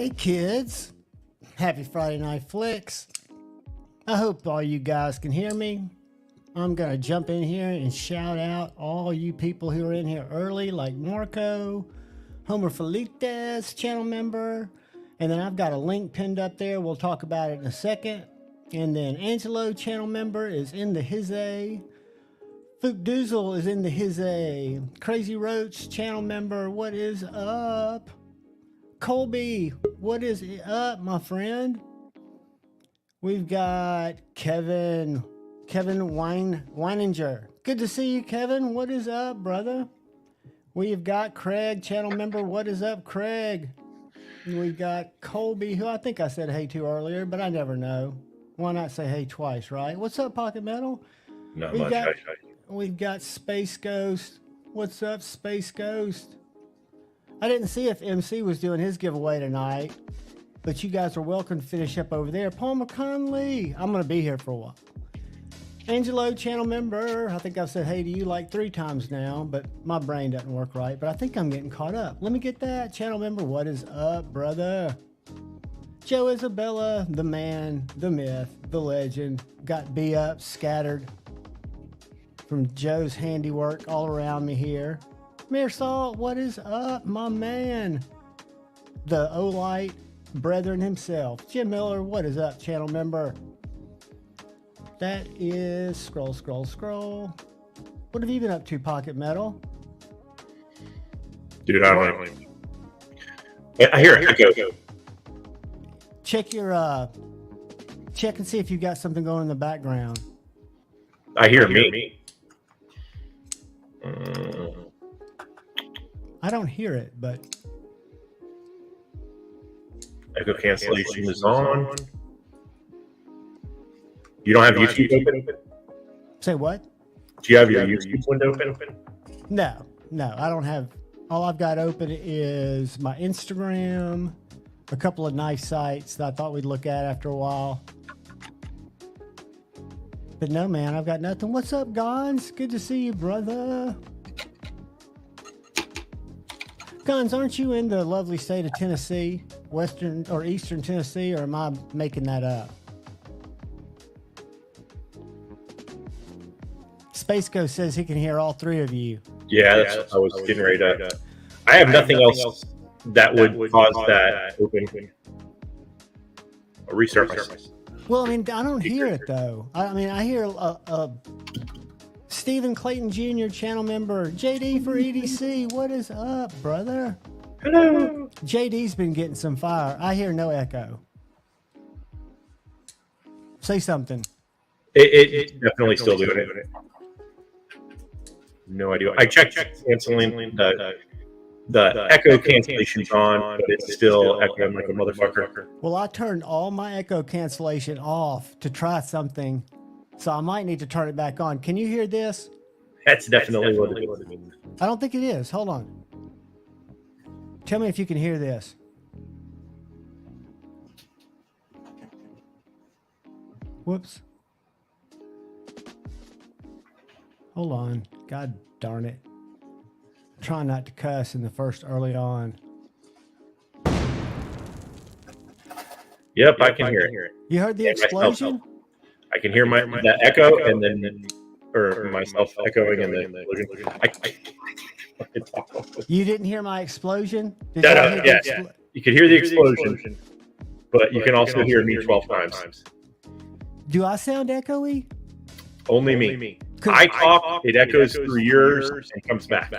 Hey kids, happy Friday Night Flicks. I hope all you guys can hear me. I'm gonna jump in here and shout out all you people who are in here early, like Marco, Homer Felites, channel member, and then I've got a link pinned up there. We'll talk about it in a second. And then Angelo, channel member, is in the hizay. Fook Doozle is in the hizay. Crazy Roach, channel member, what is up? Colby, what is up, my friend? We've got Kevin Weininger. Good to see you, Kevin. What is up, brother? We've got Craig, channel member. What is up, Craig? We've got Colby, who I think I said hey to earlier, but I never know. Why not say hey twice, right? What's up, Pocket Metal? Not much. We've got Space Ghost. What's up, Space Ghost? I didn't see if MC was doing his giveaway tonight, but you guys are welcome to finish up over there. Paul McConley, I'm going to be here for a while. Angelo, channel member, I think I've said hey to you like 3 times now, but my brain doesn't work right, but I think I'm getting caught up. Let me get that. Channel member, what is up, brother? Joe Isabella, the man, the myth, the legend, got B up, scattered from Joe's handiwork all around me here. Mayor Salt, what is up, my man? The Olite brethren himself. Jim Miller, what is up, channel member? That is scroll. What have you been up to, Pocket Metal? Dude, I don't know. I hear it. Go. Check your check and see if you've got something going in the background. I hear me. I don't hear it, but Echo cancellation is on. You don't have YouTube open? Say what? Do you have your YouTube window open? No, I don't have. All I've got open is my Instagram, a couple of nice sites that I thought we'd look at after a while. But no, man, I've got nothing. What's up, Gons? Good to see you, brother. Gons, aren't you in the lovely state of Tennessee, western or eastern Tennessee, or am I making that up? Space Ghost says he can hear all 3 of you. Yeah, that's what I was getting ready to. I have nothing else that would cause that open. I'll restart myself. Well, I mean, I don't hear it though. I mean, I hear Stephen Clayton Jr., channel member. JD for EDC, what is up, brother? Hello. JD's been getting some fire. I hear no echo. Say something. It's definitely still doing it. No idea. I checked canceling the echo cancellation's on, but it's still echoing like a motherfucker. Well, I turned all my echo cancellation off to try something, so I might need to turn it back on. Can you hear this? That's definitely what it is. I don't think it is. Hold on. Tell me if you can hear this. Whoops. Hold on. God darn it. Try not to cuss in the first early on. Yep, I can hear it. You heard the explosion? I can hear the echo and then myself echoing and then You didn't hear my explosion? Yeah. You can hear the explosion, but you can also hear me 12 times. Do I sound echoey? Only me. I talk, it echoes through yours and comes back.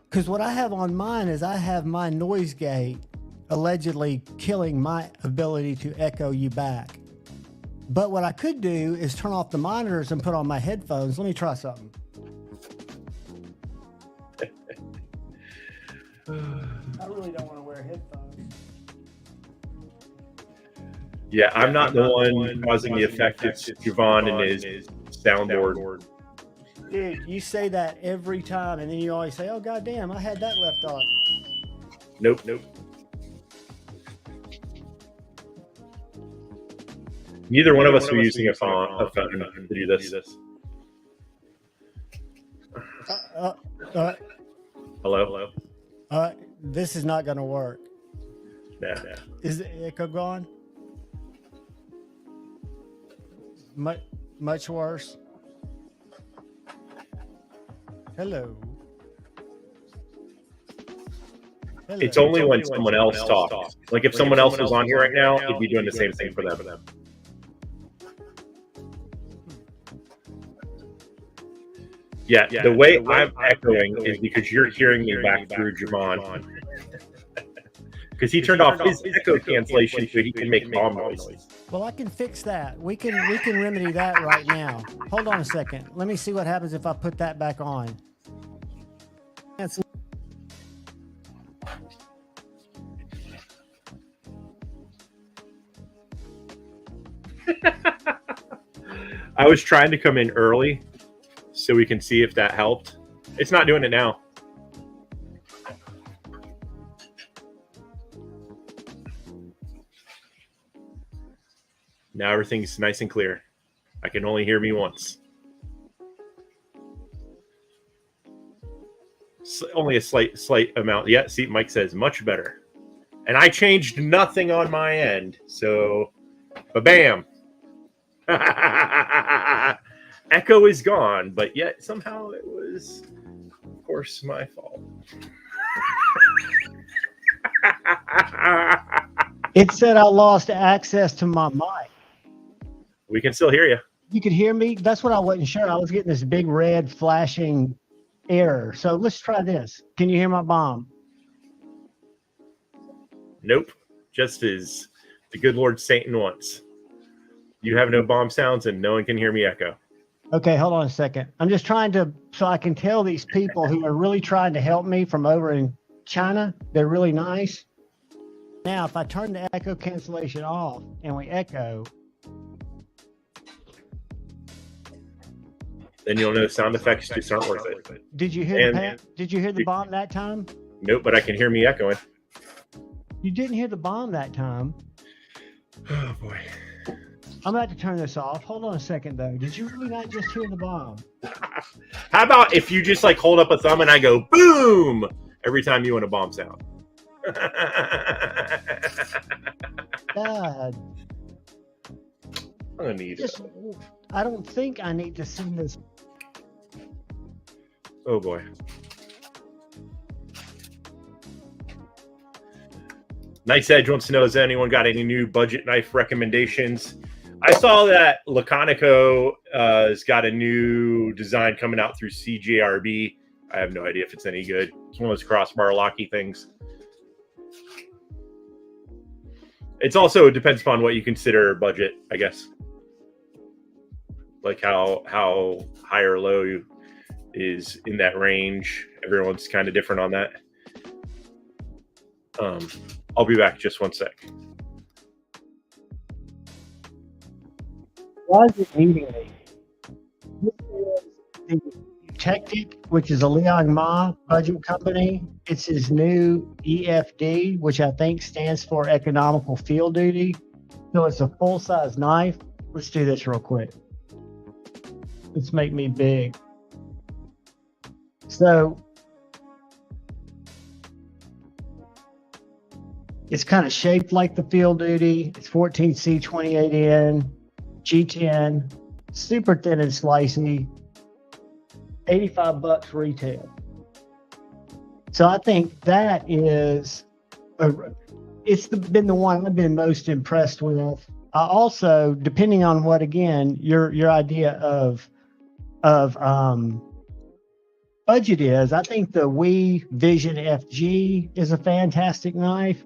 Because what I have on mine is I have my noise gate allegedly killing my ability to echo you back. But what I could do is turn off the monitors and put on my headphones. Let me try something. I really don't want to wear headphones. Yeah, I'm not the one causing the effect. It's Javon and his soundboard. Dude, you say that every time, and then you always say, oh, goddamn, I had that left on. Nope. Neither one of us are using a phone to do this. Hello? Hello? This is not going to work. Yeah. Is the echo gone? Much worse. Hello. Hello. It's only when someone else talks. Like if someone else was on here right now, it'd be doing the same thing for them. Yeah, the way I'm echoing is because you're hearing me back through Javon. Because he turned off his echo cancellation so he can make bomb noises. Well, I can fix that. We can remedy that right now. Hold on a second. Let me see what happens if I put that back on. That's I was trying to come in early so we can see if that helped. It's not doing it now. Now everything's nice and clear. I can only hear me once. Only a slight amount. Yeah, see, Mike says much better. And I changed nothing on my end. So, ba-bam. Echo is gone, but yet somehow it was, of course, my fault. It said I lost access to my mic. We can still hear you. You could hear me? That's what I wasn't sure. I was getting this big red flashing error. So let's try this. Can you hear my bomb? Nope. Just as the good Lord Satan wants. You have no bomb sounds and no one can hear me echo. Okay, hold on a second. I'm just trying to, so I can tell these people who are really trying to help me from over in China, they're really nice. Now, if I turn the echo cancellation off and we echo, then you'll know sound effects just aren't worth it. Did you hear the bomb that time? Nope, but I can hear me echoing. You didn't hear the bomb that time. Oh boy. I'm about to turn this off. Hold on a second though. Did you really not just hear the bomb? How about if you just like hold up a thumb and I go boom every time you want a bomb sound? God. I'm gonna need it. I don't think I need to send this. Oh boy. Nice Edge wants to know, has anyone got any new budget knife recommendations? I saw that Laconico has got a new design coming out through CJRB. I have no idea if it's any good. It's one of those crossbar locky things. It's also, it depends upon what you consider budget, I guess. Like how high or low is in that range. Everyone's kind of different on that. I'll be back just one sec. Why is it eating me? This is the Tactic, which is a Leon Ma budget company. It's his new EFD, which I think stands for Economical Field Duty. So it's a full-size knife. Let's do this real quick. Let's make me big. So it's kind of shaped like the Field Duty. It's 14C 28N, G10, super thin and slicey, $85 retail. So I think that is, been the one I've been most impressed with. I also, depending on what, again, your idea of budget is, I think the Wii Vision FG is a fantastic knife.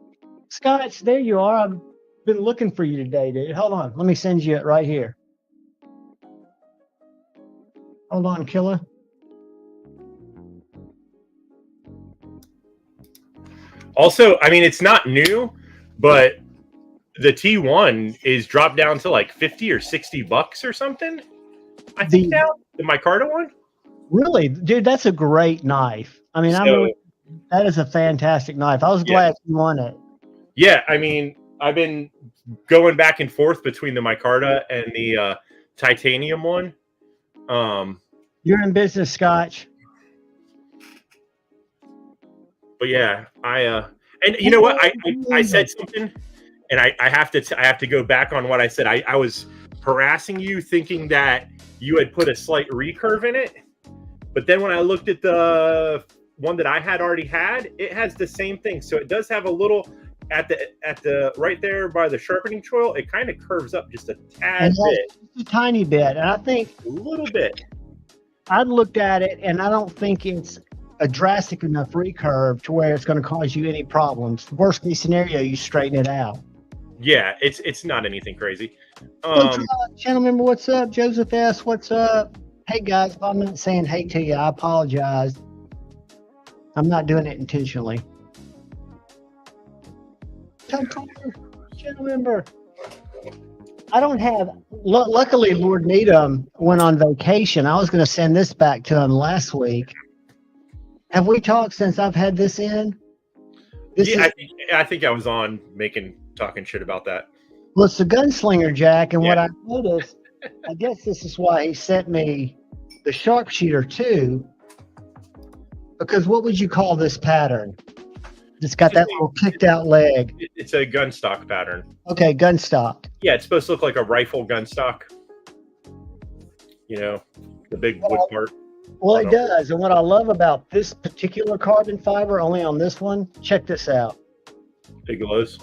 Scotch, there you are. I've been looking for you today, dude. Hold on. Let me send you it right here. Hold on, killer. Also, I mean, it's not new, but the T1 is dropped down to like 50 or 60 bucks or something. I think now, the micarta one. Really, dude, that's a great knife. I mean, that is a fantastic knife. I was glad you won it. Yeah, I mean, I've been going back and forth between the micarta and the titanium one. You're in business, Scotch. But yeah, And you know what? I said something, and I have to go back on what I said. I was harassing you, thinking that you had put a slight recurve in it, but then when I looked at the one that I had already had, it has the same thing. So it does have a little at the right there by the sharpening choil. It kind of curves up just a tad bit, a tiny bit, and I think a little bit. I've looked at it, and I don't think it's a drastic enough recurve to where it's going to cause you any problems. Worst case scenario, you straighten it out. Yeah, it's not anything crazy. Channel member, what's up? Joseph S, what's up? Hey guys, if I'm not saying hey to you, I apologize. I'm not doing it intentionally. Channel member, I don't have. Luckily, Lord Needham went on vacation. I was going to send this back to him last week. Have we talked since I've had this in? I think I was on talking shit about that. Well, it's the gunslinger jack, and what I noticed, I guess this is why he sent me the sharpshooter too. Because what would you call this pattern? It's got that little kicked out leg. It's a gun stock pattern. Okay, gun stock. Yeah, it's supposed to look like a rifle gun stock. You know, the big wood part. Well, it does. And what I love about this particular carbon fiber, only on this one, check this out. It glows.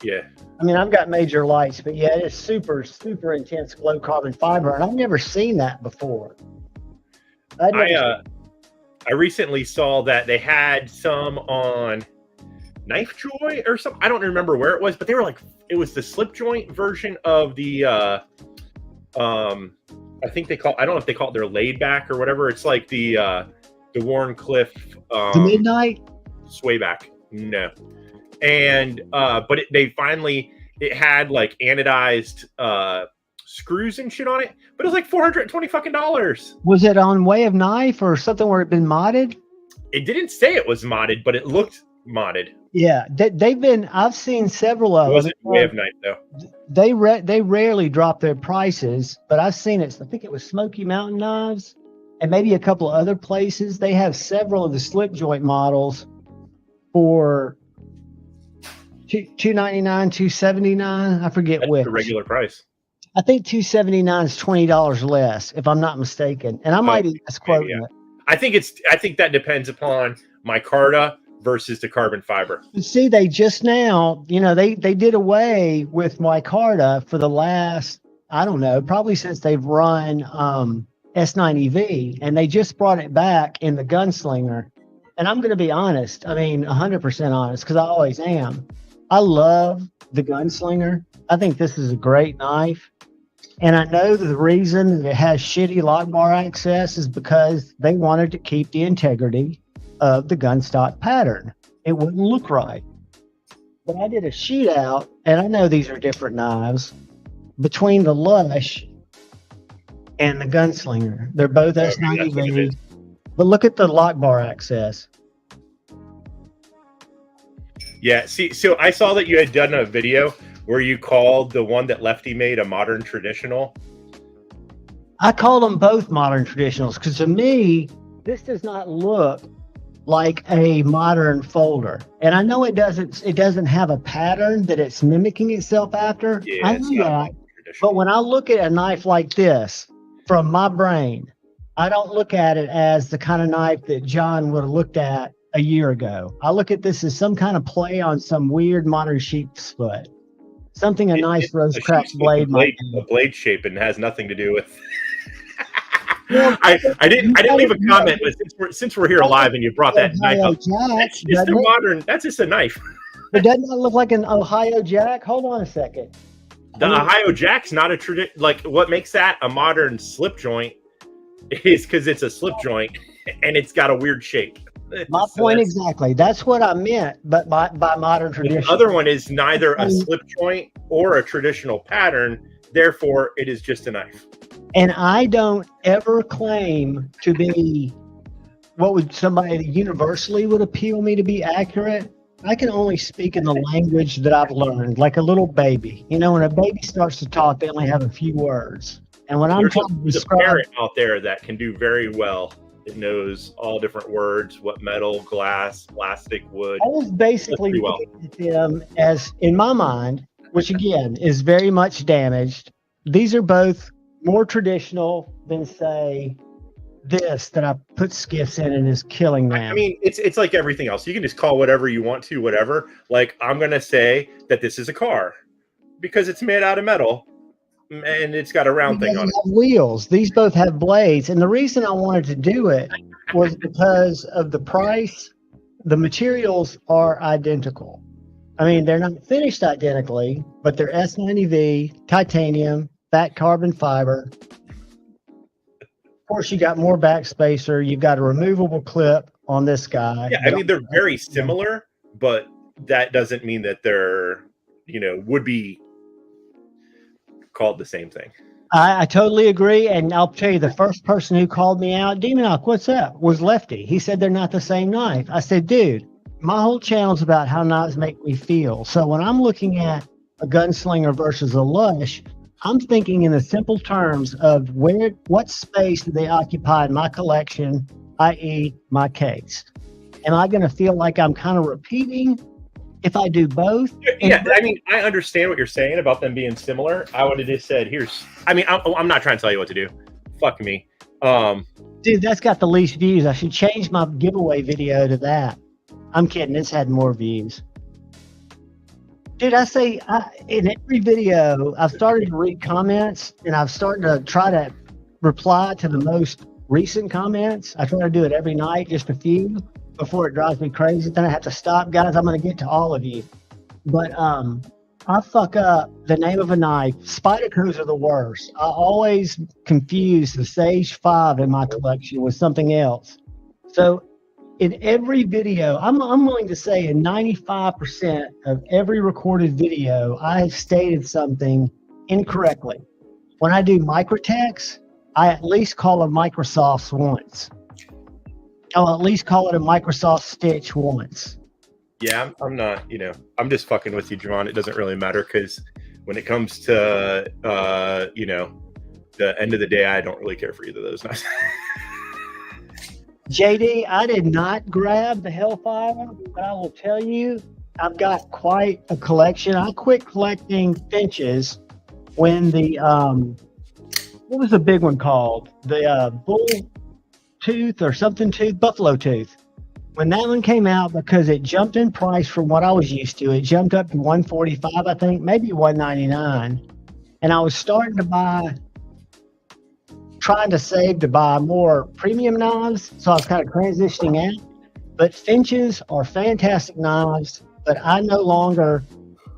Yeah. I mean, I've got major lights, but yeah, it's super, super intense glow carbon fiber, and I've never seen that before. I recently saw that they had some on Knife Joy or something. I don't remember where it was, but they were like, it was the slip joint version of the I think I don't know if they call it their laid back or whatever. It's like the Warncliffe the Midnight sway back. No. And but it had like anodized screws and shit on it, but it was like $420 fucking dollars. Was it on Way of Knife or something where it'd been modded? It didn't say it was modded, but it looked modded. Yeah, they've been. I've seen several of them. It wasn't Way of Knife though. They rarely drop their prices, but I've seen it. I think it was Smoky Mountain Knives, and maybe a couple of other places. They have several of the slip joint models for $299, $279. I forget That's which. the regular price. I think $279 is $20 less, if I'm not mistaken. And I might be misquoting it. I think that depends upon micarta versus the carbon fiber. See, they just now, they did away with micarta for the last, I don't know, probably since they've run S90V, and they just brought it back in the gunslinger. And I'm going to be honest, 100% honest, because I always am. I love the gunslinger. I think this is a great knife. And I know that the reason that it has shitty lock bar access is because they wanted to keep the integrity of the gun stock pattern. It wouldn't look right. But I did a shootout, and I know these are different knives, between the Lush and the gunslinger. They're both S90V. But look at the lock bar access. Yeah, see, so I saw that you had done a video where you called the one that Lefty made a modern traditional. I call them both modern traditionals because to me, this does not look like a modern folder. And I know it doesn't have a pattern that it's mimicking itself after. Yeah, I know that. But when I look at a knife like this from my brain, I don't look at it as the kind of knife that John would have looked at a year ago. I look at this as some kind of play on some weird modern sheep's foot. Something a nice rose cracked blade might be. A blade shape, and has nothing to do with. Well, I didn't leave a comment, but since we're here live and you brought that knife up, that's just a modern. That's just a knife. But doesn't that look like an Ohio Jack? Hold on a second. The Ohio Jack's not a tradition. Like, what makes that a modern slip joint is because it's a slip joint and it's got a weird shape. My point exactly. That's what I meant, but by modern tradition. The other one is neither a slip joint or a traditional pattern. Therefore, it is just a knife. And I don't ever claim to be what would somebody universally would appeal me to be accurate. I can only speak in the language that I've learned, like a little baby. When a baby starts to talk, they only have a few words. And when I'm trying to describe, a parent out there that can do very well. It knows all different words, what metal, glass, plastic, wood. I was basically Pretty well. looking at them as, in my mind, which again is very much damaged. These are both more traditional than, say, this that I put skiffs in and is killing them. I mean, it's like everything else. You can just call whatever you want to, whatever. Like, I'm going to say that this is a car because it's made out of metal and it's got a round thing on it. Have wheels. These both have blades. And the reason I wanted to do it was because of the price. The materials are identical. I mean, they're not finished identically, but they're S90V, titanium, fat carbon fiber. Of course, you got more backspacer. You've got a removable clip on this guy. Yeah, I mean, they're very similar, but that doesn't mean that they're, would be called the same thing. I totally agree. And I'll tell you, the first person who called me out, Demonoc, what's up, was Lefty. He said they're not the same knife. I said, dude, my whole channel's about how knives make me feel. So when I'm looking at a gunslinger versus a lush, I'm thinking in the simple terms of what space do they occupy in my collection, i.e. my case. Am I going to feel like I'm kind of repeating if I do both? Yeah, I mean, I understand what you're saying about them being similar. I would have just said, I'm not trying to tell you what to do. Fuck me. Dude, that's got the least views. I should change my giveaway video to that. I'm kidding. It's had more views. Dude, in every video, I've started to read comments, and I've started to try to reply to the most recent comments. I try to do it every night, just a few, before it drives me crazy. Then I have to stop. Guys, I'm going to get to all of you. But I fuck up the name of a knife. Spydercos are the worst. I always confuse the Sage 5 in my collection with something else. So in every video, I'm willing to say in 95% of every recorded video, I have stated something incorrectly. When I do microtext, I at least call it Microsoft once. I'll at least call it a Microsoft Stitch once. Yeah, I'm not, I'm just fucking with you, Javon. It doesn't really matter because when it comes to, the end of the day, I don't really care for either of those knives. JD, I did not grab the Hellfire, but I will tell you, I've got quite a collection. I quit collecting Finches when the, what was the big one called? The bull tooth or something tooth, buffalo tooth. When that one came out, because it jumped in price from what I was used to, it jumped up to $145, I think, maybe $199. And I was starting to trying to save to buy more premium knives, so I was kind of transitioning out. But Finches are fantastic knives, but I no longer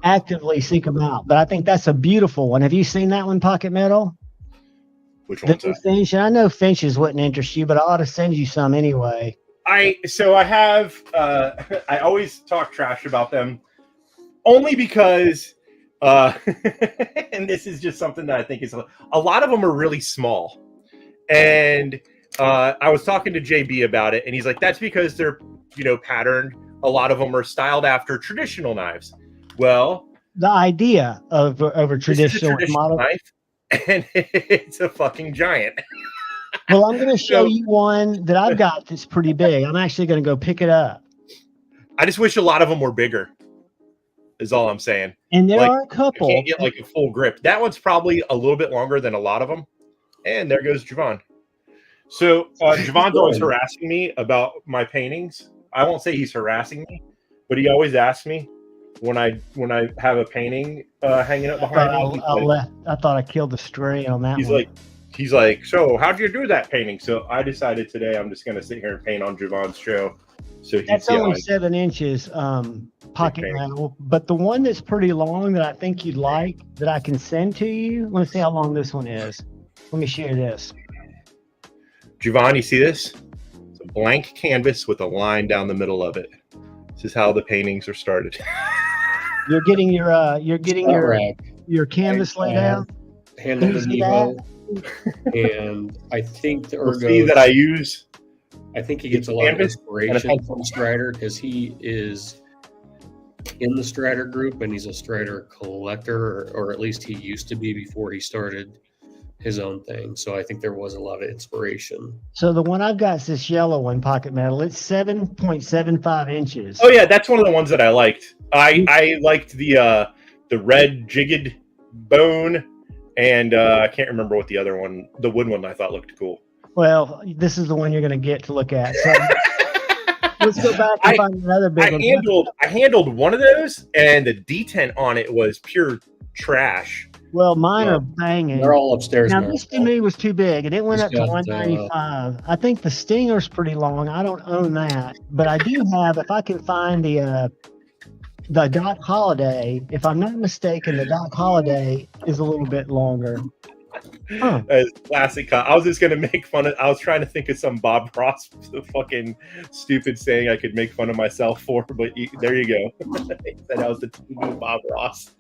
actively seek them out. But I think that's a beautiful one. Have you seen that one, Pocket Metal? Which one's that? Finch. I know Finches wouldn't interest you, but I ought to send you some anyway. I always talk trash about them only because, and this is just something that I think is a lot of them are really small. And I was talking to JB about it, and he's like, that's because they're, patterned. A lot of them are styled after traditional knives. Well, the idea of a traditional model knife, and it's a fucking giant. Well, I'm going to show you one that I've got that's pretty big. I'm actually going to go pick it up. I just wish a lot of them were bigger, is all I'm saying. And there are a couple. You can't get like a full grip. That one's probably a little bit longer than a lot of them. And there goes Javon. So Javon's always harassing me about my paintings. I won't say he's harassing me, but he always asks me when I have a painting hanging up behind me. I thought I killed the stray on that one. He's like, so how'd you do that painting? So I decided today I'm just going to sit here and paint on Javon's show. So that's only 7 inches pocket metal, but the one that's pretty long that I think you'd like that I can send to you. Let's see how long this one is. Let me share this. Javon, you see this? It's a blank canvas with a line down the middle of it. This is how the paintings are started. You're getting your canvas laid out. Handle the Nevo, and I think the Ergo that I use. I think he gets a lot of inspiration from Strider because he is in the Strider group and he's a Strider collector, or at least he used to be before he started his own thing. So I think there was a lot of inspiration. So the one I've got is this yellow one, pocket metal. It's 7.75 inches. Oh yeah, that's one of the ones that I liked. I liked the red jigged bone, and I can't remember what the other one, the wood one, I thought looked cool. Well, this is the one you're going to get to look at. So let's go back and find another big one. I handled one of those, and the detent on it was pure trash. Well, mine are banging. They're all upstairs. Now, this to me was too big, and it went up to 195. I think the Stinger's pretty long. I don't own that, but I do have. If I can find the Doc Holiday, if I'm not mistaken, the Doc Holiday is a little bit longer. Huh. Classic. I was just gonna make fun of. I was trying to think of some Bob Ross fucking stupid saying I could make fun of myself for, but there you go. That was the TV Bob Ross.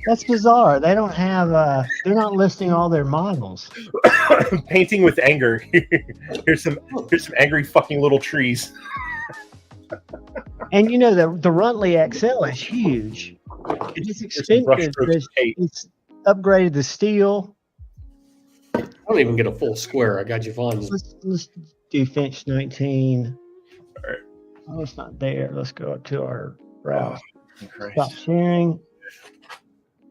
That's bizarre. They don't have. They're not listing all their models. Painting with anger. Here's some angry fucking little trees. And you know the Runtley XL is huge. It's expensive. It's upgraded the steel. I don't even get a full square. I got Javon. Let's do Finch 19. All right. Oh, it's not there. Let's go up to our browse. Stop sharing.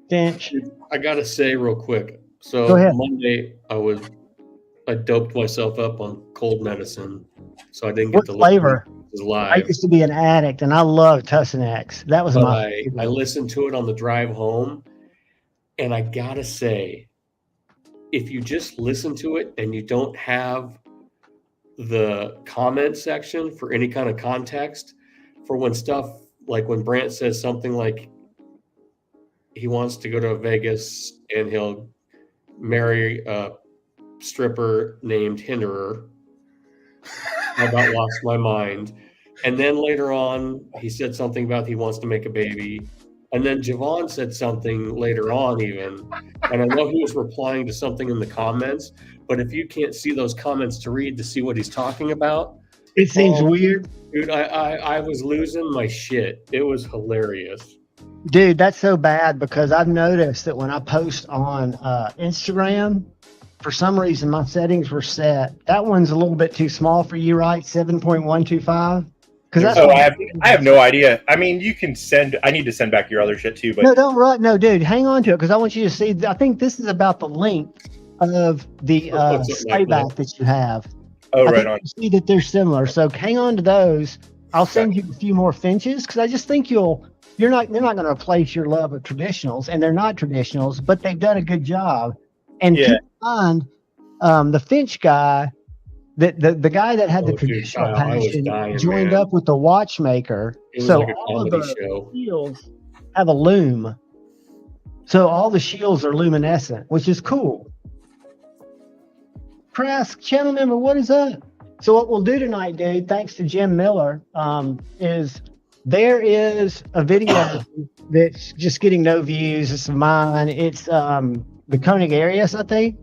Finch. I gotta say real quick. So go ahead. Monday I doped myself up on cold medicine, so I didn't get the flavor. Live. I used to be an addict, and I loved Tussin-X. That was I listened to it on the drive home, and I gotta say, if you just listen to it and you don't have the comment section for any kind of context, for when stuff like when Brant says something like he wants to go to Vegas and he'll marry a stripper named Hinderer, I about lost my mind. And then later on, he said something about he wants to make a baby. And then Javon said something later on even. And I know he was replying to something in the comments, but if you can't see those comments to read to see what he's talking about. It seems weird. Dude, I was losing my shit. It was hilarious. Dude, that's so bad because I've noticed that when I post on Instagram, for some reason my settings were set. That one's a little bit too small for you, right? 7.125? I have no idea. I mean, you can send. I need to send back your other shit too. But no, don't run. No, dude, hang on to it because I want you to see. I think this is about the length of the playback that you have. Oh, right on. You see that they're similar. So hang on to those. I'll send you a few more Finches because I just think you're not going to replace your love of traditionals, and they're not traditionals, but they've done a good job. And keep in mind, the Finch guy. The guy that had the traditional passion joined up with the watchmaker. So like all of the shields have a loom. So all the shields are luminescent, which is cool. Press, channel member, what is up? So what we'll do tonight, dude, thanks to Jim Miller, is there is a video that's just getting no views. It's mine. It's the Koenig Arius, I think,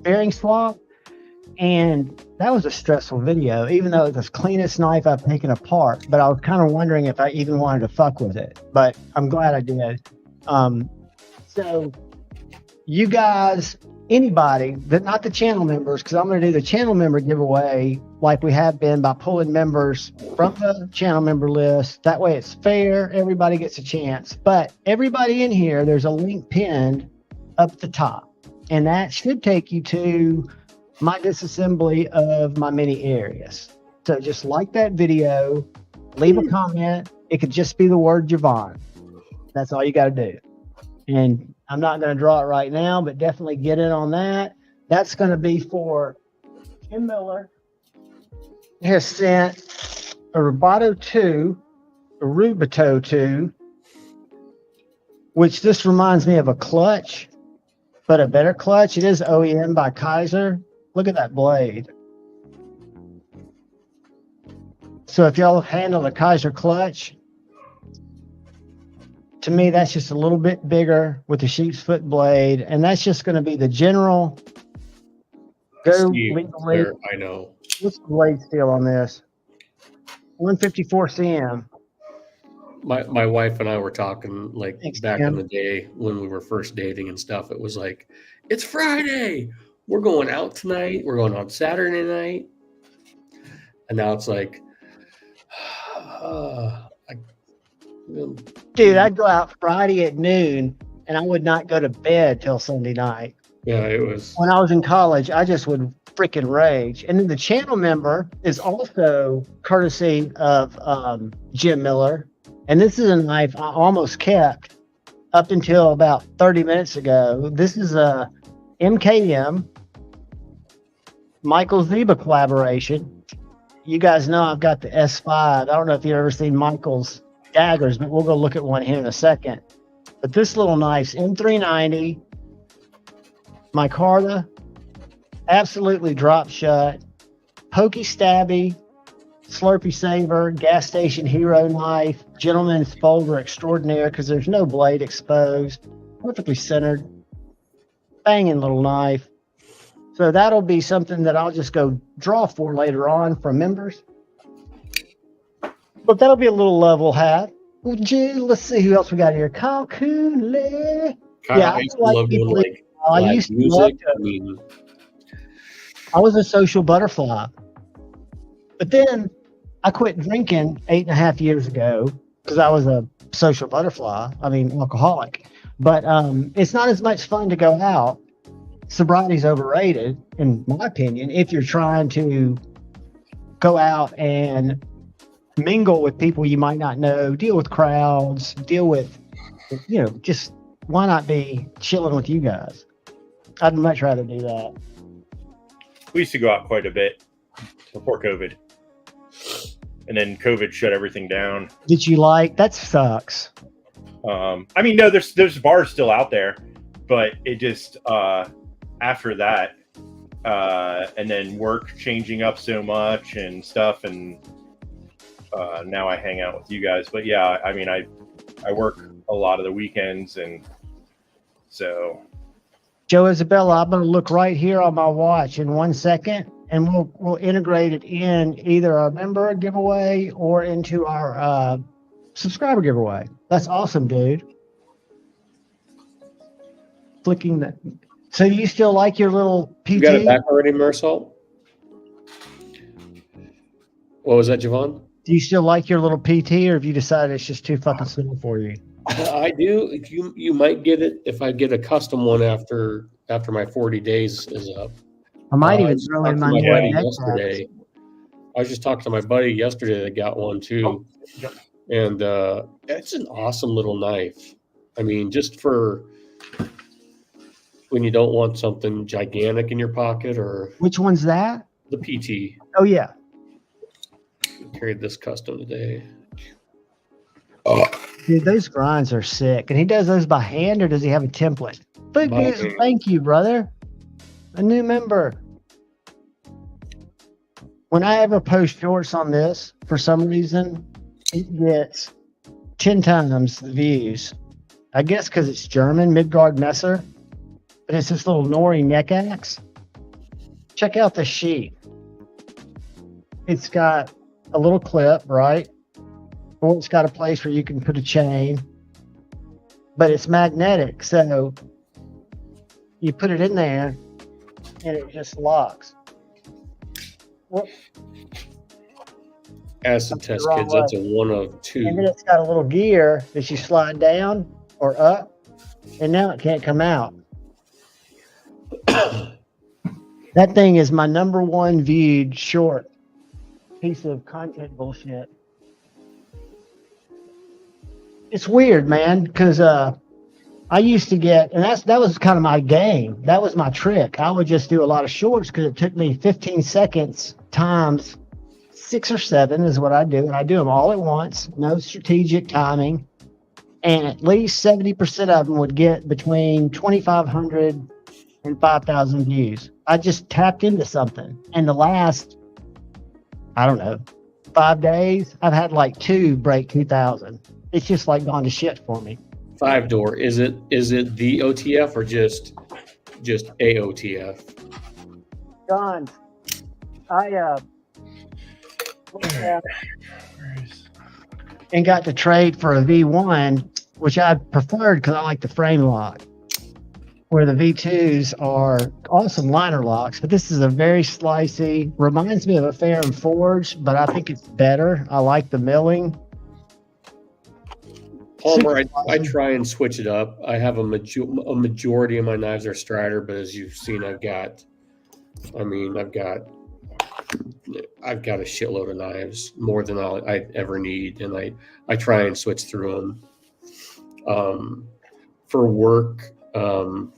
bearing swap. And that was a stressful video, even though it's the cleanest knife I've taken apart. But I was kind of wondering if I even wanted to fuck with it. But I'm glad I did. So you guys, anybody, not the channel members, because I'm going to do the channel member giveaway like we have been by pulling members from the channel member list. That way it's fair. Everybody gets a chance. But everybody in here, there's a link pinned up the top. And that should take you to my disassembly of my mini Arius. So just like that video, leave a comment. It could just be the word Javon. That's all you got to do. And I'm not going to draw it right now, but definitely get in on that. That's going to be for Tim Miller. He has sent a Rubato 2, which this reminds me of a clutch, but a better clutch. It is OEM by Kaiser. Look at that blade. So if y'all handle the Kaiser clutch, to me, that's just a little bit bigger with the sheep's foot blade. And that's just going to be the general. I know. What's the blade steel on this? 154 cm. My wife and I were talking like Thanks, back Tim. in the day when we were first dating and stuff. It was like, It's Friday. We're going out tonight. We're going on Saturday night. And now it's like, Dude, I'd go out Friday at noon and I would not go to bed till Sunday night. yeah, it was. When I was in college, I just would freaking rage. And then the channel member is also courtesy of Jim Miller. And this is a knife I almost kept up until about 30 minutes ago. This is a MKM Michael Ziba collaboration. You guys know I've got the S5. I don't know if you've ever seen Michael's daggers, but we'll go look at one here in a second. But this little knife's M390 micarta, absolutely drop shut, pokey stabby, slurpy saver, gas station hero knife, gentleman's folder extraordinaire because there's no blade exposed, perfectly centered, banging little knife. So that'll be something that I'll just go draw for later on from members. But that'll be a little level hat. Let's see who else we got here. Kyle Cooley. Yeah, I used to love doing like I used to love to. I was a social butterfly. But then I quit drinking 8.5 years ago because I was a social butterfly. I mean, alcoholic. But it's not as much fun to go out. Sobriety's overrated, in my opinion, if you're trying to go out and mingle with people you might not know, deal with crowds, deal with, just why not be chilling with you guys? I'd much rather do that. We used to go out quite a bit before COVID. And then COVID shut everything down. Did you like? That sucks. I mean, no, there's bars still out there, but it just, after that, and then work changing up so much and stuff, and now I hang out with you guys. But yeah, I mean, I work a lot of the weekends, and so. Joe Isabella, I'm going to look right here on my watch in 1 second, and we'll integrate it in either our member giveaway or into our subscriber giveaway. That's awesome, dude. Flicking that. So do you still like your little PT? You got it back already, Marisol? What was that, Javon? Do you still like your little PT, or have you decided it's just too fucking simple for you? I do. You might get it if I get a custom one after my 40 days is up. I might even throw in my buddy yesterday. I was just talking to my buddy yesterday that got one too. And it's an awesome little knife. I mean, just for when you don't want something gigantic in your pocket, or which one's that? The PT. Oh yeah. Carried this custom today. Dude, those grinds are sick. And he does those by hand, or does he have a template? Thank you, brother. A new member. When I ever post shorts on this, for some reason, it gets 10 times the views. I guess because it's German, Midgard Messer. But it's this little Nori neck axe. Check out the sheet. It's got a little clip, right? Or it's got a place where you can put a chain. But it's magnetic, so you put it in there and it just locks. Well, acid test, kids. That's a 1 of 2. And then it's got a little gear that you slide down or up, and now it can't come out. That thing is my #1 viewed short piece of content bullshit. It's weird, man, because I used to get, and that was kind of my game. That was my trick. I would just do a lot of shorts because it took me 15 seconds times 6 or 7 is what I do. And I do them all at once, no strategic timing. And at least 70% of them would get between 2,500 and 5,000 views. I just tapped into something. And the last, I don't know, 5 days, I've had like 2 break 2,000. It's just like gone to shit for me. 5-door. Is it the OTF or just a OTF? John, I and got to trade for a V1, which I preferred because I like the frame lock. where the V2s are awesome liner locks, but this is a very slicey. Reminds me of a Fair and Forge, but I think it's better. I like the milling. Palmer, I try and switch it up. I have a majority of my knives are Strider, but as you've seen, I've got a shitload of knives, more than I ever need, and I try and switch through them. For work,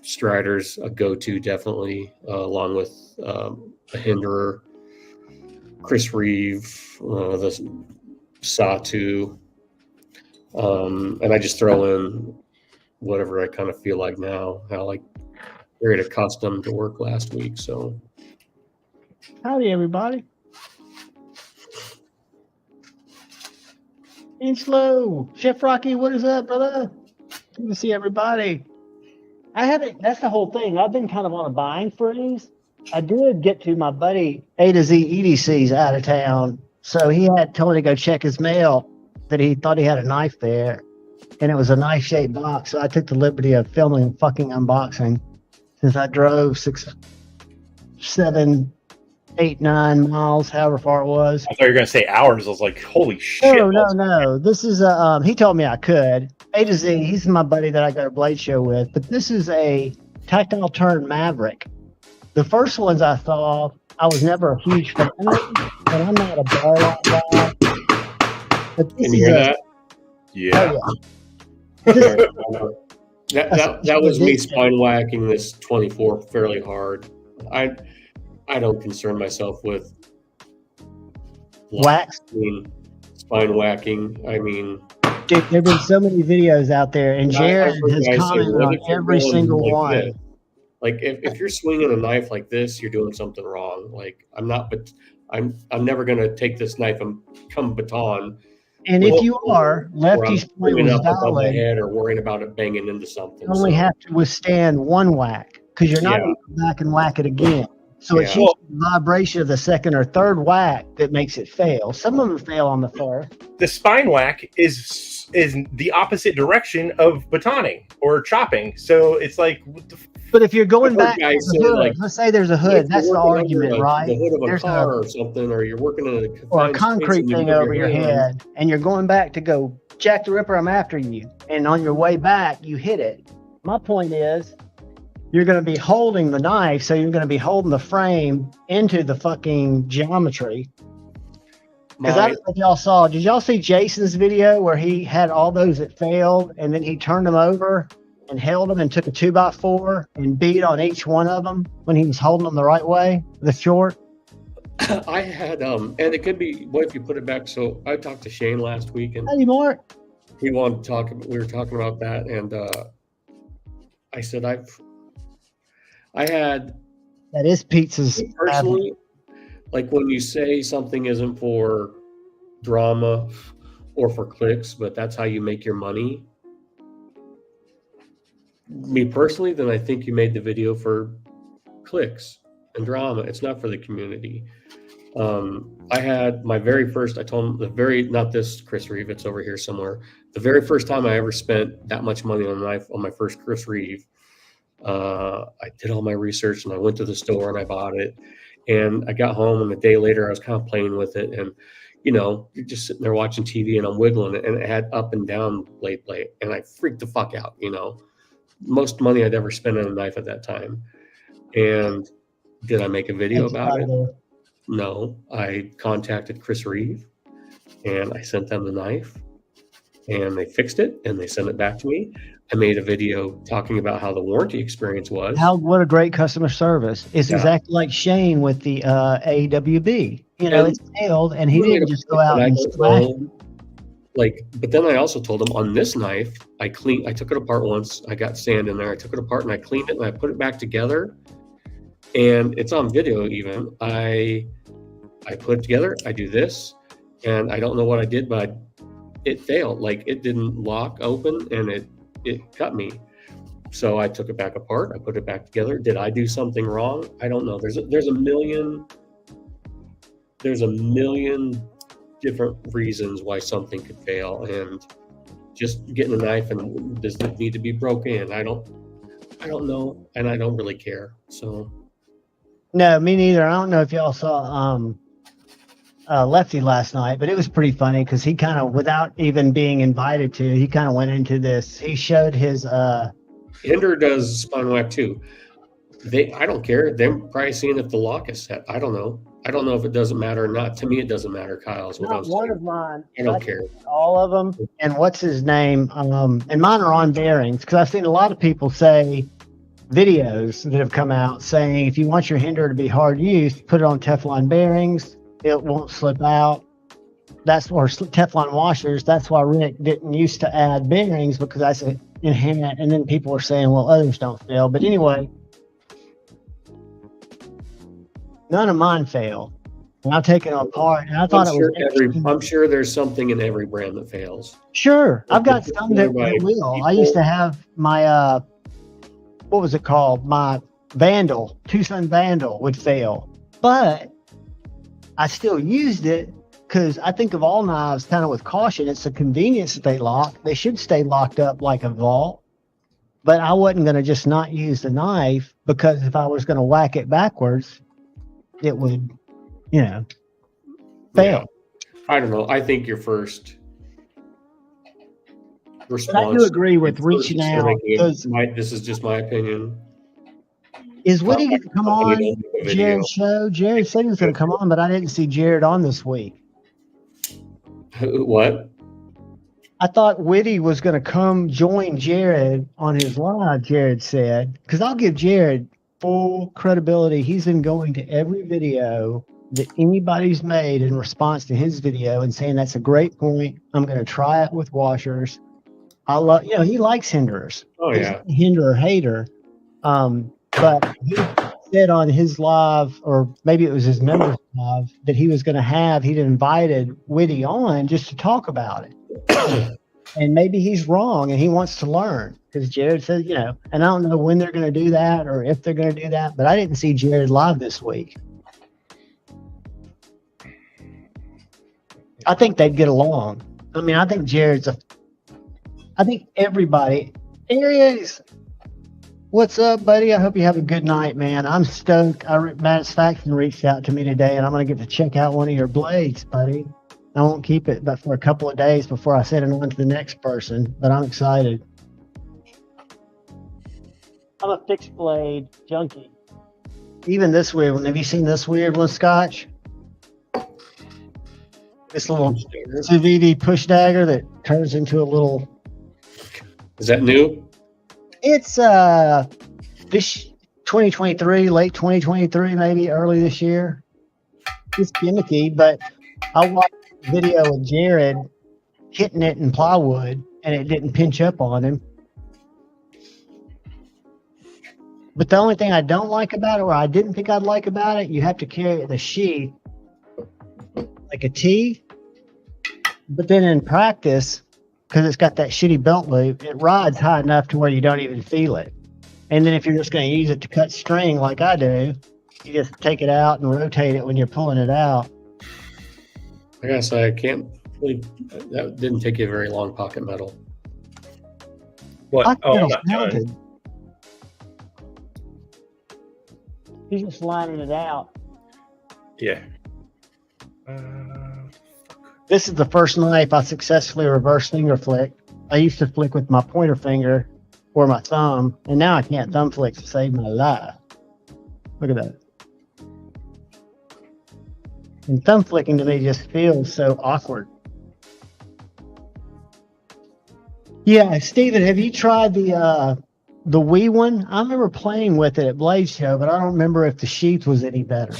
Strider's a go-to, definitely, along with a Hinderer, Chris Reeve, the Sawtooth. And I just throw in whatever I kind of feel like now. I carried a custom to work last week, so. Howdy, everybody. Inchlow, Chef Rocky, what is up, brother? Good to see everybody. That's the whole thing. I've been kind of on a buying freeze. I did get to my buddy A to Z EDC's out of town, so he had told me to go check his mail that he thought he had a knife there, and it was a knife-shaped box, so I took the liberty of filming a fucking unboxing since I drove 6, 7, 8, 9 miles, however far it was. I thought you were going to say hours. I was like, holy shit. No. This is he told me I could. A to Z, he's my buddy that I go to Blade Show with, but this is a Tactile Turn Maverick. The first ones I saw, I was never a huge fan of, and I'm not a bar lock guy. But this Can you hear that? Yeah. Oh, That was me spine whacking this 24 fairly hard. I don't concern myself with wax. Spine whacking. I mean, dude, there've been so many videos out there, and Jared has commented on every single one. This, like if you're swinging a knife like this, you're doing something wrong. Like I'm never gonna take this knife and come baton. And if you are, lefty's point was up above my valid. head or worrying about it banging into something. You only have to withstand one whack because you're not going to go back and whack it again. So it's usually the vibration of the second or third whack that makes it fail. Some of them fail on the first. The spine whack is the opposite direction of batoning or chopping. So it's like, what the but if you're going back to the hood, like, let's say there's a hood, that's the argument, right? The hood of there's a car or something, or you're working in a concrete thing over your head, and you're going back to go, Jack the Ripper, I'm after you. And on your way back, you hit it. My point is, you're going to be holding the knife, so you're going to be holding the frame into the fucking geometry. Because I don't know if y'all saw, did y'all see Jason's video where he had all those that failed, and then he turned them over and held them and took a 2x4 and beat on each one of them when he was holding them the right way, the short? I had, and it could be, what if you put it back? So I talked to Shane last week, and Hey, Mark. He wanted to talk, we were talking about that, and I said, I had... That is pizza's... Personally, like when you say something isn't for drama or for clicks, but that's how you make your money. Me personally, then I think you made the video for clicks and drama. It's not for the community. I had my very first, I told him not this Chris Reeve, it's over here somewhere. The very first time I ever spent that much money on a knife on my first Chris Reeve, I did all my research and I went to the store and I bought it. And I got home and a day later I was kind of playing with it, and you're just sitting there watching TV and I'm wiggling it, and it had up and down blade, and I freaked the fuck out, most money I'd ever spent on a knife at that time. And did I make a video about it? No. I contacted Chris Reeve and I sent them the knife and they fixed it and they sent it back to me. I made a video talking about how the warranty experience was. What a great customer service. It's exactly like Shane with the AWB. It's failed, and he didn't just go out and slash it. But then I also told him on this knife, I took it apart once. I got sand in there. I took it apart and I cleaned it and I put it back together. And it's on video even. I put it together. I do this, and I don't know what I did, but it failed. Like it didn't lock open, and it cut me. So I took it back apart. I put it back together. Did I do something wrong? I don't know. There's a million different reasons why something could fail, and just getting a knife and does it need to be broken? I don't know, and I don't really care. So No, me neither. I don't know if y'all saw Lefty last night, but it was pretty funny because he kind of, without even being invited to, he kind of went into this. He showed his Hinder does spine whack too. I don't care. They're probably seeing if the lock is set. I don't know. I don't know if it doesn't matter or not. To me, it doesn't matter, Kyle, is what I'm not one saying. of mine. I don't care. All of them. And what's his name? And mine are on bearings because I've seen a lot of people say videos that have come out saying if you want your Hinder to be hard used, put it on Teflon bearings. It won't slip out. Or Teflon washers. That's why Rick didn't used to add bearings because I said inherent. And then people were saying, well, others don't fail. But anyway, none of mine fail. And I'll take it apart. And I thought I'm sure there's something in every brand that fails. Sure. I've got some that will. I used to have my, what was it called? My Vandal, Tucson Vandal would fail. But I still used it because I think of all knives kind of with caution. It's a convenience that they lock. They should stay locked up like a vault. But I wasn't going to just not use the knife because if I was going to whack it backwards, it would, fail. Yeah. I don't know. I think your first response. But I do agree with reaching out. This is just my opinion. Is Woody going to come on Jared's show? Jared said he was going to come on, but I didn't see Jared on this week. What? I thought Woody was going to come join Jared on his live, Jared said, because I'll give Jared full credibility. He's been going to every video that anybody's made in response to his video and saying that's a great point. I'm going to try it with washers. I love, he likes Hinders. Oh, yeah. He's a Hinder hater. But he said on his live, or maybe it was his members live, that he'd invited Woody on just to talk about it. And maybe he's wrong and he wants to learn because Jared says, and I don't know when they're going to do that or if they're going to do that, but I didn't see Jared live this week. I think they'd get along. I mean, I think I think everybody, Aries, what's up, buddy? I hope you have a good night, man. I'm stoked. Satisfaction reached out to me today, and I'm going to get to check out one of your blades, buddy. I won't keep it but for a couple of days before I send it on to the next person, but I'm excited. I'm a fixed blade junkie. Even this weird one. Have you seen this weird one, Scotch? This little Savidi push dagger that turns into a little... Is that new? It's this 2023, late 2023, maybe early this year. It's gimmicky, but I watched a video of Jared hitting it in plywood and it didn't pinch up on him. But the only thing I don't like about it, or I didn't think I'd like about it, you have to carry the sheath like a T. But then in practice, because it's got that shitty belt loop, it rides high enough to where you don't even feel it. And then if you're just going to use it to cut string like I do, you just take it out and rotate it when you're pulling it out. I gotta say, I can't believe that didn't take you very long, pocket metal. What? Pocket Oh, metal's not talented. done. He's just lining it out. Yeah. This is the first knife I successfully reverse finger flick. I used to flick with my pointer finger or my thumb, and now I can't thumb flick to save my life. Look at that. And thumb flicking to me just feels so awkward. Yeah, Steven, have you tried the Wii one? I remember playing with it at Blade Show, but I don't remember if the sheath was any better.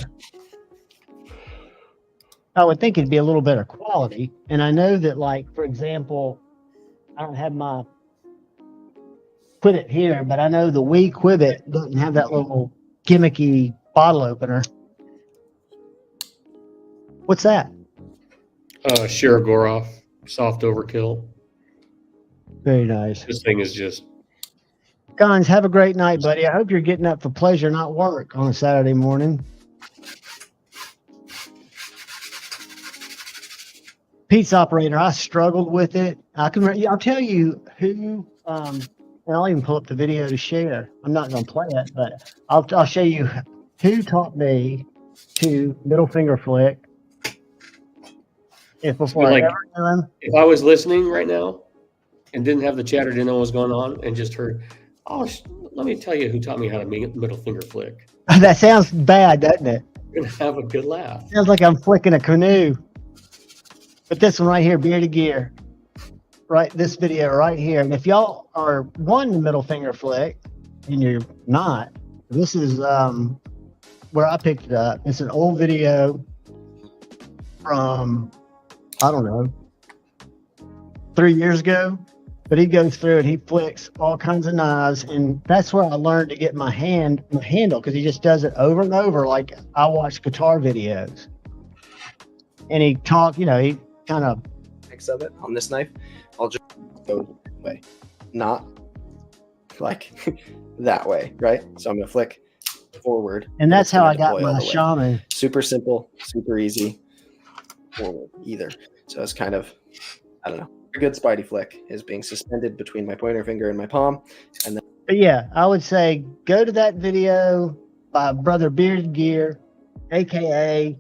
I would think it'd be a little better quality. And I know that, like, for example, I don't have my Quibbit here, but I know the Wii Quibbit doesn't have that little gimmicky bottle opener. What's that? Shirogorov, soft overkill. Very nice. This thing is just... Guns, have a great night, buddy. I hope you're getting up for pleasure, not work, on a Saturday morning. Pizza operator, I struggled with it. I'll tell you who and I'll even pull up the video to share. I'm not going to play it, but I'll show you who taught me to middle finger flick. If before like, I ever knew him. If I was listening right now and didn't have the chat or didn't know what was going on and just heard, oh, let me tell you who taught me how to middle finger flick. That sounds bad, doesn't it? You're going to have a good laugh. Sounds like I'm flicking a canoe. But this one right here, Bearded Gear. Right, this video right here. And if y'all are wanting the middle finger flick and you're not, this is where I picked it up. It's an old video from, I don't know, 3 years ago. But he goes through and he flicks all kinds of knives, and that's where I learned to get my handle, because he just does it over and over. Like I watch guitar videos, and he he kind of of it on this knife. I'll just go way, not like that way, right? So I'm gonna flick forward, and that's how I got my shaman. Super simple, super easy. Forward either. So it's kind of, I don't know. A good Spidey flick is being suspended between my pointer finger and my palm, and then. But yeah, I would say go to that video by Brother Bearded Gear, aka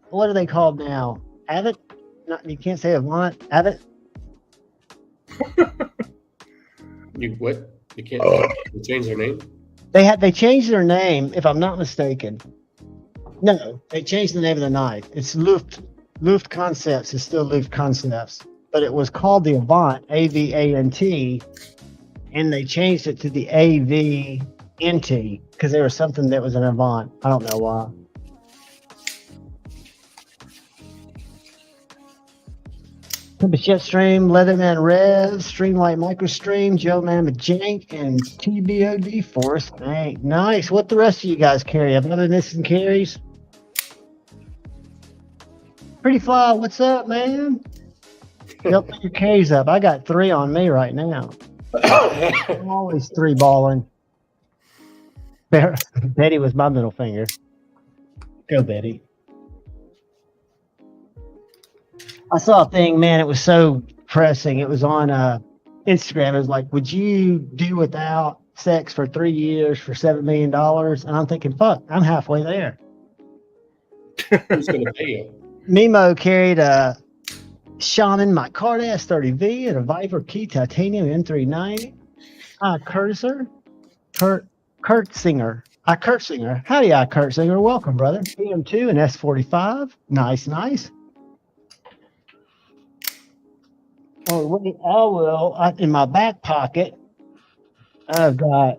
what are they called now? Abbott? Not, you can't say Avant. Abbott. You what? You can't change their name? They changed their name, if I'm not mistaken. No, they changed the name of the knife. It's Luft Concepts. It's still Luft Concepts. But it was called the Avant, A-V-A-N-T, and they changed it to the A-V-N-T because there was something that was an Avant. I don't know why. Jetstream, Leatherman Rev, Streamlight Microstream, Joe Mamajank, and TBOD Force Bank. Nice. What the rest of you guys carry? Have other missing carries? Pretty Fly, what's up, man? Yep, put your carries up. I got 3 on me right now. I'm always 3 balling. Betty was my middle finger. Go, Betty. I saw a thing, man. It was so pressing. It was on Instagram. It was like, would you do without sex for 3 years for $7 million? And I'm thinking, fuck, I'm halfway there. Who's going to pay you? Mimo carried a Shaman, my Cardass 30V, and a Viper Key Titanium M390. Kurtzinger. Kurtzinger. Howdy, Kurtzinger. Welcome, brother. PM2 and S45. Nice, nice. Oh, wait, in my back pocket, I've got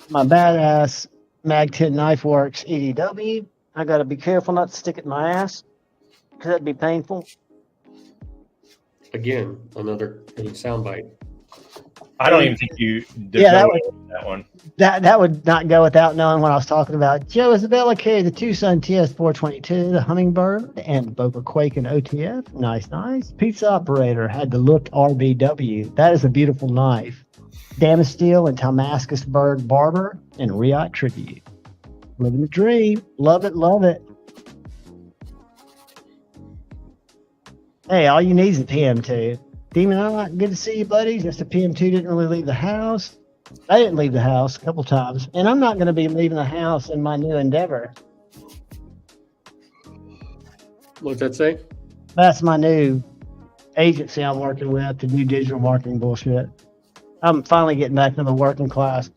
my badass Mag 10 Knife Works EDW. I got to be careful not to stick it in my ass, because that'd be painful. Again, another soundbite. I don't even think you. That one. That would not go without knowing what I was talking about. Joe Isabella carried the Tucson TS422, the Hummingbird, and the Boca Quake and OTF. Nice, nice. Pizza Operator had the Looked RBW. That is a beautiful knife. Damasteel and Damascus Bird Barber and Riot Tribute. Living the dream. Love it, love it. Hey, all you need is a PM2. Demon, good to see you, buddy. Just a PM2 didn't really leave the house. I didn't leave the house a couple times, and I'm not going to be leaving the house in my new endeavor. What's that say? That's my new agency I'm working with, the new digital marketing bullshit. I'm finally getting back to the working class.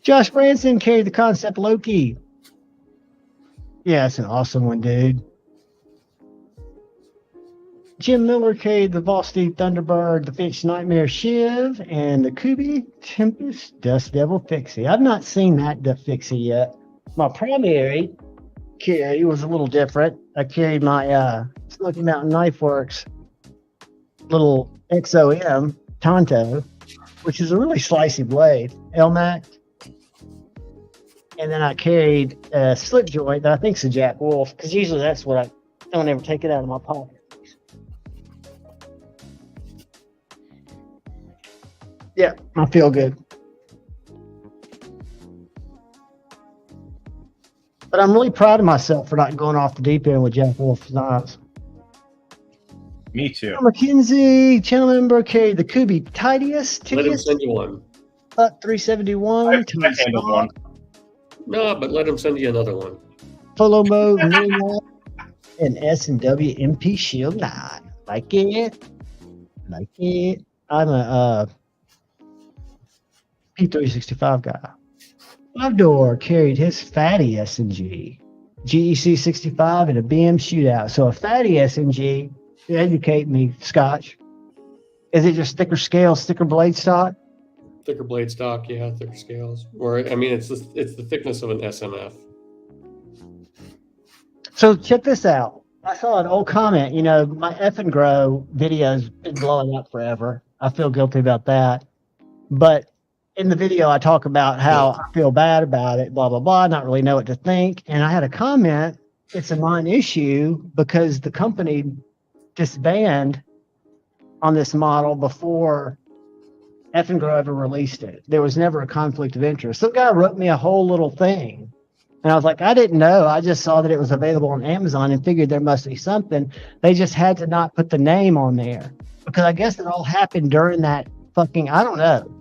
Josh Branson carried the Concept Loki. Yeah, it's an awesome one, dude. Jim Miller carried the Volsteed Thunderbird, the Finch Nightmare Shiv, and the Kubi Tempest Dust Devil Fixie. I've not seen that Fixie yet. My primary carry was a little different. I carried my Smoky Mountain Knife Works little XOM Tonto, which is a really slicey blade, LMAX. And then I carried a slip joint that I think is a Jack Wolf, because usually that's what I don't ever take it out of my pocket. Yeah, I feel good. But I'm really proud of myself for not going off the deep end with Jack Wolf's knives. Me too. McKenzie, channel member, carried the Kubi Titius. Let him send you one. 371. I've handled one. No, but let him send you another one. Polo mode, and S&W MP Shield 9. Like it. Like it. I'm a P365 guy. 5-door carried his fatty SNG. GEC 65 and a BM shootout. So a fatty SNG, educate me, Scotch. Is it just thicker scales, thicker blade stock? Thicker blade stock, yeah, thicker scales. Or I mean, it's the thickness of an SMF. So check this out. I saw an old comment. You know, my F and Grow video's been blowing up forever. I feel guilty about that. But in the video, I talk about how I feel bad about it, blah, blah, blah, not really know what to think. And I had a comment, it's a non-issue because the company disbanded on this model before F and Grow ever released it. There was never a conflict of interest. Some guy wrote me a whole little thing. And I was like, I didn't know. I just saw that it was available on Amazon and figured there must be something. They just had to not put the name on there because I guess it all happened during that fucking, I don't know.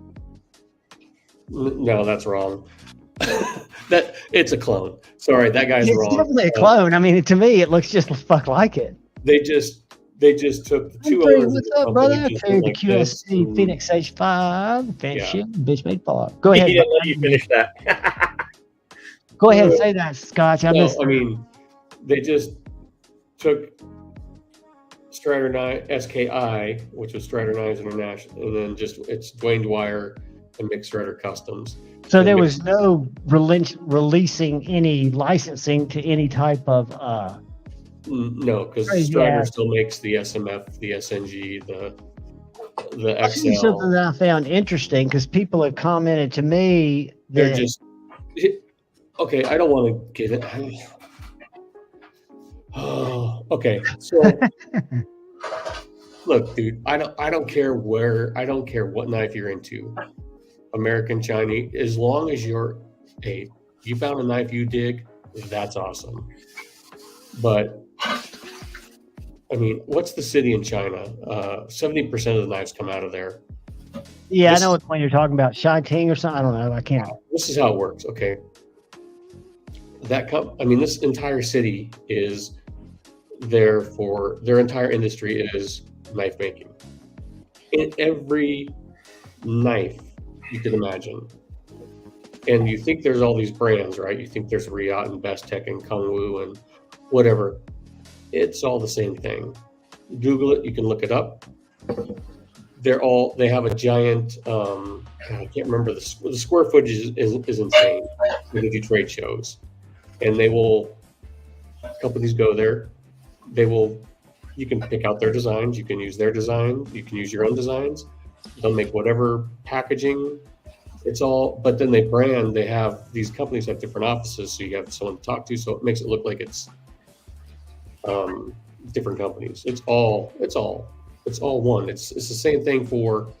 No, that's wrong. That it's a clone. Sorry, that guy's It's wrong. definitely a clone. I mean, to me, it looks just fuck like it. They just took the two Hey, owners. what's of the up, brother? company, just Okay, the like this, QSC and- Phoenix H5. Fancy Yeah. shit. Bitch made fall. Go ahead. He didn't let you finish that. Go ahead and say that, Scotch. No, I mean, they just took Strider 9 SKI, which was Strider 9's International, and then just it's Dwayne Dwyer and Mick Strider Customs. So there was no releasing any licensing to any type of No, because Crazy Strider ass. still makes the SMF, the SNG, the I'll tell you something XL. that I found interesting because people have commented to me They're that just okay. I don't want to get it. Oh, okay. So look, dude. I don't care where. I don't care what knife you're into. American, Chinese, as long as you found a knife you dig, that's awesome. But I mean, what's the city in China? 70% of the knives come out of there. yeah, This- I know which one you're talking about. Shy-Ting or something. I don't know. I can't. This is how it works. Okay. This entire city is there for their entire industry is knife making. In every knife you can imagine. And you think there's all these brands, right? You think there's Riot and Best Tech and Kung Wu and whatever. It's all the same thing. Google it, you can look it up. They have a giant, I can't remember, the square footage is insane when they do trade shows. And companies go there, you can pick out their designs, you can use their design, you can use your own designs. They'll make whatever packaging. It's all, but then they have, these companies have different offices, so you have someone to talk to, so it makes it look like it's different companies. It's all one. It's the same thing for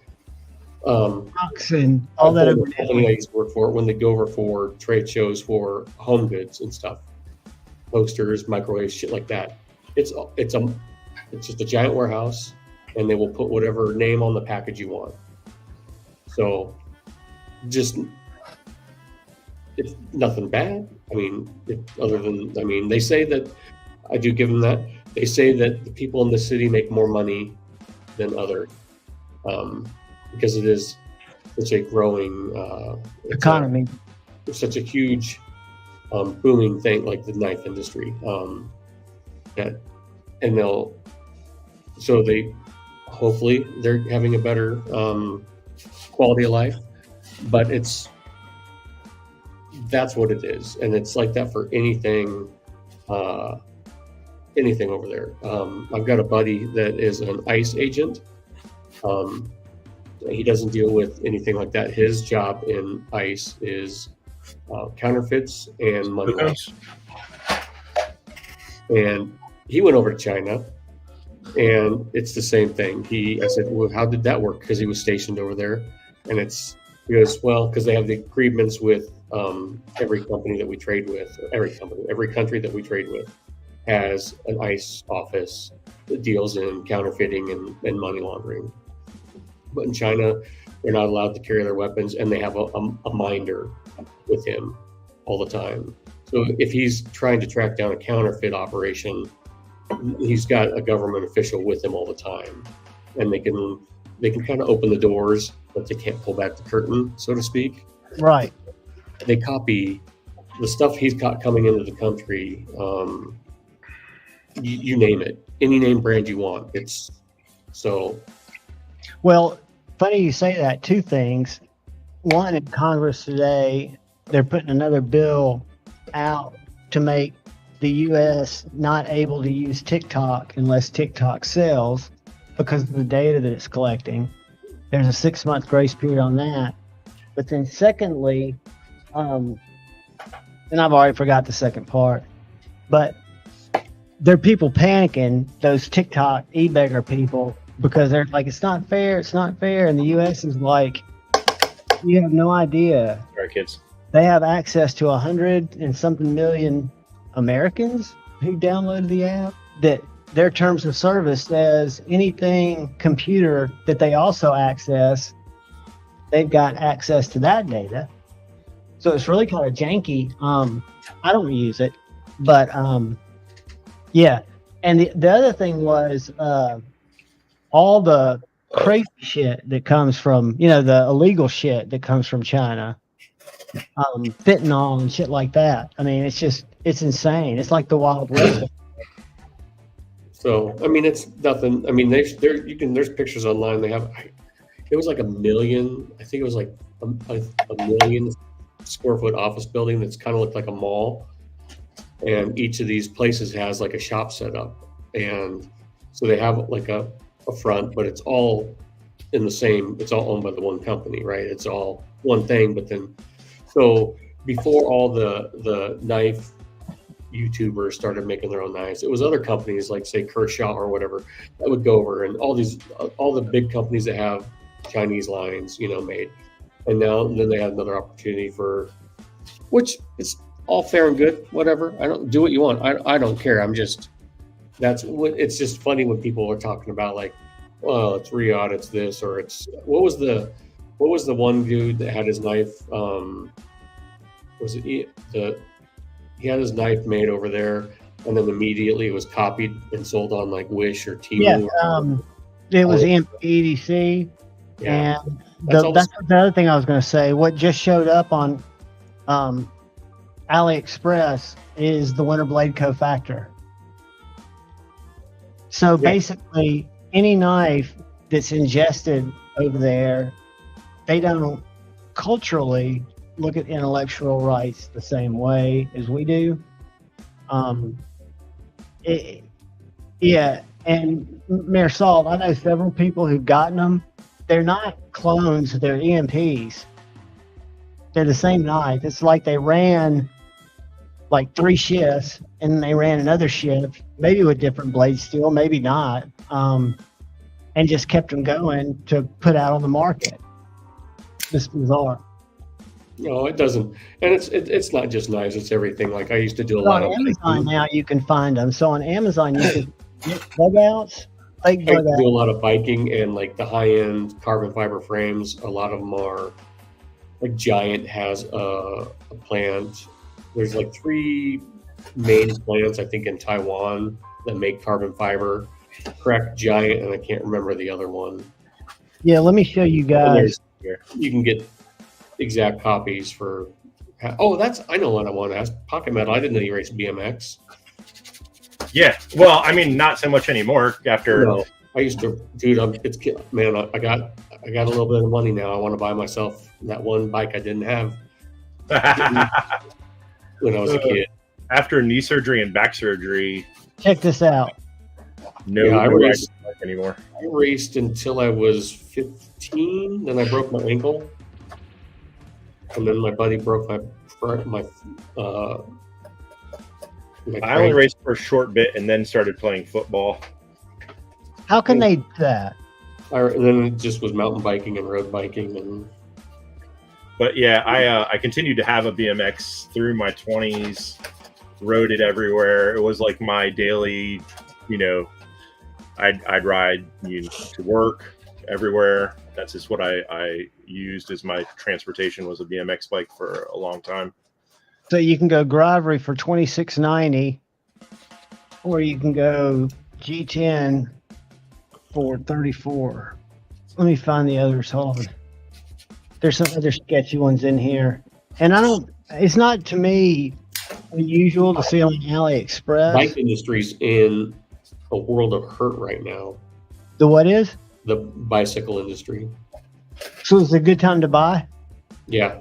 Fox and all that. the company I used to work for when they go over for trade shows for home goods and stuff, toasters, microwaves, shit like that. It's just a giant warehouse, and they will put whatever name on the package you want. So, just it's nothing bad. I mean, they say that I do give them that. They say that the people in the city make more money than others because it is such a growing Economy. It's such a huge booming thing, like the knife industry. Hopefully they're having a better quality of life, but that's what it is, and it's like that for anything over there. I've got a buddy that is an ICE agent. He doesn't deal with anything like that. His job in ICE is counterfeits and money laundering. And he went over to China, and it's the same thing. I said, well, how did that work? Because he was stationed over there, and he goes, well, because they have the agreements with every company that we trade with, every country that we trade with. has an ICE office that deals in counterfeiting and money laundering. But in China, they're not allowed to carry their weapons, and they have a minder with him all the time. So if he's trying to track down a counterfeit operation, he's got a government official with him all the time, and they can kind of open the doors, but they can't pull back the curtain, so to speak. Right. They copy the stuff he's got coming into the country. You name it, any name brand you want. It's so. Well, funny you say that. Two things. One, in Congress today, they're putting another bill out to make the U.S. not able to use TikTok unless TikTok sells because of the data that it's collecting. There's a 6-month grace period on that. But then secondly, and I've already forgot the second part, but there are people panicking, those TikTok e-beggar people, because they're like, it's not fair. And the U.S. is like, you have no idea. Sorry, kids. They have access to 100 and something million Americans who downloaded the app, that their terms of service says anything computer that they also access, they've got access to that data. So it's really kind of janky. I don't use it, but yeah. And the other thing was all the crazy shit that comes from, the illegal shit that comes from China, fentanyl and shit like that. I mean, it's insane. It's like the Wild West. So, I mean, it's nothing. I mean, there's pictures online. They have, it was like 1 million. I think it was like a 1 million square foot office building that's kind of looked like a mall. And each of these places has like a shop set up. And so they have like a front, but it's all in the same, it's all owned by the one company, right? It's all one thing. But then, so before all the knife YouTubers started making their own knives, it was other companies like, say, Kershaw or whatever, that would go over, and all the big companies that have Chinese lines, made. And then they had another opportunity for, which it's all fair and good, whatever. I don't do what you want. I don't care. It's just funny when people are talking about like, well, it's Riyadh, it's this, or it's what was the one dude that had his knife? He had his knife made over there, and then immediately it was copied and sold on like Wish or Temu. Yeah, it was EDC. Yeah, and that's the other thing I was going to say. What just showed up on AliExpress is the Winterblade cofactor. So basically, any knife that's ingested over there, they don't culturally look at intellectual rights the same way as we do. And Mayor Salt, I know several people who've gotten them. They're not clones, they're EMPs. They're the same knife. It's like they ran like 3 shifts, and then they ran another shift, maybe with different blade steel, maybe not, and just kept them going to put out on the market. It's bizarre. No, it doesn't, and it's not just knives; it's everything. Like I used to do a lot on Amazon now. You can find them. So on Amazon, you can get bug-outs. I do a lot of biking, and like the high-end carbon fiber frames. A lot of them are like Giant has a plant. There's like 3 main plants, I think, in Taiwan that make carbon fiber. Correct, Giant, and I can't remember the other one. Yeah, let me show you guys. You can get exact copies for. Oh, I know what I want to ask. Pocket Metal. I didn't know you raced BMX. Yeah, well, I mean, not so much anymore. After I used to, dude. I got a little bit of money now. I want to buy myself that one bike I didn't have when I was a kid. After knee surgery and back surgery, check this out. I raced anymore. I raced until I was 15. Then I broke my ankle, and then my buddy broke my I only raced for a short bit and then started playing football. How can they do that? And then it just was mountain biking and road biking. But yeah, I continued to have a BMX through my 20s. rode it everywhere. It was like my daily, you know, I'd ride to work everywhere. That's just what I used as my transportation, was a BMX bike for a long time. So you can go Gravery for $26.90, or you can go G10 for $34. Let me find the others. Hold on. There's some other sketchy ones in here, and it's not to me unusual to see on AliExpress. Bike industry's in a world of hurt right now. The what is? The bicycle industry. So it's a good time to buy? Yeah.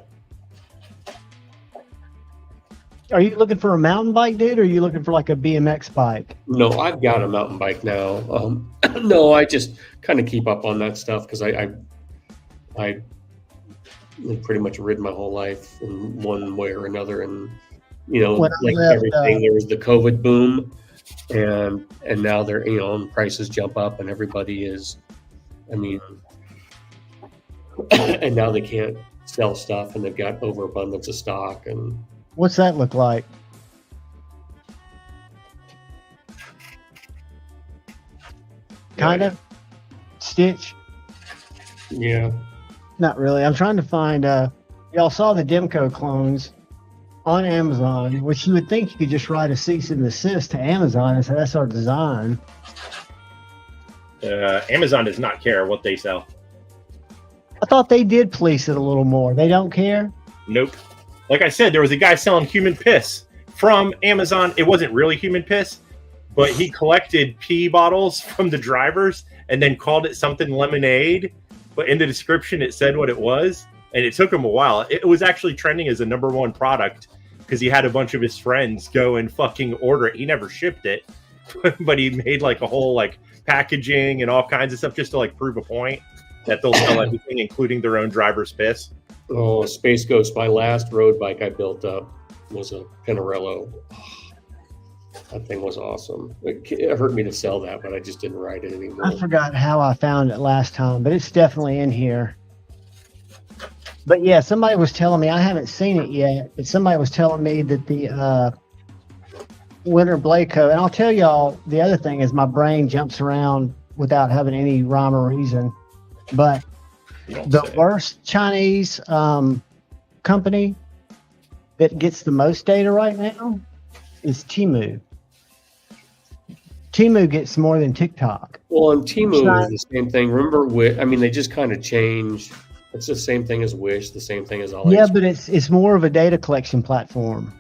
Are you looking for a mountain bike, dude, or are you looking for like a BMX bike? No, I've got a mountain bike now. No, I just kind of keep up on that stuff because I pretty much ridden my whole life in one way or another, and like everything, there was the COVID boom, and now they're prices jump up, and everybody is, and now they can't sell stuff, and they've got overabundance of stock. And what's that look like? Kind of Stitch. Yeah. Not really. I'm trying to find. Y'all saw the Demco clones on Amazon, which you would think you could just write a cease and desist to Amazon and say that's our design. Amazon does not care what they sell. I thought they did police it a little more. They don't care? Nope. Like I said, there was a guy selling human piss from Amazon. It wasn't really human piss, but he collected pee bottles from the drivers and then called it something lemonade. But in the description, it said what it was. And it took him a while. It was actually trending as a #1 product because he had a bunch of his friends go and fucking order it. He never shipped it, but he made like a whole like packaging and all kinds of stuff just to like prove a point that they'll sell everything, including their own driver's piss. Oh, Space Ghost. My last road bike I built up was a Pinarello. That thing was awesome. It hurt me to sell that, but I just didn't ride it anymore. I forgot how I found it last time, but it's definitely in here. But yeah, somebody was telling me, I haven't seen it yet, but somebody was telling me that the Winter Blaco, and I'll tell y'all, the other thing is my brain jumps around without having any rhyme or reason. But the worst Chinese company that gets the most data right now is Temu. Temu gets more than TikTok. Well, and Temu is the same thing. Remember, they just kind of changed. It's the same thing as Wish, the same thing as all. Yeah, but it's more of a data collection platform.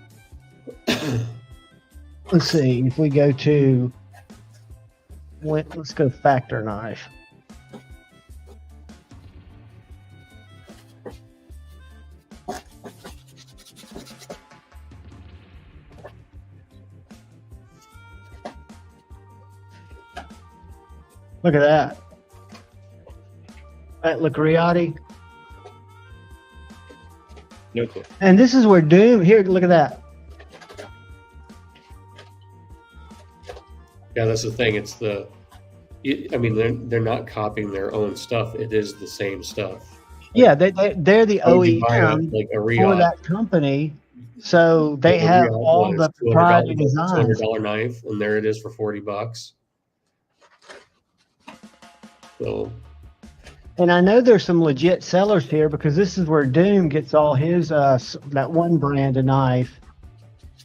Let's see if we go to. Let's go Factor Knife. Look at that. That Licriati. No clue. And this is where Doom, here, look at that. Yeah, that's the thing. It's they're not copying their own stuff. It is the same stuff. Yeah, they're the OEM like a for that company. So they have all the proprietary designs. $200 knife, and there it is for $40. So, and I know there's some legit sellers here because this is where Doom gets all his that one brand of knife.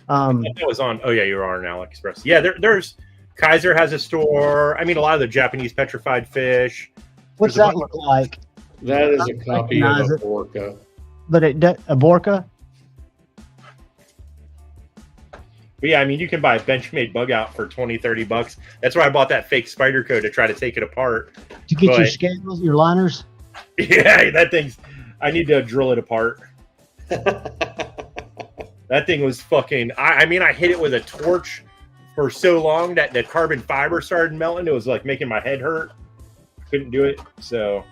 That was on. Oh yeah, you are on AliExpress. Yeah, there's Kaiser has a store. A lot of the Japanese petrified fish. What's that look like? That is a copy of a Borka. But a Borka. But yeah, you can buy a Benchmade bug out for $20-$30. That's why I bought that fake spider code to try to take it apart. To get your scales, your liners? Yeah, that thing's... I need to drill it apart. That thing was fucking... I hit it with a torch for so long that the carbon fiber started melting. It was like making my head hurt. Couldn't do it, so...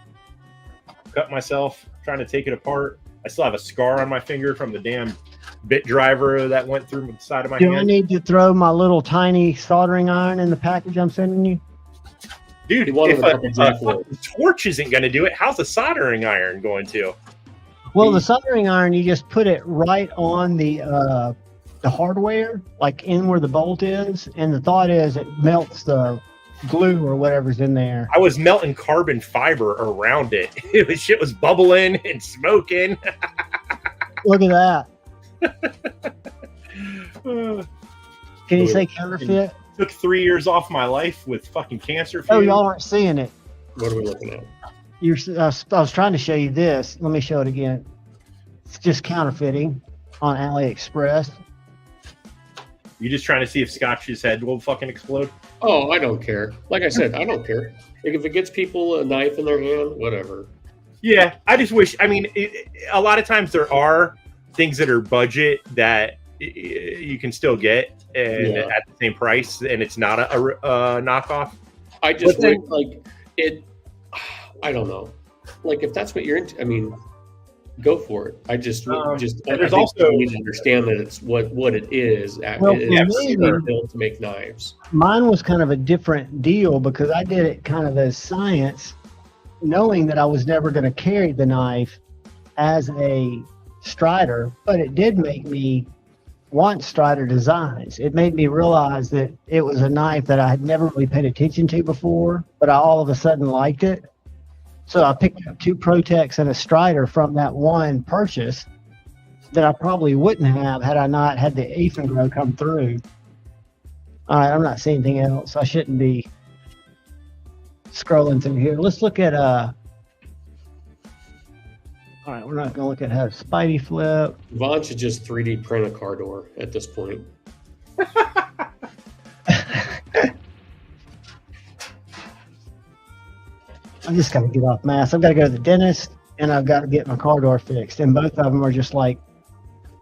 Cut myself trying to take it apart. I still have a scar on my finger from the damn bit driver that went through the side of my hand. Do I need to throw my little tiny soldering iron in the package I'm sending you? Dude, if a torch isn't going to do it, how's a soldering iron going to? Well, the soldering iron, you just put it right on the the hardware, like in where the bolt is, and the thought is it melts the glue or whatever's in there. I was melting carbon fiber around it. Shit was bubbling and smoking. Look at that. Can you say counterfeit? Took 3 years off my life with fucking cancer. Oh, y'all aren't seeing it. What are we looking at? I was trying to show you this. Let me show it again. It's just counterfeiting on AliExpress. You just trying to see if Scotch's head will fucking explode? Oh, I don't care. Like I said, I don't care. Like if it gets people a knife in their hand, whatever. Yeah, I just wish. I mean, a lot of times there are things that are budget that you can still get and at the same price, and it's not a knockoff. I just think like it. I don't know. Like if that's what you're into, I mean, go for it. I just there's also you need to understand that it's what it is. Well, It's built to make knives. Mine was kind of a different deal because I did it kind of as science, knowing that I was never going to carry the knife as a strider, but it did make me want strider designs. It made me realize that it was a knife that I had never really paid attention to before, but I all of a sudden liked it. So I picked up 2 Protex and a strider from that one purchase that I probably wouldn't have had I not had the Ethan come through. All right, I'm not seeing anything else. I shouldn't be scrolling through here. Let's look at all right, we're not gonna look at how Spidey flip. Vaughn should just 3D print a car door at this point. I just gotta get off mass. I've got to go to the dentist and I've got to get my car door fixed. And both of them are just like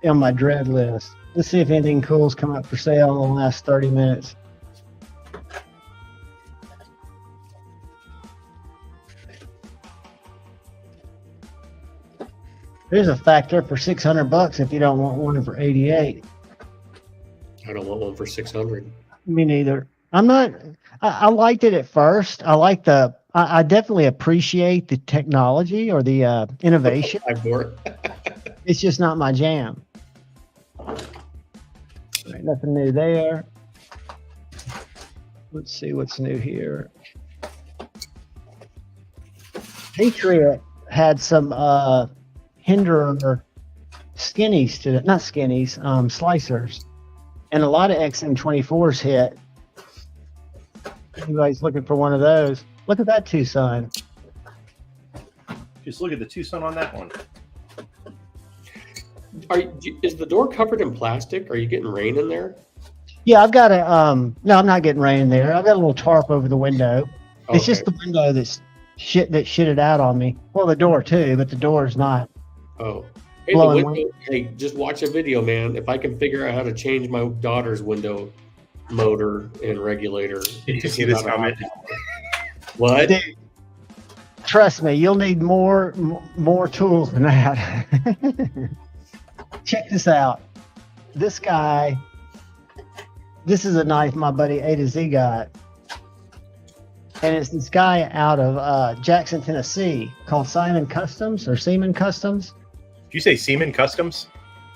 on my dread list. Let's see if anything cool's come up for sale in the last 30 minutes. There's a factor for $600 if you don't want one for 88. I don't want one for 600. Me neither. I liked it at first. I definitely appreciate the technology or the innovation. It's just not my jam. Right, nothing new there. Let's see what's new here. Patriot had some Hinderer skinnies to it, not skinnies, slicers, and a lot of XM24s hit. Anybody's looking for one of those? Look at that Tucson. Just look at the Tucson on that one. Is the door covered in plastic? Are you getting rain in there? Yeah, I've got a no, I'm not getting rain in there. I've got a little tarp over the window. Okay. It's just the window that shitted out on me. Well, the door too, but the door's not. Oh. Hey, Blowing window, hey, just watch a video, man. If I can figure out how to change my daughter's window motor and regulator. Did you see this comment? What? Dude, trust me, you'll need more tools than that. Check this out. This guy, this is a knife my buddy A to Z got. And it's this guy out of Jackson, Tennessee called Seaman Customs. Did you say Seaman Customs?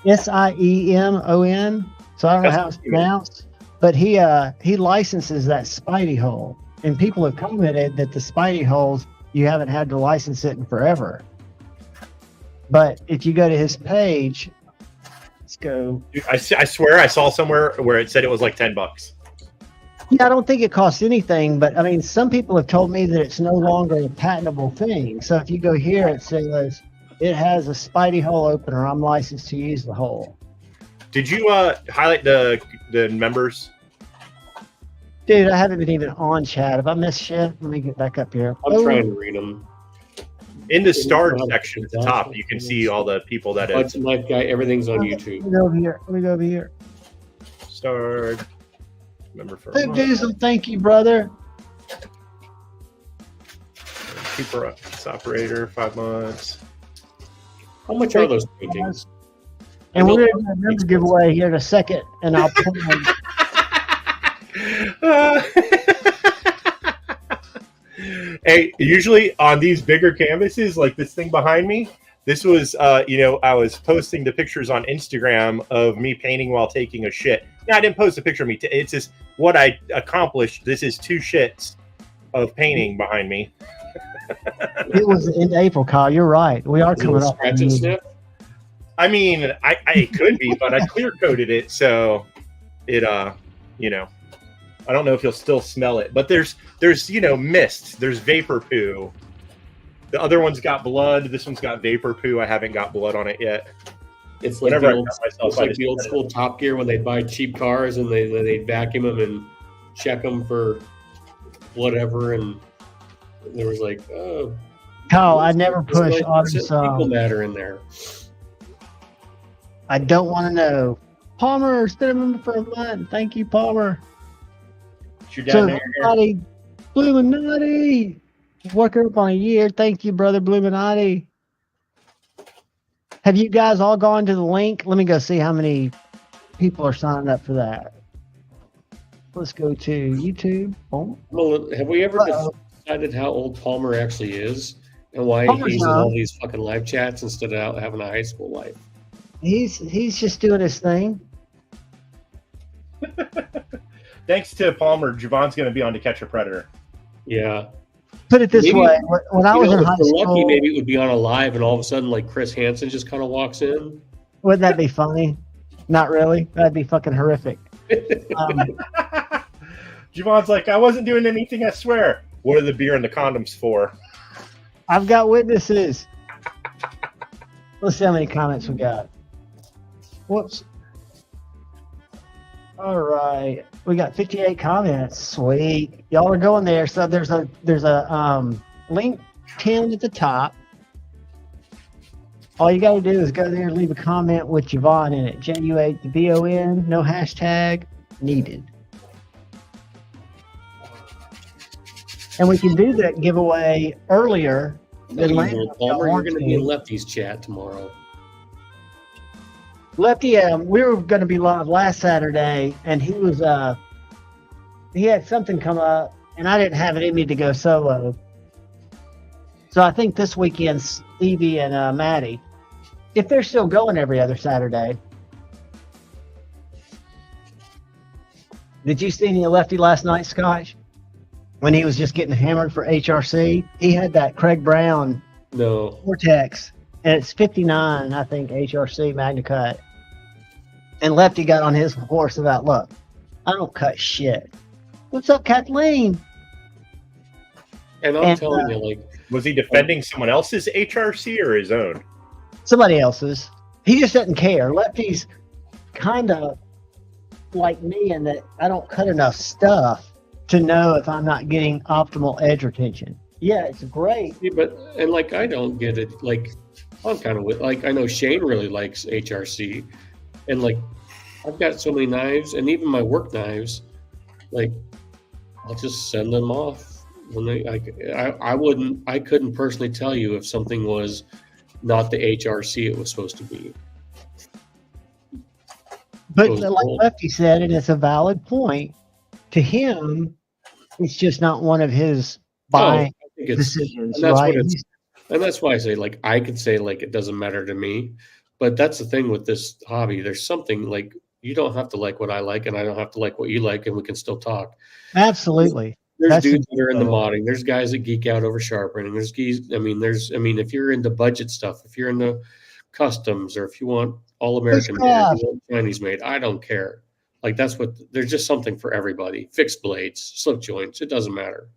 Siemon. So I don't know how it's pronounced. But he licenses that Spidey hole. And people have commented that the Spidey holes, you haven't had to license it in forever. But if you go to his page, let's go. I swear I saw somewhere where it said it was like $10. Yeah, I don't think it costs anything, but I mean, some people have told me that it's no longer a patentable thing. So if you go here, it says it has a Spidey hole opener. I'm licensed to use the hole. Did you highlight the members? Dude, I haven't been even on chat. If I missed shit, let me get back up here. I'm trying to read them. In the start section at the top, you can see all the people that have. Hudson Knife Guy, everything's on YouTube. Let me go over here. Let me go over here. Start. Remember for Hey, Diesel, thank you, brother. Super operator, 5 months. How much are those paintings? And we're going to do a member giveaway here in a second, and I'll put them. Hey, usually on these bigger canvases, like this thing behind me, This was, I was posting the pictures on Instagram of me painting while taking a shit. No, I didn't post a picture of me. It's just what I accomplished. This is 2 shits of painting behind me. It was in April, Kyle. You're right. We are coming up. Scratch and sniff. I mean, I could be, but I clear coated it, so it, I don't know if you'll still smell it. But there's mist. There's vapor poo. The other one's got blood. This one's got vapor poo. I haven't got blood on it yet. It's like the old school Top Gear when they buy cheap cars and they vacuum them and check them for whatever, and there was like, oh, Kyle, I never push Autumn fecal matter in there. I don't want to know. Palmer, spin a member for a month. Thank you, Palmer. Illuminati, Illuminati, working up on a year. Thank you, brother Illuminati. Have you guys all gone to the link? Let me go see how many people are signing up for that. Let's go to YouTube. Boom. Well, have we ever decided how old Palmer actually is and why he's in all these fucking live chats instead of having a high school life? He's just doing his thing. Thanks to Palmer, Javon's going to be on To Catch a Predator. Yeah. Put it this way: when I was in high school, lucky, maybe it would be on a live, and all of a sudden, like Chris Hansen just kind of walks in. Wouldn't that be funny? Not really. That'd be fucking horrific. Javon's like, I wasn't doing anything, I swear. What are the beer and the condoms for? I've got witnesses. Let's see how many comments we got. Whoops. All right, we got 58 comments. Sweet, y'all are going there. So there's a link pinned at the top. All you got to do is go there and leave a comment with Javon in it. JUHVON, no hashtag needed. And we can do that giveaway earlier than later. Palmer, you're going to be in Lefty's chat tomorrow. Lefty, we were going to be live last Saturday, and he was he had something come up, and I didn't have it in me to go solo. So I think this weekend, Stevie and Maddie, if they're still going every other Saturday. Did you see any of Lefty last night, Scotch? When he was just getting hammered for HRC, he had that Craig Brown Vortex, and it's 59, I think, HRC Magna Cut. And Lefty got on his horse about, look, I don't cut shit. What's up, Kathleen? And I'm telling you, like, was he defending someone else's HRC or his own? Somebody else's. He just doesn't care. Lefty's kind of like me in that I don't cut enough stuff to know if I'm not getting optimal edge retention. Yeah, it's great. Yeah, and like, I don't get it. Like, I'm kind of like, I know Shane really likes HRC, and like, I've got so many knives, and even my work knives, like, I'll just send them off when I couldn't personally tell you if something was not the HRC it was supposed to be. But like Lefty said, and it's a valid point, to him, it's just not one of his buying decisions, and that's right? And that's why I say, like, I could say, like, it doesn't matter to me, but that's the thing with this hobby. There's something, like, you don't have to like what I like, and I don't have to like what you like, and we can still talk. Absolutely. There's dudes that are into modding. There's guys that geek out over sharpening. There's if you're into budget stuff, if you're into customs, or if you want all American made, or if you want Chinese made, I don't care. Like, there's just something for everybody. Fixed blades, slip joints, it doesn't matter.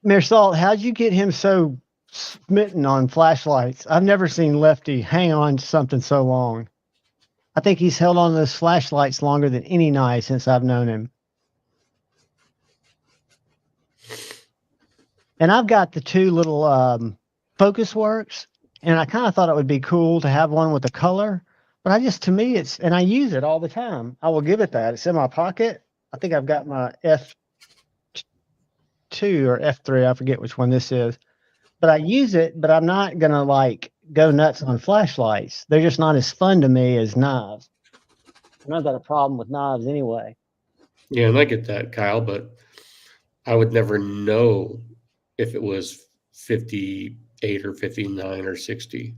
Meersalt, how'd you get him so smitten on flashlights? I've never seen Lefty hang on to something so long. I think he's held on to those flashlights longer than any knife since I've known him. And I've got the 2 little Focus Works, and I kind of thought it would be cool to have one with a color, but to me, and I use it all the time. I will give it that. It's in my pocket. I think I've got my F2 or F3. I forget which one this is, but I use it, but I'm not going to like go nuts on flashlights. They're just not as fun to me as knives. And I've got a problem with knives anyway. Yeah, and I get that, Kyle, but I would never know if it was 50 8 or 59 or 60.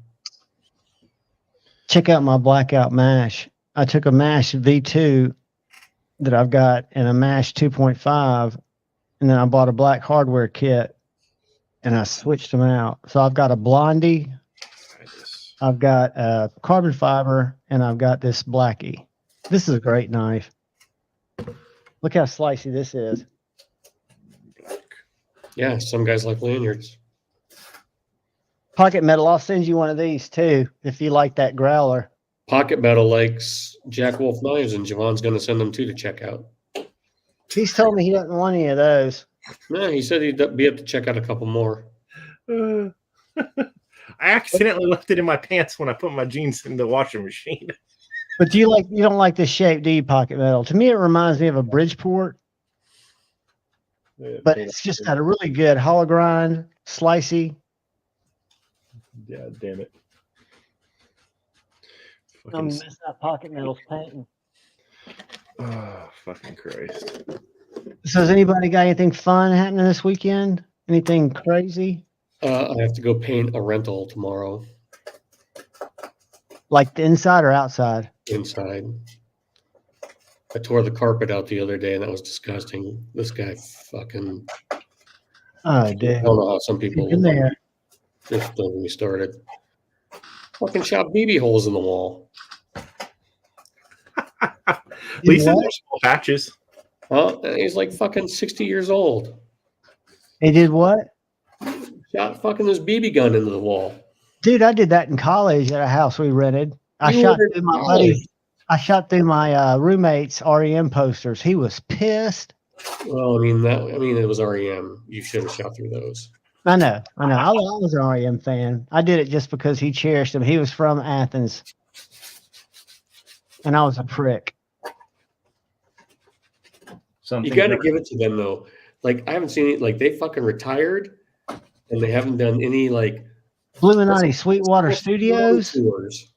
Check out my blackout mash. I took a mash V2 that I've got and a mash 2.5, and then I bought a black hardware kit and I switched them out. So I've got a Blondie, I've got a carbon fiber, and I've got this Blackie. This is a great knife. Look how slicey this is. Yeah, some guys like lanyards. Pocket metal, I'll send you one of these too if you like that growler. Pocket Metal likes Jack Wolf knives, and Javon's going to send them too to check out. He's told me he doesn't want any of those. No, he said he'd be up to check out a couple more. I accidentally left it in my pants when I put my jeans in the washing machine. But you don't like this shape, do you, Pocket Metal? To me, it reminds me of a Bridgeport, but it's just got a really good hollow grind, slicey. Yeah, damn it. I'm messing up Pocket Metal's painting. Oh, fucking Christ. So has anybody got anything fun happening this weekend? Anything crazy? I have to go paint a rental tomorrow. Like the inside or outside? Inside. I tore the carpet out the other day, and that was disgusting. This guy fucking... Oh, dude. I don't know how some people... In there. Just don't get me started. Fucking shot BB holes in the wall. At least there's small patches. Huh? He's like fucking 60 years old. He did what? Shot fucking this BB gun into the wall. Dude, I did that in college at a house we rented. I shot through my roommate's REM posters. He was pissed. Well, I mean it was REM. You should have shot through those. I know. I was an REM fan. I did it just because he cherished him. He was from Athens, and I was a prick. You got to give it to them though. Like I haven't seen it. Like they fucking retired, and they haven't done any like Illuminati Sweetwater Studios tours.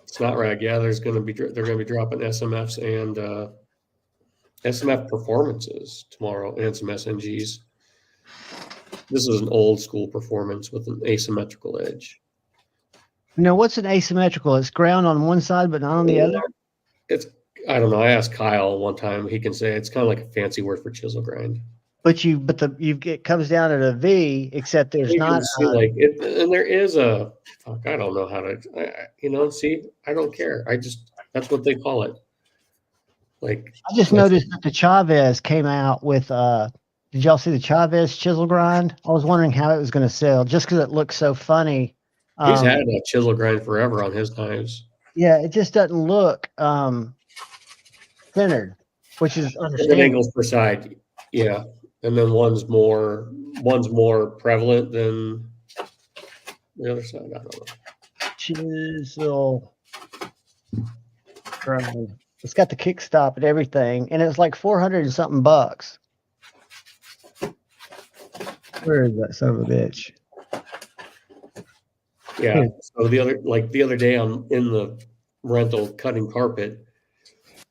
It's not rag. Yeah, they're gonna be dropping SMFs and SMF performances tomorrow and some SNGs. This is an old school performance with an asymmetrical edge. No, what's an asymmetrical? It's ground on one side but not on the other. I don't know. I asked Kyle one time. He can say it's kind of like a fancy word for chisel grind. It comes down at a V, except there's not like it, and there is a fuck. I don't know how to. See, I don't care. That's what they call it. Like I just noticed that the Chavez came out with. Did y'all see the Chavez chisel grind? I was wondering how it was going to sell, just because it looks so funny. He's had a chisel grind forever on his knives. Yeah, it just doesn't look centered, which is understandable. Angles per side, yeah, and then one's more prevalent than the other side. I don't know. Chisel grind. It's got the kick stop and everything, and it's like $400 and something bucks. Where is that son of a bitch? Yeah. So the other day, I'm in the rental cutting carpet,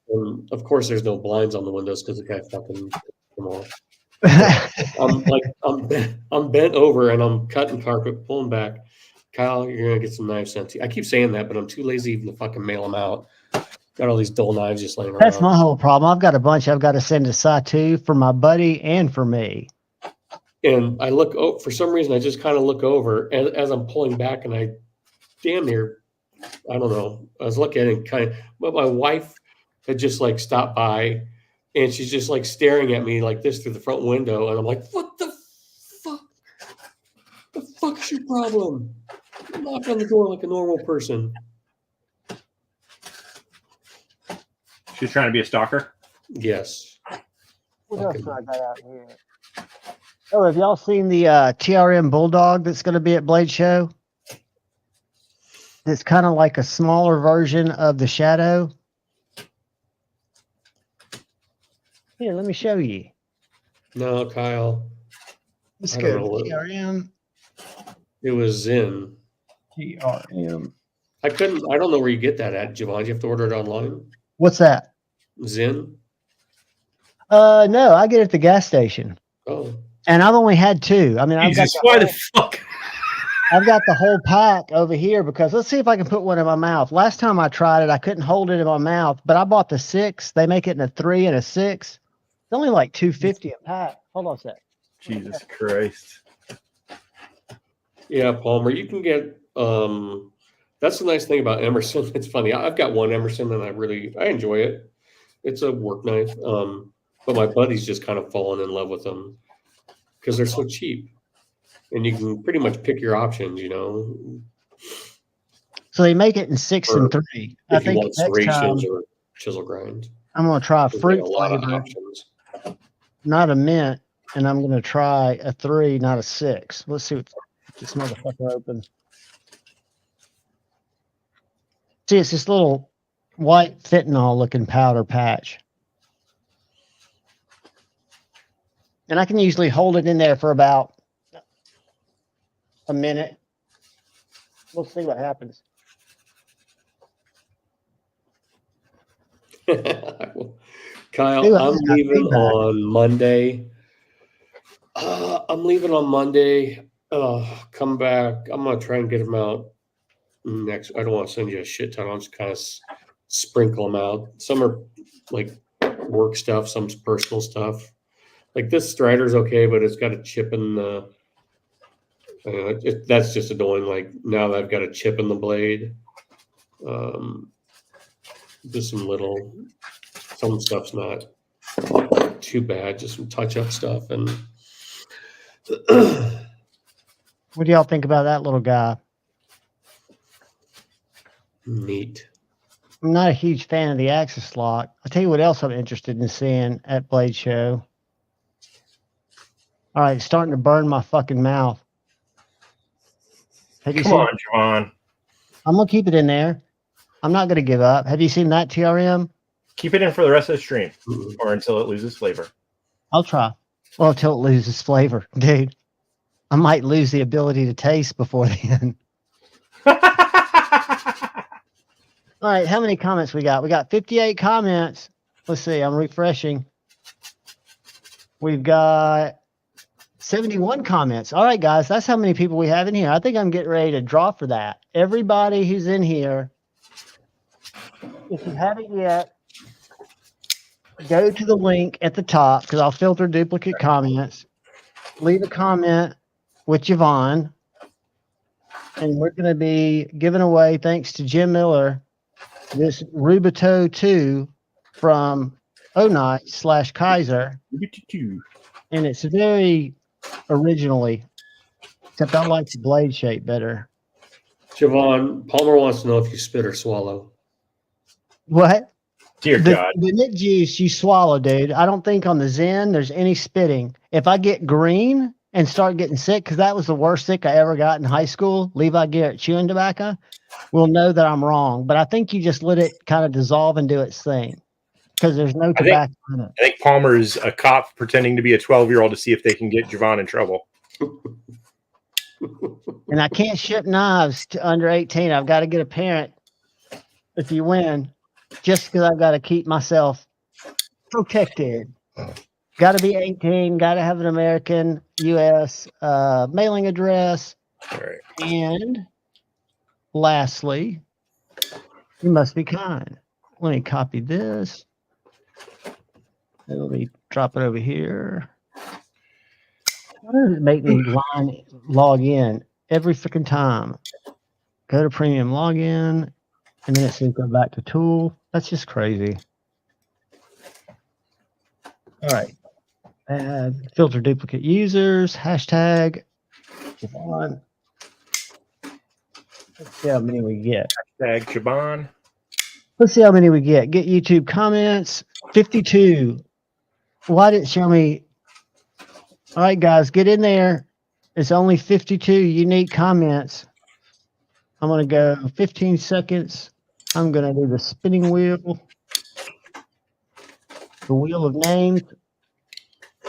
and of course there's no blinds on the windows because the guy fucking them off. I'm bent over and I'm cutting carpet, pulling back. Kyle, you're gonna get some knives sent to you. I keep saying that, but I'm too lazy even to fucking mail them out. Got all these dull knives just laying around. That's my whole problem. I've got a bunch I've got to send to Satu for my buddy and for me. And I look for some reason I just kind of look over as I'm pulling back, and I damn near, I don't know. I was looking at it but my wife had just like stopped by, and she's just like staring at me like this through the front window, and I'm like, "What the fuck? The fuck's your problem? Knock on the door like a normal person." She's trying to be a stalker. Yes. What else do I got out here? Oh, have y'all seen the TRM Bulldog that's going to be at Blade Show? It's kind of like a smaller version of the Shadow. Here, let me show you. No, Kyle. Let's I go don't know what- TRM. It was Zen. TRM. I don't know where you get that at, Javon. You have to order it online. What's that? Zen. No, I get it at the gas station. Oh, And I've only had 2. I mean, Jesus, why the fuck? I've got the whole pack over here because let's see if I can put one in my mouth. Last time I tried it, I couldn't hold it in my mouth, but I bought the 6. They make it in a 3 and a 6. It's only like $2.50 a pack. Hold on a sec. Jesus Christ. Yeah, Palmer, you can get that's the nice thing about Emerson. It's funny. I've got one Emerson and I enjoy it. It's a work knife. But my buddy's just kind of fallen in love with them because they're so cheap. And you can pretty much pick your options, you know. So they make it in 6 and 3. I If you think want next time serrations or chisel grinds. I'm going to try a There's fruit a lot of flavor, options. not a mint, and I'm going to try a 3, not a 6. Let's see what this motherfucker open. See, it's this little white fentanyl looking powder patch. And I can usually hold it in there for about a minute. We'll see what happens. Kyle, I'm leaving on Monday. I'm leaving on Monday. Come back. I'm going to try and get them out next. I don't want to send you a shit ton. I'll just kind of sprinkle them out. Some are like work stuff, some's personal stuff. Like this Strider's okay, but it's got a chip in the. That's just annoying. Like now that I've got a chip in the blade. Just some stuff's not too bad. Just some touch-up stuff. And what do y'all think about that little guy? Neat. I'm not a huge fan of the Axis lock. I'll tell you what else I'm interested in seeing at Blade Show. All right, it's starting to burn my fucking mouth. Come on, Javon. I'm going to keep it in there. I'm not going to give up. Have you seen that, TRM? Keep it in for the rest of the stream or until it loses flavor. I'll try. Well, until it loses flavor. Dude, I might lose the ability to taste before then. All right, how many comments we got? We got 58 comments. Let's see, I'm refreshing. We've got 71 comments. All right, guys, that's how many people we have in here. I think I'm getting ready to draw for that. Everybody who's in here, if you haven't yet, go to the link at the top because I'll filter duplicate comments. Leave a comment with Javon. And we're going to be giving away, thanks to Jim Miller, this Rubito 2 from Onite/Kaiser. And it's very originally, except I like the blade shape better. Javon, Palmer wants to know if you spit or swallow. What? Dear God. The nit juice you swallow, dude. I don't think on the Zen there's any spitting. If I get green and start getting sick, because that was the worst sick I ever got in high school, Levi Garrett chewing tobacco, we'll know that I'm wrong. But I think you just let it kind of dissolve and do its thing because there's no tobacco in it. I think Palmer's a cop pretending to be a 12-year-old to see if they can get Javon in trouble. And I can't ship knives to under 18. I've got to get a parent if you win, just because I've got to keep myself protected. Got to be 18, got to have an American U.S. Mailing address. All right. And lastly, you must be kind. Let me copy this. And let me drop it over here. Why does it make me log in every freaking time? Go to premium login, and then it says go back to tool. That's just crazy. All right. Add filter duplicate users, hashtag. Javon. Let's see how many we get. Hashtag Javon. Let's see how many we get. Get YouTube comments. 52. Why didn't it show me? All right, guys, get in there. It's only 52 unique comments. I'm going to go 15 seconds. I'm going to do the spinning wheel. The wheel of names.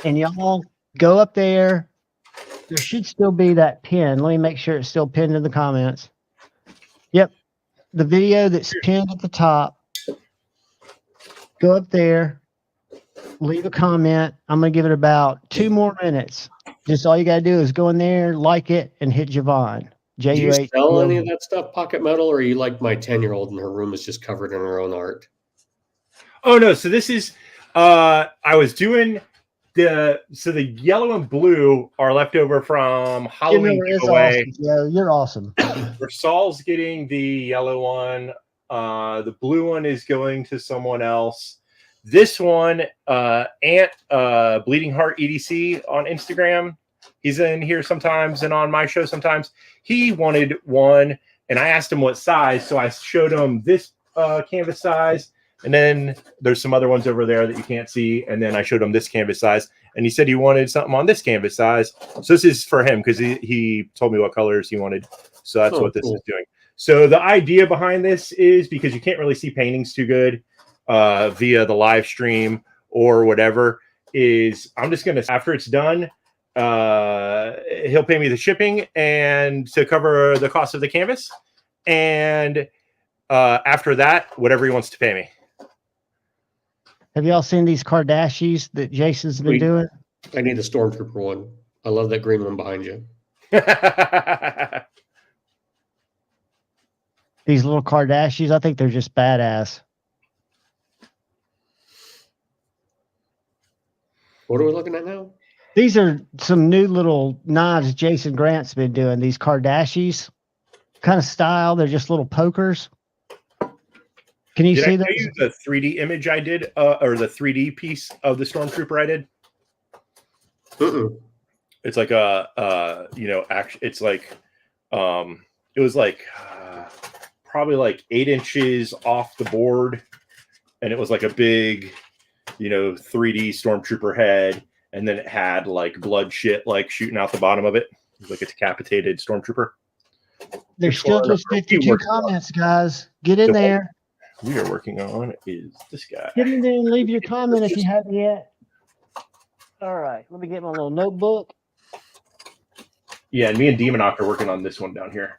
And y'all go up there. There should still be that pin. Let me make sure it's still pinned in the comments. Yep. The video that's pinned at the top. Go up there. Leave a comment. I'm going to give it about 2 more minutes. Just all you got to do is go in there, like it, and hit Javon. Do you J-U-H. sell any of that stuff, Pocket Metal, or are you like my 10-year-old and her room is just covered in her own art? Oh no, so this is I was doing the yellow and blue are left over from Halloween giveaway. Awesome. Yeah, you're awesome. Where Saul's getting the yellow one. The blue one is going to someone else. This one, Ant Bleeding Heart EDC on Instagram. He's in here sometimes and on my show sometimes. He wanted one, and I asked him what size, so I showed him this canvas size, and then there's some other ones over there that you can't see, and then I showed him this canvas size, and he said he wanted something on this canvas size. So this is for him because he told me what colors he wanted. So that's what this is doing. So the idea behind this is because you can't really see paintings too good via the live stream or whatever, is I'm just going to, after it's done, he'll pay me the shipping and to cover the cost of the canvas. And after that, whatever he wants to pay me. Have y'all seen these Kardashians that Jason's been doing? I need the Stormtrooper one. I love that green one behind you. These little Kardashians, I think they're just badass. What are we looking at now? These are some new little knives Jason Grant's been doing. These Kardashians kind of style. They're just little pokers. Can you see those? Did I show you the 3D image I did, or the 3D piece of the Stormtrooper I did? It's like it's like, it was like probably like 8 inches off the board, and it was like a big, 3D Stormtrooper head, and then it had like blood shit like shooting out the bottom of it. It was like a decapitated Stormtrooper. There's still just 52 comments, guys. Get in there. We are working on is this guy. Get in there and leave your comment if you haven't yet. All right, let me get my little notebook. Yeah, and me and Demonock are working on this one down here.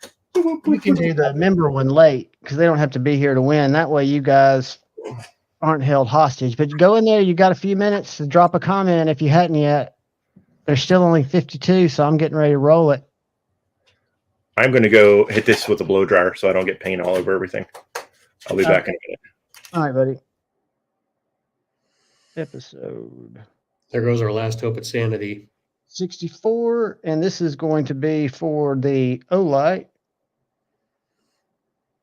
We can do the member one late because they don't have to be here to win. That way you guys aren't held hostage. But go in there. You got a few minutes to drop a comment if you hadn't yet. There's still only 52, so I'm getting ready to roll it. I'm going to go hit this with a blow dryer so I don't get paint all over everything. I'll be back in a minute. All right, buddy. Episode. There goes our last hope at sanity. 64, and this is going to be for the Olight.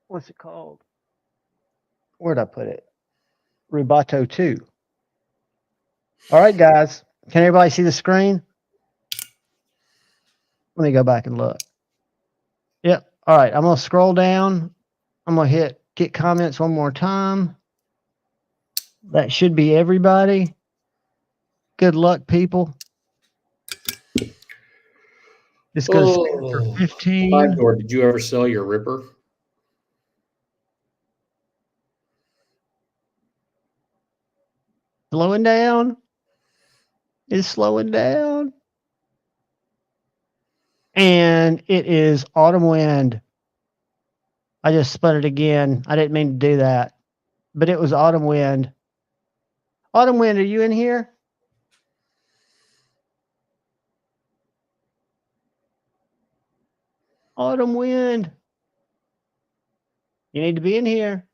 What's it called? Where'd I put it? Rubato 2. All right, guys. Can everybody see the screen? Let me go back and look. Yep. All right. I'm going to scroll down. I'm going to hit get comments one more time. That should be everybody. Good luck, people. This goes for 15. Or did you ever sell your Ripper? Slowing down. It's slowing down. And it is Autumn Wind. I just spun it again. I didn't mean to do that. But it was Autumn Wind. Autumn Wind, are you in here? Autumn Wind. You need to be in here.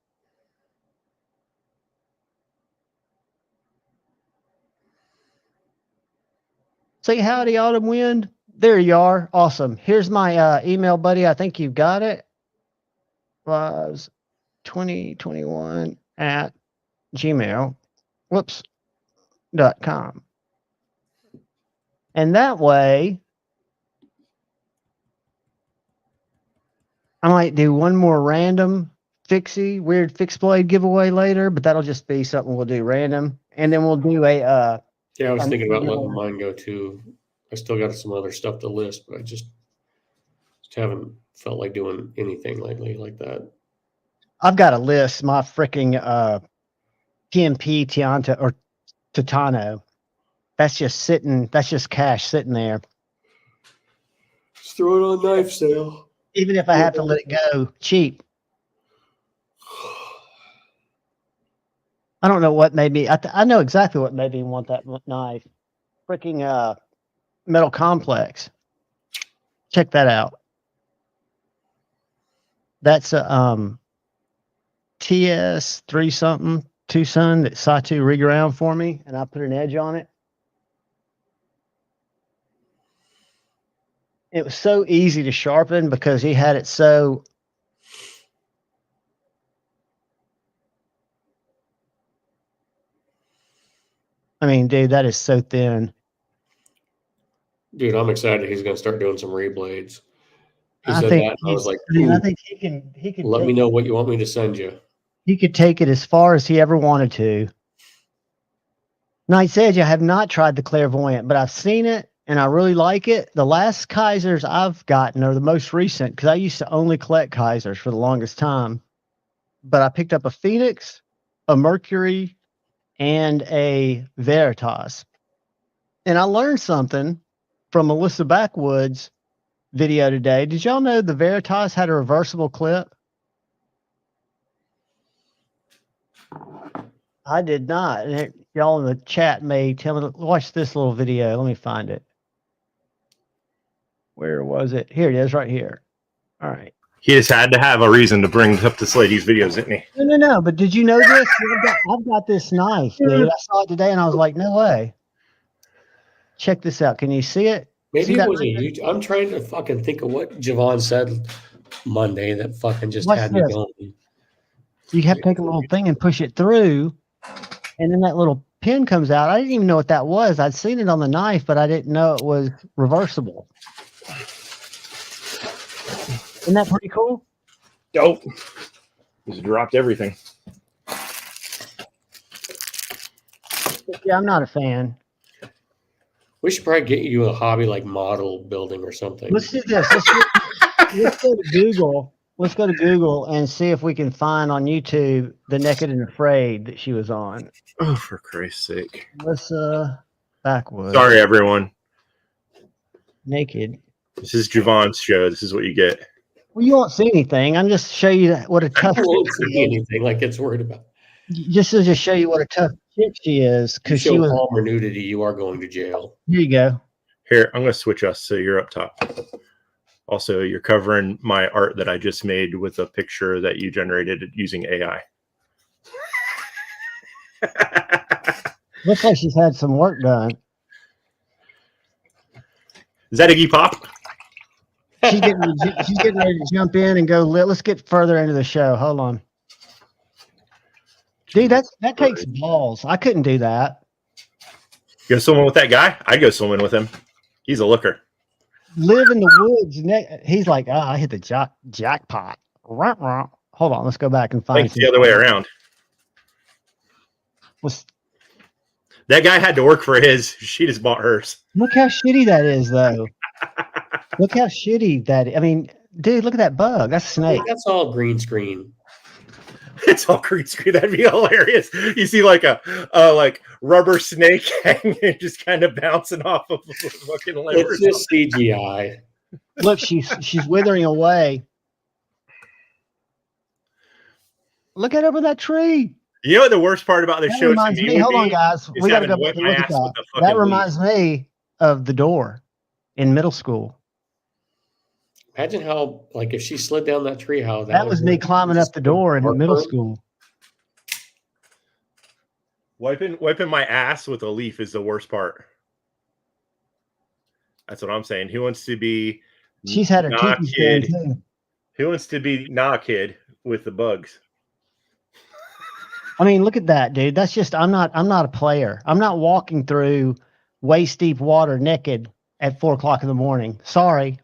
Say howdy, Autumn Wind. There you are. Awesome. Here's my email, buddy. I think you've got it. Was 2021 at gmail.com. And that way, I might do one more random weird fixed blade giveaway later, but that'll just be something we'll do random. And then we'll do a yeah, I was thinking about letting mine go too. I still got some other stuff to list, but I just haven't felt like doing anything lately like that. I've got a list, my freaking TMP Tianta or Titano. That's just sitting, that's just cash sitting there. Just throw it on knife sale. Even if I have to let it go cheap. I don't know what made me, I know exactly what made me want that knife. Freaking Metal Complex. Check that out. That's a TS 3 something Tucson that Satu rig around for me, and I put an edge on it. It was so easy to sharpen because he had it so. I mean, dude, that is so thin. Dude, I'm excited. He's going to start doing some reblades. He I said think that. I was like, I think he can. He can. let me know what you want me to send you. He could take it as far as he ever wanted to. Knight's Edge, I have not tried the Clairvoyant, but I've seen it and I really like it. The last Kaisers I've gotten are the most recent because I used to only collect Kaisers for the longest time. But I picked up a Phoenix, a Mercury, and a Veritas. And I learned something from Melissa Backwood's video today. Did y'all know the Veritas had a reversible clip? I did not. And y'all in the chat may tell me, watch this little video. Let me find it. Where was it? Here it is right here. All right. He just had to have a reason to bring up this lady's videos, didn't he? No. But did you know this? I've got this knife, dude. I saw it today and I was like, no way. Check this out. Can you see it? Maybe see it that was right a there? YouTube. I'm trying to fucking think of what Javon said Monday that fucking just What's had me this? going. You have to take a little thing and push it through, and then that little pin comes out. I didn't even know what that was. I'd seen it on the knife, but I didn't know it was reversible. Isn't that pretty cool? Dope. Just dropped everything. Yeah, I'm not a fan. We should probably get you a hobby like model building or something. Let's do this. Let's go to Google. Let's go to Google and see if we can find on YouTube the Naked and Afraid that she was on. Oh, for Christ's sake. Melissa Backwood. Sorry, everyone. Naked. This is Javon's show. This is what you get. Well, you won't see anything. I'm just show you what a tough I won't chick see she is. anything like it's worried about. Just to just show you what a tough chick she is. You Because show she was. Palmer nudity, you are going to jail. Here you go. Here, I'm going to switch us so you're up top. Also, you're covering my art that I just made with a picture that you generated using AI. Looks like she's had some work done. Is that Iggy Pop? She's getting ready to jump in and go. Let's get further into the show. Hold on. Dude, that takes balls. I couldn't do that. Go swimming with that guy? I'd go swimming with him. He's a looker. Live in the woods. He's like, I hit the jackpot. Hold on, let's go back and I find. think it's the other way around. That guy had to work for his. She just bought hers. Look how shitty that is, though. Look how shitty that. I mean, dude, look at that bug. That's a snake. That's all green screen. It's all green screen. That'd be hilarious. You see like a like rubber snake hanging, just kind of bouncing off of a fucking limb. It's just CGI. Look, she's withering away. Look at over that tree. You know what the worst part about this That show reminds to me me. would Hold on, be? guys. Is We got to having go back wet and my look at ass with that. the fucking That reminds me of The Door in middle school. Imagine how, like, if she slid down that tree, how That was me climbing up the door in middle school. Wiping my ass with a leaf is the worst part. That's what I'm saying. Who wants to be? She's had her nah teeth kid? too. Who wants to be nah kid with the bugs? I mean, look at that, dude. That's just I'm not a player. I'm not walking through waist deep water naked at 4 o'clock in the morning. Sorry.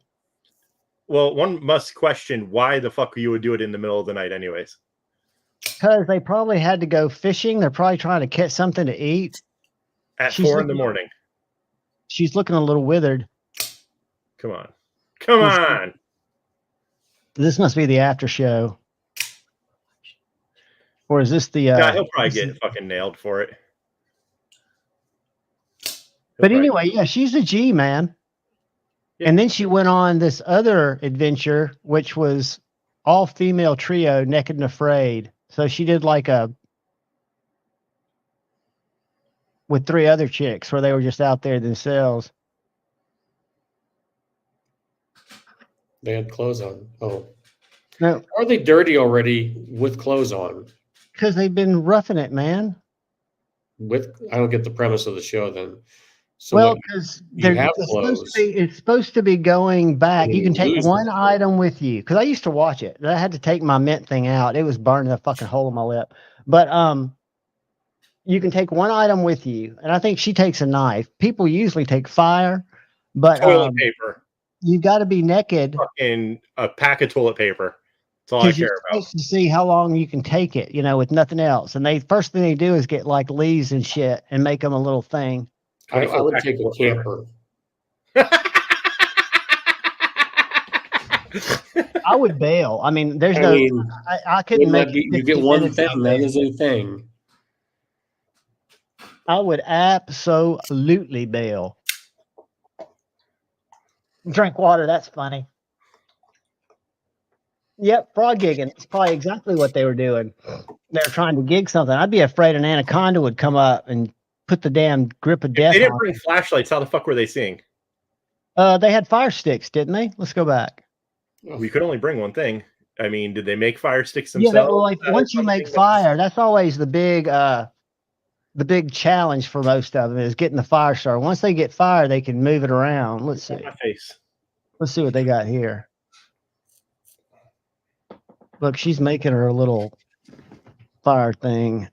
Well, one must question why the fuck you would do it in the middle of the night, anyways. Because they probably had to go fishing. They're probably trying to catch something to eat. At 4 in the morning. She's looking a little withered. Come on. Come on. This must be the after show. Or is this the... Yeah, he'll probably get fucking nailed for it. But anyway, yeah, she's a G, man. Yeah. And then she went on this other adventure, which was all-female trio, Naked and Afraid. So she did like with 3 other chicks where they were just out there themselves. They had clothes on. Oh, No, are they dirty already with clothes on? because they've been roughing it, man. I don't get the premise of the show then. So Well, what? because You have it's supposed to be going back. And You you can take lose one them. item with you. Because I used to watch it. I had to take my mint thing out. It was burning a fucking hole in my lip. But you can take one item with you, and I think she takes a knife. People usually take fire, but Toilet paper. you got to be naked Fucking a pack of toilet paper. That's all I because you're care about. supposed to see how long you can take it, with nothing else. And first thing they do is get like leaves and shit and make them a little thing. I 24 would pack take of a toilet paper. camper. I would bail. I mean, there's I mean, I couldn't wouldn't make that be, it you get 15 one minutes thing, out that there. is a thing. I would absolutely bail. Drink water. That's funny. Yep, frog gigging. It's probably exactly what they were doing. They're trying to gig something. I'd be afraid an anaconda would come up and put the damn grip of death They didn't on. bring flashlights. How the fuck were they seeing? They had fire sticks, didn't they? Let's go back. We could only bring one thing. I mean, did they make fire sticks Yeah, themselves? once you make fire, that's always the big challenge for most of them is getting the fire started. Once they get fire, they can move it around. Let's see. My face. Let's see what they got here. Look, she's making her little fire thing.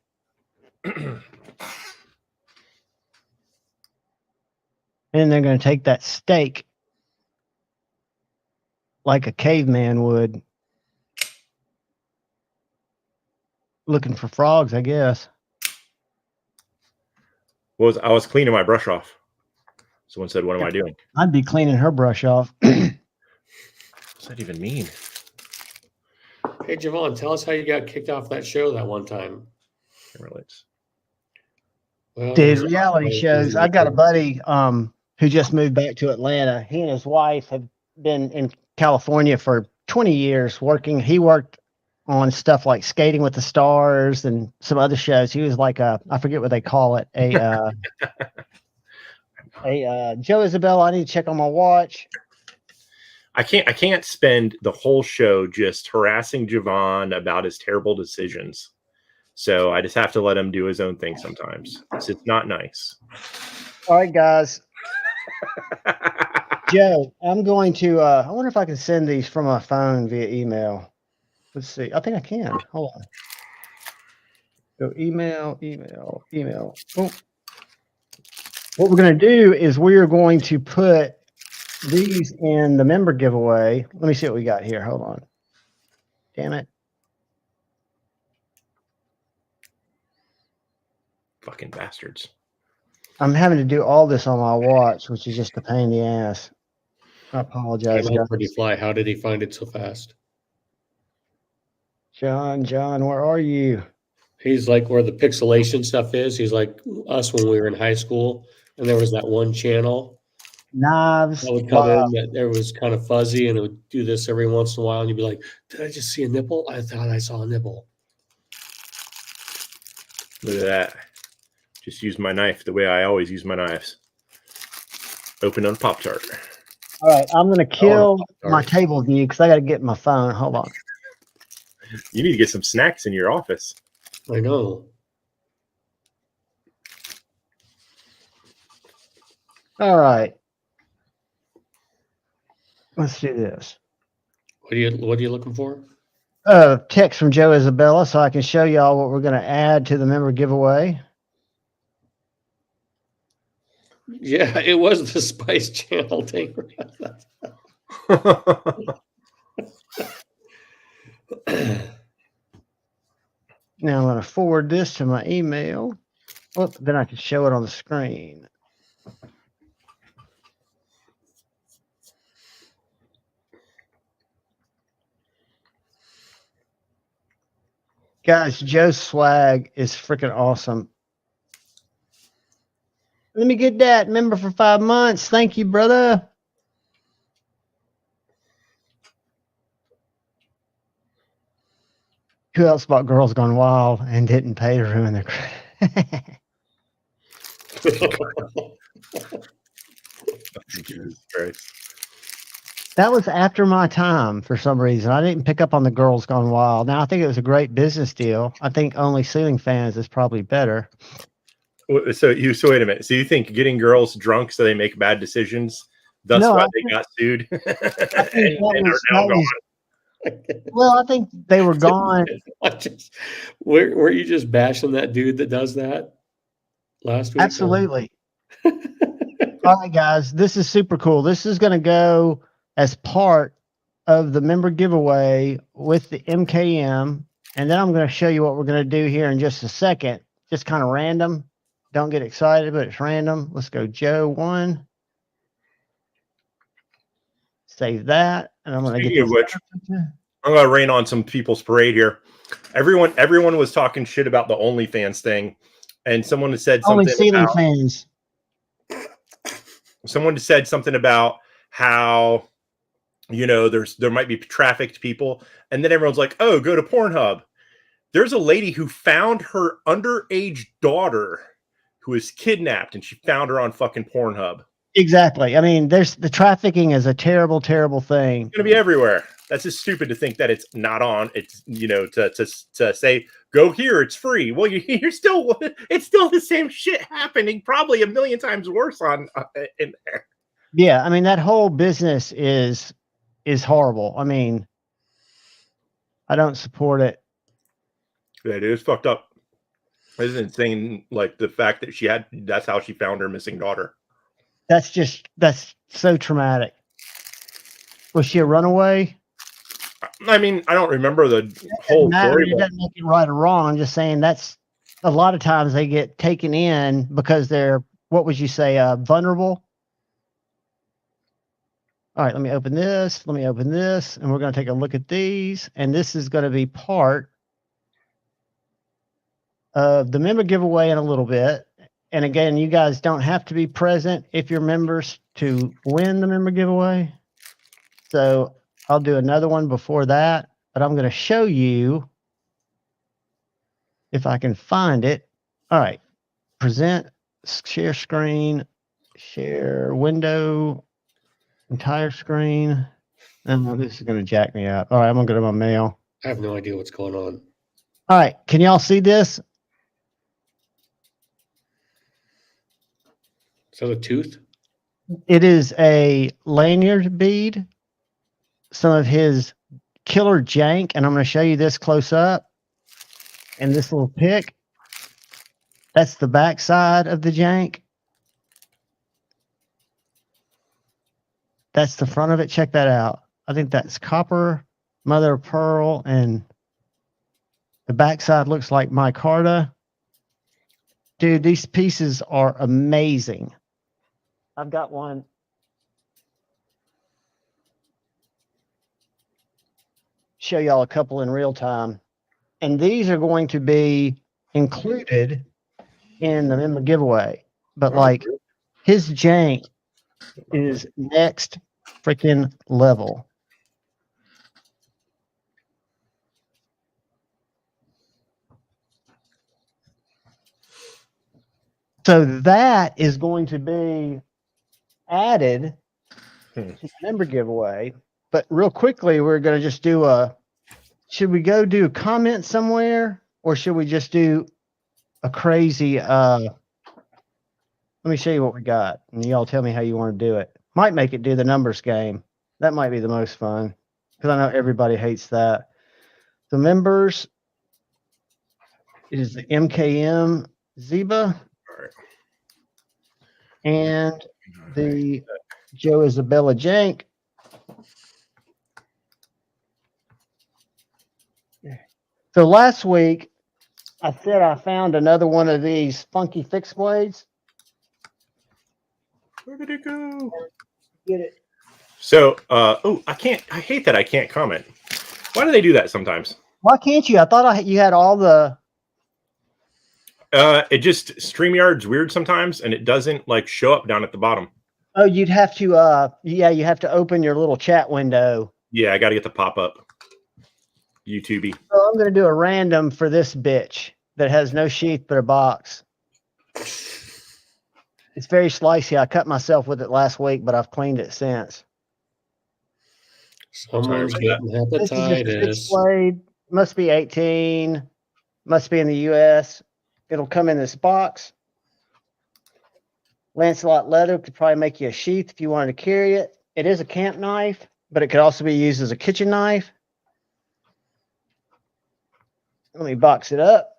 And they're going to take that stake like a caveman would, looking for frogs, I guess. I was cleaning my brush off. Someone said, "What am I doing?" I'd be cleaning her brush off. What does that even mean? Hey, Javon, tell us how you got kicked off that show that one time. It relates. Well, Dude, reality shows. I got a buddy who just moved back to Atlanta. He and his wife have been in California for 20 years working. He worked on stuff like Skating with the Stars and some other shows. He was like I forget what they call it, a Joe Isabella. I need to check on my watch. I can't spend the whole show just harassing Javon about his terrible decisions. So I just have to let him do his own thing sometimes. It's not nice. All right, guys. Joe, I'm going to I wonder if I can send these from my phone via email. Let's see. I think I can. Hold on. So email. Oh. What we're going to do is we are going to put these in the member giveaway. Let me see what we got here. Hold on. Damn it. Fucking bastards. I'm having to do all this on my watch, which is just a pain in the ass. I apologize, guys. Pretty fly. How did he find it so fast? John, where are you? He's like where the pixelation stuff is. He's like us when we were in high school, and there was that one channel Knives. that would come in that there was kind of fuzzy, and it would do this every once in a while, and you'd be like, "Did I just see a nipple? I thought I saw a nipple." Look at that. Just use my knife the way I always use my knives. Open on Pop-Tart. All right, I'm going to kill my table view because I got to get my phone. Hold on. You need to get some snacks in your office. I know. All right. Let's do this. What are you looking for? Text from Joe Isabella so I can show y'all what we're going to add to the member giveaway. Yeah, it was the Spice Channel thing. Now I'm going to forward this to my email. Oh, then I can show it on the screen. Guys, Joe's swag is freaking awesome. Let me get that. Member for 5 months. Thank you, brother. Who else bought Girls Gone Wild and didn't pay to ruin their credit? Jesus Christ. That was after my time for some reason. I didn't pick up on the Girls Gone Wild. Now I think it was a great business deal. I think only ceiling fans is probably better. So wait a minute. So you think getting girls drunk so they make bad decisions? That's No, why I they got sued I think and are now gone. Well, I think they were gone. Were you just bashing that dude that does that last week? Absolutely. All right, guys, this is super cool. This is going to go as part of the member giveaway with the MKM. And then I'm going to show you what we're going to do here in just a second. Just kind of random. Don't get excited, but it's random. Let's go Joe 1. Save that. And I'm going to get Speaking of which, I'm going to rain on some people's parade here. Everyone was talking shit about the OnlyFans thing. And someone had said only something ceiling about... fans. Someone said something about how, you know, there might be trafficked people, and then everyone's like, "Oh, go to Pornhub." There's a lady who found her underage daughter who was kidnapped, and she found her on fucking Pornhub. Exactly. I mean, there's the trafficking is a terrible, terrible thing. It's gonna be everywhere. That's just stupid to think that it's not on. It's, you know, to say go here, it's free. Well, you're still, it's still the same shit happening, probably a million times worse on in there. Yeah, I mean that whole business is horrible. I mean, I don't support it. Yeah, it is fucked up. It's insane. Like the fact that that's how she found her missing daughter. That's so traumatic. Was she a runaway? I mean, I don't remember the whole story. It doesn't make it right or wrong. I'm just saying that's a lot of times they get taken in because they're, what would you say, vulnerable? All right, let me open this. Let me open this. And we're going to take a look at these. And this is going to be part of the member giveaway in a little bit. And again, you guys don't have to be present if you're members to win the member giveaway. So I'll do another one before that, but I'm going to show you if I can find it. All right. Present, share screen, share window, entire screen. Oh, this is going to jack me up. All right. I'm going to go to my mail. I have no idea what's going on. All right. Can y'all see this? Is that a tooth? It is a lanyard bead. Some of his killer jank, and I'm going to show you this close up. And this little pick, that's the back side of the jank. That's the front of it. Check that out. I think that's copper, mother of pearl, and the back side looks like micarta. Dude, these pieces are amazing. I've got one. Show y'all a couple in real time. And these are going to be included in the member giveaway. But like his jank is next freaking level. So that is going to be added to the member giveaway. But real quickly, we're going to just do should we go do a comment somewhere, or should we just do a crazy, let me show you what we got, and y'all tell me how you want to do it. Might make it do the numbers game. That might be the most fun, because I know everybody hates that. The members is the MKM Zeba and the Joe Isabella Jank. So last week, I said I found another one of these funky fixed blades. Where did it go? Get it. So, I hate that I can't comment. Why do they do that sometimes? Why can't you? I thought you had all the. It just, StreamYard's weird sometimes, and it doesn't like show up down at the bottom. Oh, you'd have to, you have to open your little chat window. Yeah, I got to get the pop up. YouTubey. So I'm going to do a random for this bitch that has no sheath but a box. It's very slicey. I cut myself with it last week, but I've cleaned it since. Someone's Sorry about getting This is just a hepatitis. fixed blade. Must be 18. Must be in the U.S. It'll come in this box. Lancelot leather could probably make you a sheath if you wanted to carry it. It is a camp knife, but it could also be used as a kitchen knife. Let me box it up.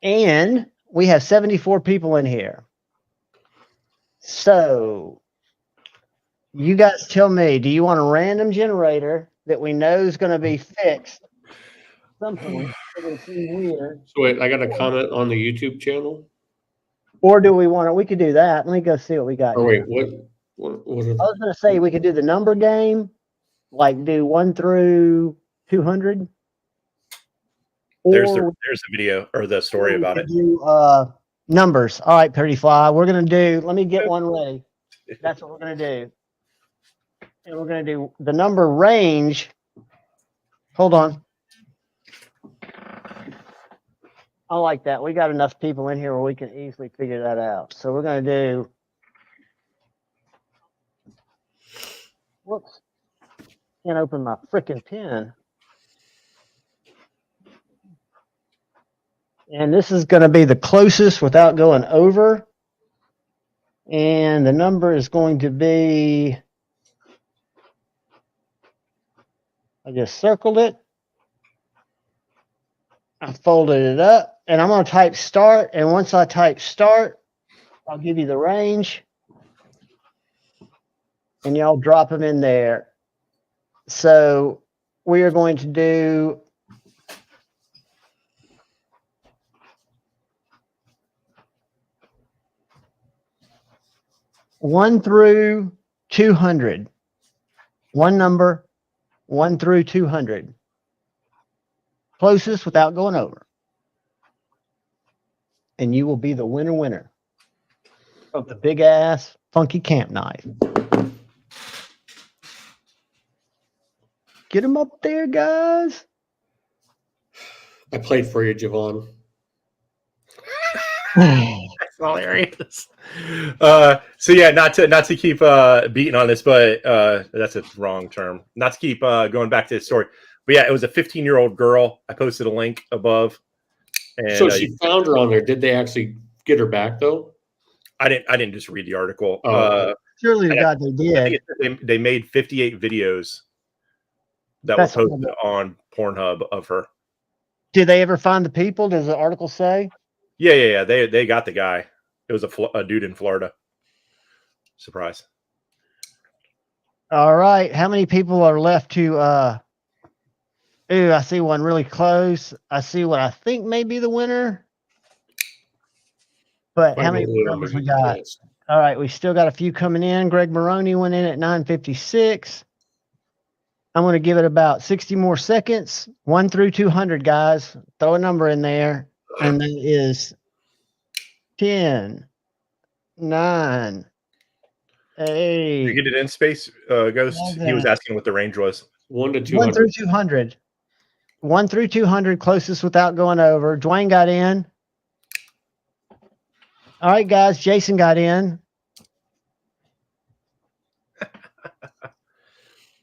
And we have 74 people in here. So you guys tell me, do you want a random generator that we know is going to be fixed at some point? It's going to seem weird. So wait, I got a comment on the YouTube channel. Or do we want to? We could do that. Let me go see what we got. Oh wait, here. what I was going to say we could do the number game, like do 1 through 200. there's Or the video or the story we about could it. do numbers. All right, Pretty Fly. We're going to do, let me get one ready. That's what we're going to do. And we're going to do the number range. Hold on. I like that. We got enough people in here where we can easily figure that out. So we're going to do. Whoops. Can't open my freaking pen. And this is going to be the closest without going over. And the number is going to be. I just circled it. I folded it up. And I'm going to type start. And once I type start, I'll give you the range. And y'all drop them in there. So we are going to do one through 200. One number, 1 through 200. Closest without going over. And you will be the winner of the big ass funky camp knife. Get them up there, guys. I played for you, Javon. That's hilarious. So yeah, not to keep beating on this, but that's a wrong term. Not to keep going back to the story, but yeah, it was a 15-year-old girl. I posted a link above. And, so she found her on there. Did they actually get her back though? I didn't just read the article. Surely to God they did. I think they made 58 videos that That's were posted on Pornhub of her. Did they ever find the people? Does the article say? Yeah. They got the guy. It was a dude in Florida. Surprise. All right. How many people are left to ooh, I see one really close. I see what I think may be the winner. But how many numbers we got? All right, we still got a few coming in. Greg Maroney went in at 9:56. I'm going to give it about 60 more seconds. 1 through 200, guys. Throw a number in there. And that is 10, 9, 8. Did you get it in space, Ghost? 7. He was asking what the range was. 1 to 200. 1 through 200. 1 through 200, closest without going over. Dwayne got in. All right, guys. Jason got in.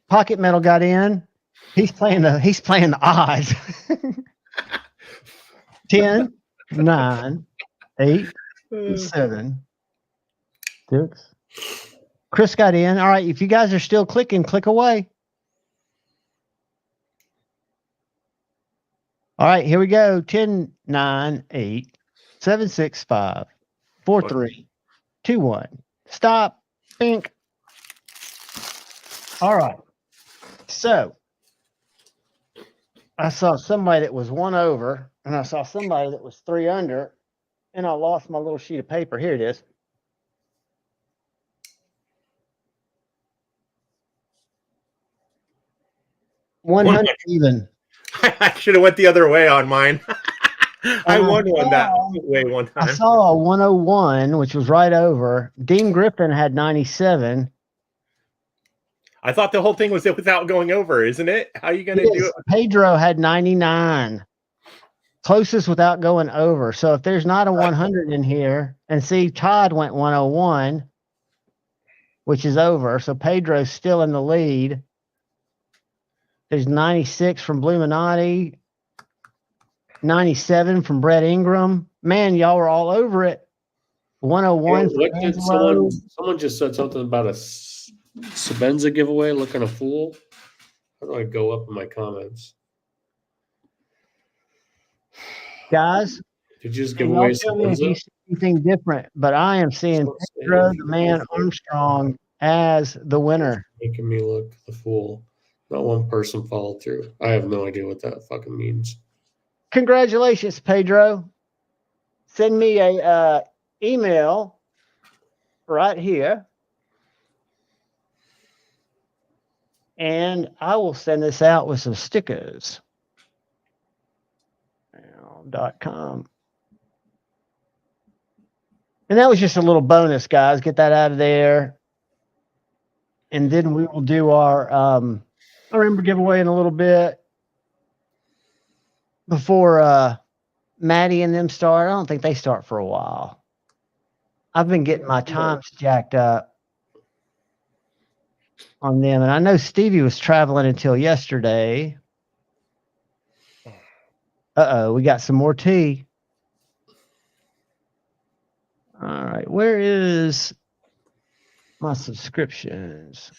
Pocket Metal got in. He's playing the odds. 10, 9, 8, 7, 6. Chris got in. All right, if you guys are still clicking, click away. All right, here we go. 10, 9, 8, 7, 6, 5, 4, 3, 2, 1. Stop. Pink. All right. So I saw somebody that was 1 over, and I saw somebody that was 3 under, and I lost my little sheet of paper. Here it is. 100 even. I should have went the other way on mine. I won one that way one time. I saw a 101, which was right over. Dean Griffin had 97. I thought the whole thing was without going over, isn't it? How are you going to do it? Pedro had 99. Closest without going over. So if there's not a 100 in here, and see, Todd went 101. which is over. So Pedro's still in the lead. There's 96 from Bluminati, 97 from Brett Ingram. Man, y'all were all over it. 101 What from did Angelo. someone just said something about a Sabenza giveaway looking a fool? How do I go up in my comments? Guys, Did you just give y'all away tell me if you Sabenza? see anything different, but I am seeing Pedro, the man Armstrong, as the winner. Making me look the fool. Not one person followed through. I have no idea what that fucking means. Congratulations, Pedro. Send me a email right here, and I will send this out with some stickers. .com. And that was just a little bonus, guys. Get that out of there. And then we will do our remember giveaway in a little bit before Maddie and them start. I don't think they start for a while. I've been getting my times jacked up on them. And I know Stevie was traveling until yesterday. We got some more tea. All right, where is my subscriptions?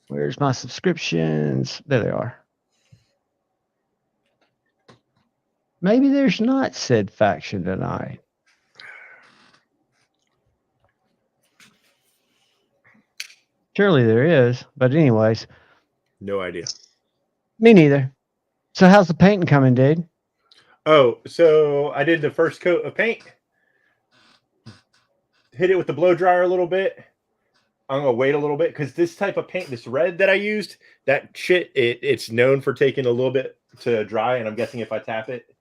Where's my subscriptions? There they are. Maybe there's not said faction tonight. Surely there is, but anyways. No idea. Me neither. So how's the painting coming, dude? Oh, so I did the first coat of paint. Hit it with the blow dryer a little bit. I'm gonna wait a little bit because this type of paint, this red that I used, that shit, it's known for taking a little bit to dry, and I'm guessing if I tap it,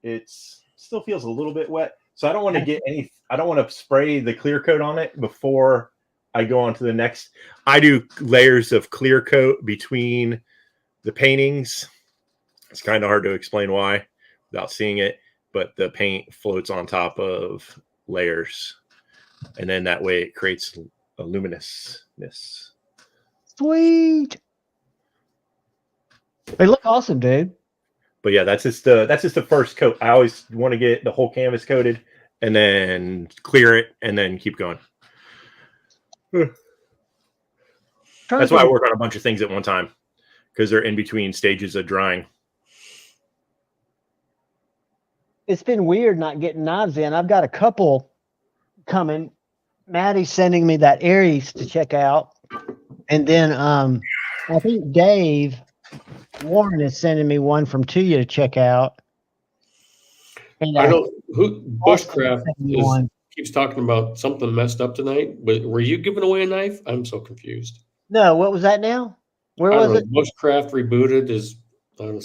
it still feels a little bit wet. So I don't want to get any. I don't want to spray the clear coat on it before I go on to the next. I do layers of clear coat between the paintings. It's kind of hard to explain why without seeing it, but the paint floats on top of layers, and then that way it creates a luminousness. Sweet. They look awesome, dude. But yeah, that's just the first coat. I always want to get the whole canvas coated and then clear it and then keep going. That's why I work on a bunch of things at one time, because they're in between stages of drying. It's been weird not getting knives in. I've got a couple coming. Maddie's sending me that Aries to check out. And then I think Dave Warren is sending me one from Tuya to check out. And I don't who Bushcraft keeps talking about something messed up tonight. But were you giving away a knife? I'm so confused. No, what was that now? Where was it? Bushcraft rebooted. Is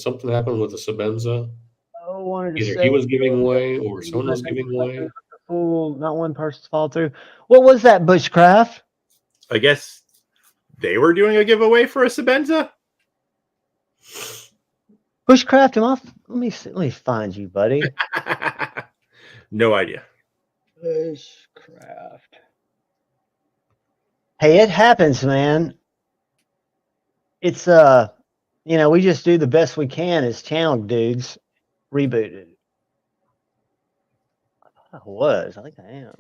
something happened with the Sabenza? Oh, wanted to Either say he was giving away or someone was giving away. Fool, not one person's fall through. What was that, Bushcraft? I guess they were doing a giveaway for a Sabenza. Bushcraft, let me find you, buddy. No idea. Bushcraft. Hey, it happens, man. It's we just do the best we can as channel dudes. Rebooted. I was. I think I am.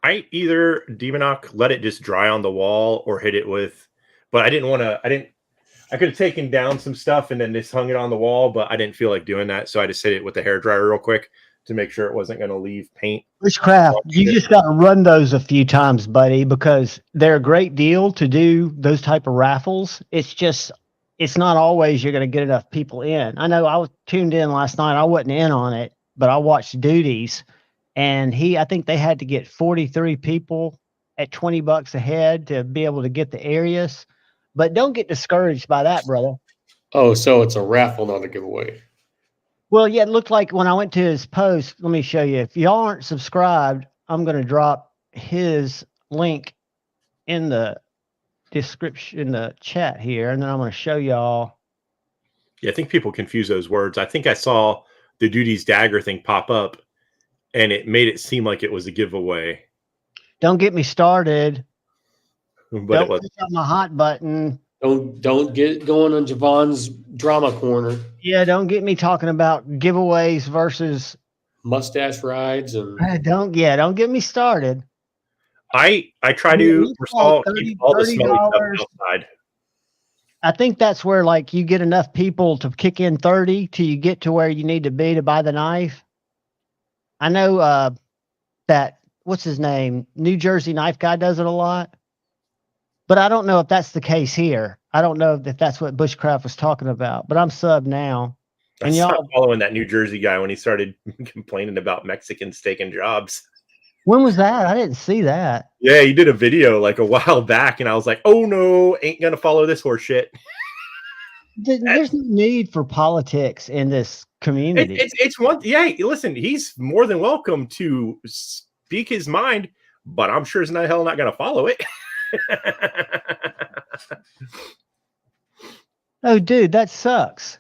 I either Demonock let it just dry on the wall or hit it with, but I didn't want to. I could have taken down some stuff and then just hung it on the wall, but I didn't feel like doing that, so I just hit it with the hairdryer real quick to make sure it wasn't going to leave paint. Witchcraft, you just got to run those a few times, buddy, because they're a great deal to do those type of raffles. It's not always you're going to get enough people in. I know I was tuned in last night. I wasn't in on it, but I watched Duties, and I think they had to get 43 people at $20 a head to be able to get the areas. But don't get discouraged by that, brother. Oh, so it's a raffle, not a giveaway. Well, yeah, it looked like when I went to his post, let me show you. If y'all aren't subscribed, I'm going to drop his link in the description, in the chat here, and then I'm going to show y'all. Yeah, I think people confuse those words. I think I saw the Duty's Dagger thing pop up, and it made it seem like it was a giveaway. Don't get me started. But Don't it was. push up my hot button. Don't get going on Javon's drama corner. Yeah, don't get me talking about giveaways versus Mustache rides and don't get me started. I try to keep all the smelly stuff outside. I think that's where like you get enough people to kick in 30 till you get to where you need to be to buy the knife. I know that what's his name? New Jersey knife guy does it a lot. But I don't know if that's the case here. I don't know if that's what Bushcraft was talking about. But I'm sub now. And I stopped following that New Jersey guy when he started complaining about Mexicans taking jobs. When was that? I didn't see that. Yeah, he did a video like a while back, and I was like, "Oh no, ain't gonna follow this horse shit." There's no need for politics in this community. It's one. Yeah, listen, he's more than welcome to speak his mind, but I'm sure as the hell not gonna follow it. Oh, dude, that sucks.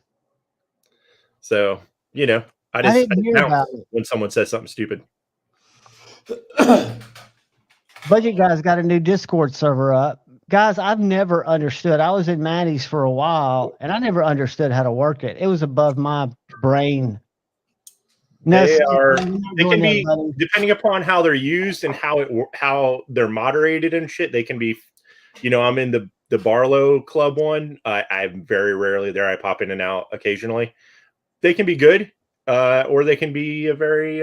So, I didn't hear about it when someone says something stupid. Budget Guy's got a new Discord server up. Guys, I've never understood. I was in Maddie's for a while, and I never understood how to work it. It was above my brain. No, they can be, depending upon how they're used and how they're moderated and shit, they can be, I'm in the Barlow Club one. I'm very rarely there. I pop in and out occasionally. They can be good, or they can be a very,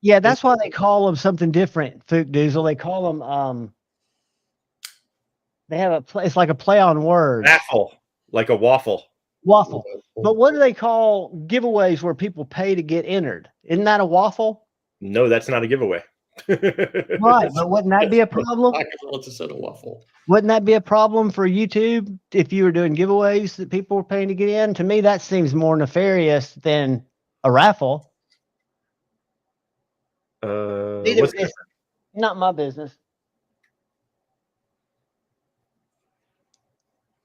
Yeah, that's why they call them something different, Fook Doozle. They call them, they have it's like a play on words. Waffle, like a waffle. Waffle. But what do they call giveaways where people pay to get entered? Isn't that a waffle? No, that's not a giveaway. Right, but wouldn't that be a problem? It's a waffle. Wouldn't that be a problem for YouTube if you were doing giveaways that people were paying to get in? To me, that seems more nefarious than a raffle. It's not my business.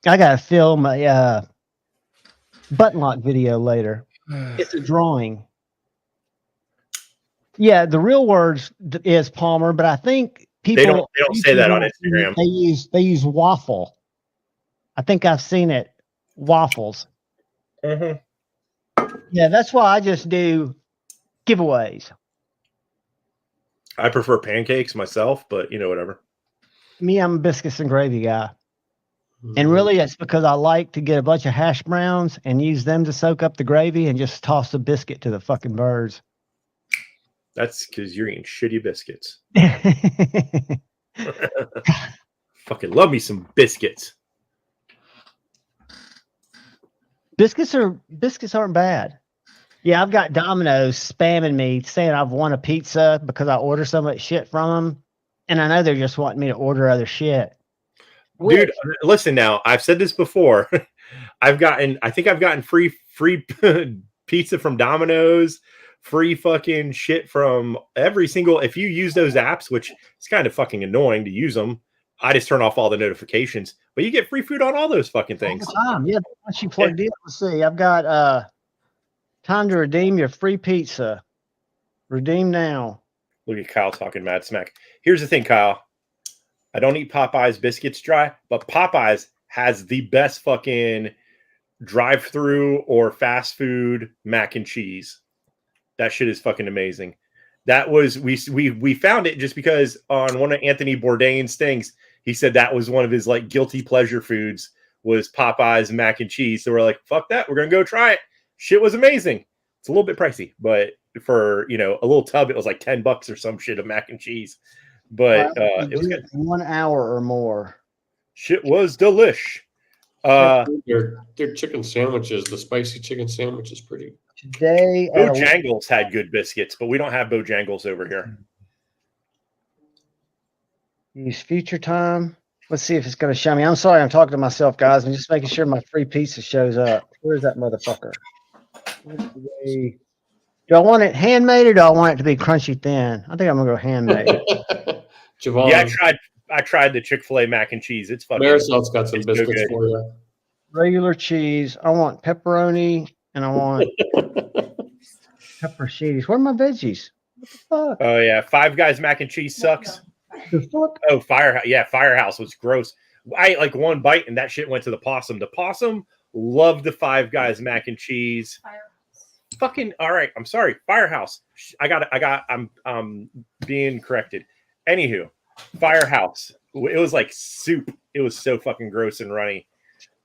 I gotta film a button lock video later. It's a drawing. Yeah, the real words is Palmer, but I think people they don't say that on Instagram. They use waffle. I think I've seen it. Waffles. Mm-hmm. Yeah, that's why I just do giveaways. I prefer pancakes myself, but whatever. Me, I'm a biscuits and gravy guy. And really, it's because I like to get a bunch of hash browns and use them to soak up the gravy and just toss the biscuit to the fucking birds. That's because you're eating shitty biscuits. Fucking love me some biscuits. Biscuits aren't bad. Yeah, I've got Domino's spamming me saying I've won a pizza because I order so much shit from them. And I know they're just wanting me to order other shit. Dude, listen now. I've said this before. I think I've gotten free pizza from Domino's, free fucking shit from every single. If you use those apps, which is kind of fucking annoying to use them, I just turn off all the notifications. But you get free food on all those fucking things. All the time. Yeah, once you plugged in, let's see. I've got time to redeem your free pizza. Redeem now. Look at Kyle talking mad smack. Here's the thing, Kyle. I don't eat Popeye's biscuits dry, but Popeye's has the best fucking drive-through or fast food mac and cheese. That shit is fucking amazing. That was we found it just because on one of Anthony Bourdain's things, he said that was one of his like guilty pleasure foods was Popeye's mac and cheese. So we're like, fuck that, we're gonna go try it. Shit was amazing. It's a little bit pricey, but for a little tub, it was like $10 or some shit of mac and cheese. But it was good. 1 hour or more. Shit was delish. Their chicken sandwiches, the spicy chicken sandwich is pretty. Today, Bojangles had good biscuits, but we don't have Bojangles over here. Use future time. Let's see if it's going to show me. I'm sorry, I'm talking to myself, guys. I'm just making sure my free pizza shows up. Where's that motherfucker? Do I want it handmade or do I want it to be crunchy thin? I think I'm gonna go handmade. Javon, yeah, I tried the Chick-fil-A mac and cheese. It's fucking. Marisol's got some biscuits for you. Regular cheese. I want pepperoni and I want pepper sheeties. Where are my veggies? What the fuck? Oh yeah, Five Guys mac and cheese sucks. The fuck? Oh, Firehouse. Yeah, Firehouse was gross. I ate like one bite and that shit went to the possum. The possum loved the Five Guys mac and cheese. Fucking all right. I'm sorry. Firehouse. I'm being corrected. Anywho, Firehouse. It was like soup. It was so fucking gross and runny.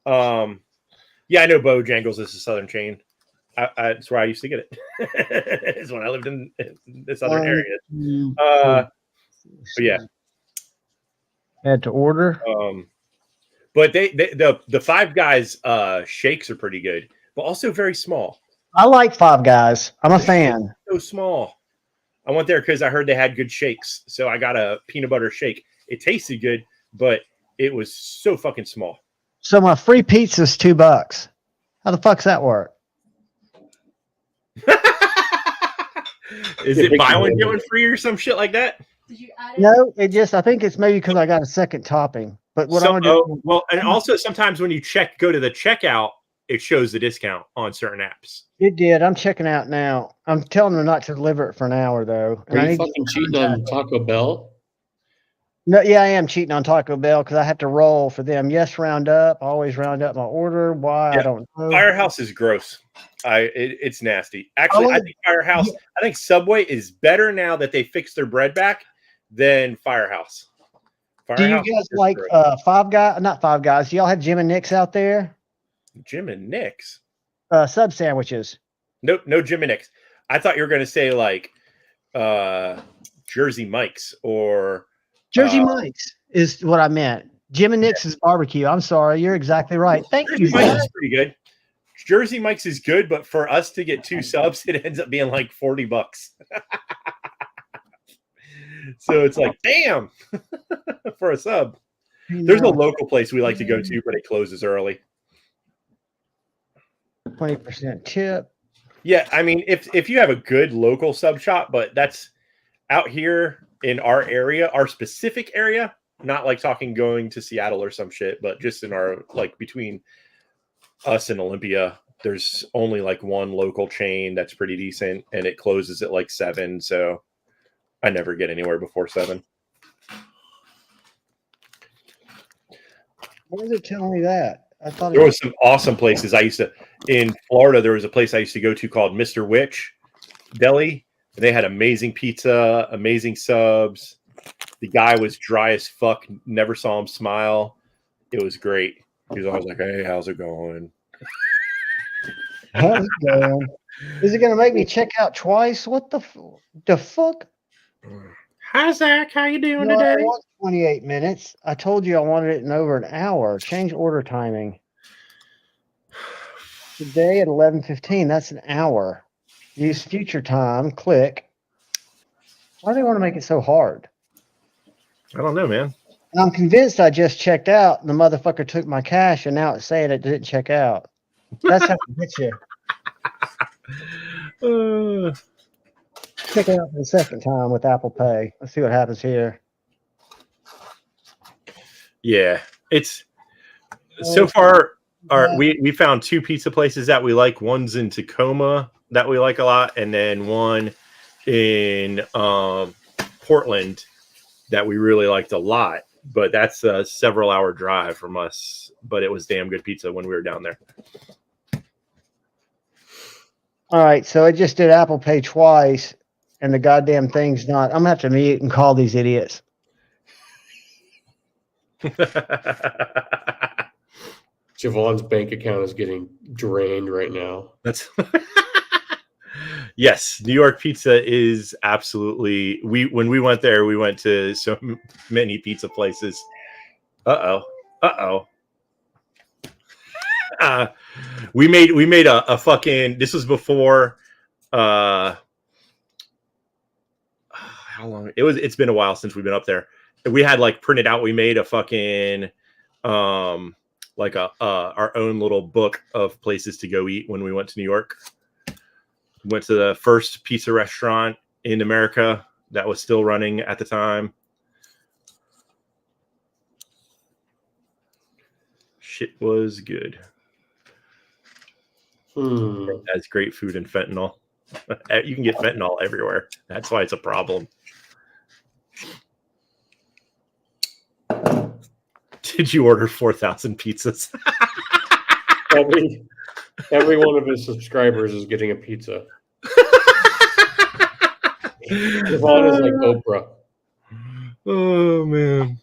Yeah, I know Bojangles is a southern chain. That's where I used to get it. It's when I lived in the southern area. But yeah. Had to order. But the Five Guys shakes are pretty good, but also very small. I like Five Guys. I'm a fan. So small. I went there because I heard they had good shakes, so I got a peanut butter shake. It tasted good, but it was so fucking small. So my free pizza's $2. How the fuck's that work? Is it buy one get one free or some shit like that? Did you add it? No, I think it's maybe because I got a second topping. But what I'm gonna do? Well, and also sometimes when you go to the checkout, it shows the discount on certain apps. It did. I'm checking out now. I'm telling them not to deliver it for an hour though. Are you fucking cheating on Taco Bell? No, yeah, I am cheating on Taco Bell because I have to roll for them. Yes, round up. I always round up my order. Why? Yeah. I don't know. Firehouse is gross. It's nasty. Actually, I think Firehouse. I think Subway is better now that they fixed their bread back than Firehouse. Do you guys like Five Guys? Not Five Guys. Do y'all have Jim and Nick's out there? Jim and Nick's? Sub sandwiches. Nope, no Jim and Nick's. I thought you were going to say like Jersey Mike's or Jersey Mike's is what I meant. Jim and Nick's is barbecue. I'm sorry, you're exactly right. Thank you. Mike's is pretty good. Jersey Mike's is good, but for us to get 2 subs, it ends up being like $40. So it's like, damn, for a sub. There's a local place we like to go to, but it closes early. 20% tip. Yeah, I mean, if you have a good local sub shop, but that's out here in our area, our specific area, not like talking going to Seattle or some shit, but just in our, like, between us and Olympia, there's only like one local chain that's pretty decent, and it closes at like 7, so I never get anywhere before 7. Why is it telling me that? I thought There was some awesome places I used to in Florida. There was a place I used to go to called Mr. Witch Deli. They had amazing pizza, amazing subs. The guy was dry as fuck. Never saw him smile. It was great. He was always like, "Hey, how's it going?" How's it going? Is it going to make me check out twice? What the fuck? Hi, Zach. How you doing No, I today? want 28 minutes. I told you I wanted it in over an hour. Change order timing. Today at 11:15. That's an hour. Use future time. Click. Why do they want to make it so hard? I don't know, man. And I'm convinced I just checked out. And the motherfucker took my cash, and now it's saying it didn't check out. That's how it gets you. Check it out for the second time with Apple Pay. Let's see what happens here. Yeah, it's so far. We found 2 pizza places that we like. One's in Tacoma that we like a lot, and then one in Portland that we really liked a lot. But that's a several-hour drive from us. But it was damn good pizza when we were down there. All right, so I just did Apple Pay twice, and the goddamn thing's not. I'm gonna have to mute and call these idiots. Javon's bank account is getting drained right now. That's yes, New York pizza is absolutely. When we went there, we went to so many pizza places. We made a fucking. This was before. How long? It's been a while since we've been up there. We had like printed out. We made a fucking like our own little book of places to go eat when we went to New York. Went to the first pizza restaurant in America that was still running at the time. Shit was good. That's great food and fentanyl. You can get fentanyl everywhere. That's why it's a problem. Did you order 4,000 pizzas? Every one of his subscribers is getting a pizza. Yvonne is like Oprah. Oh man.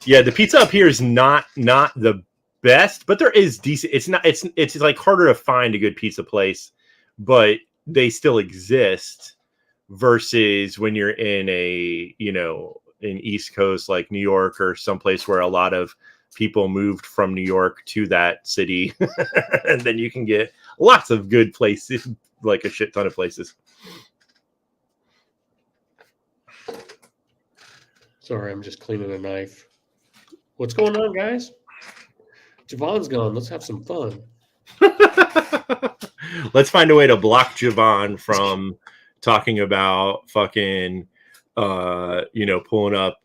Yeah, the pizza up here is not the best, but there is decent. It's like harder to find a good pizza place, but they still exist versus when you're in in East Coast like New York or someplace where a lot of people moved from New York to that city. And then you can get lots of good places, like a shit ton of places. Sorry, I'm just cleaning a knife. What's going on, guys? Javon's gone. Let's have some fun. Let's find a way to block Javon from talking about fucking, pulling up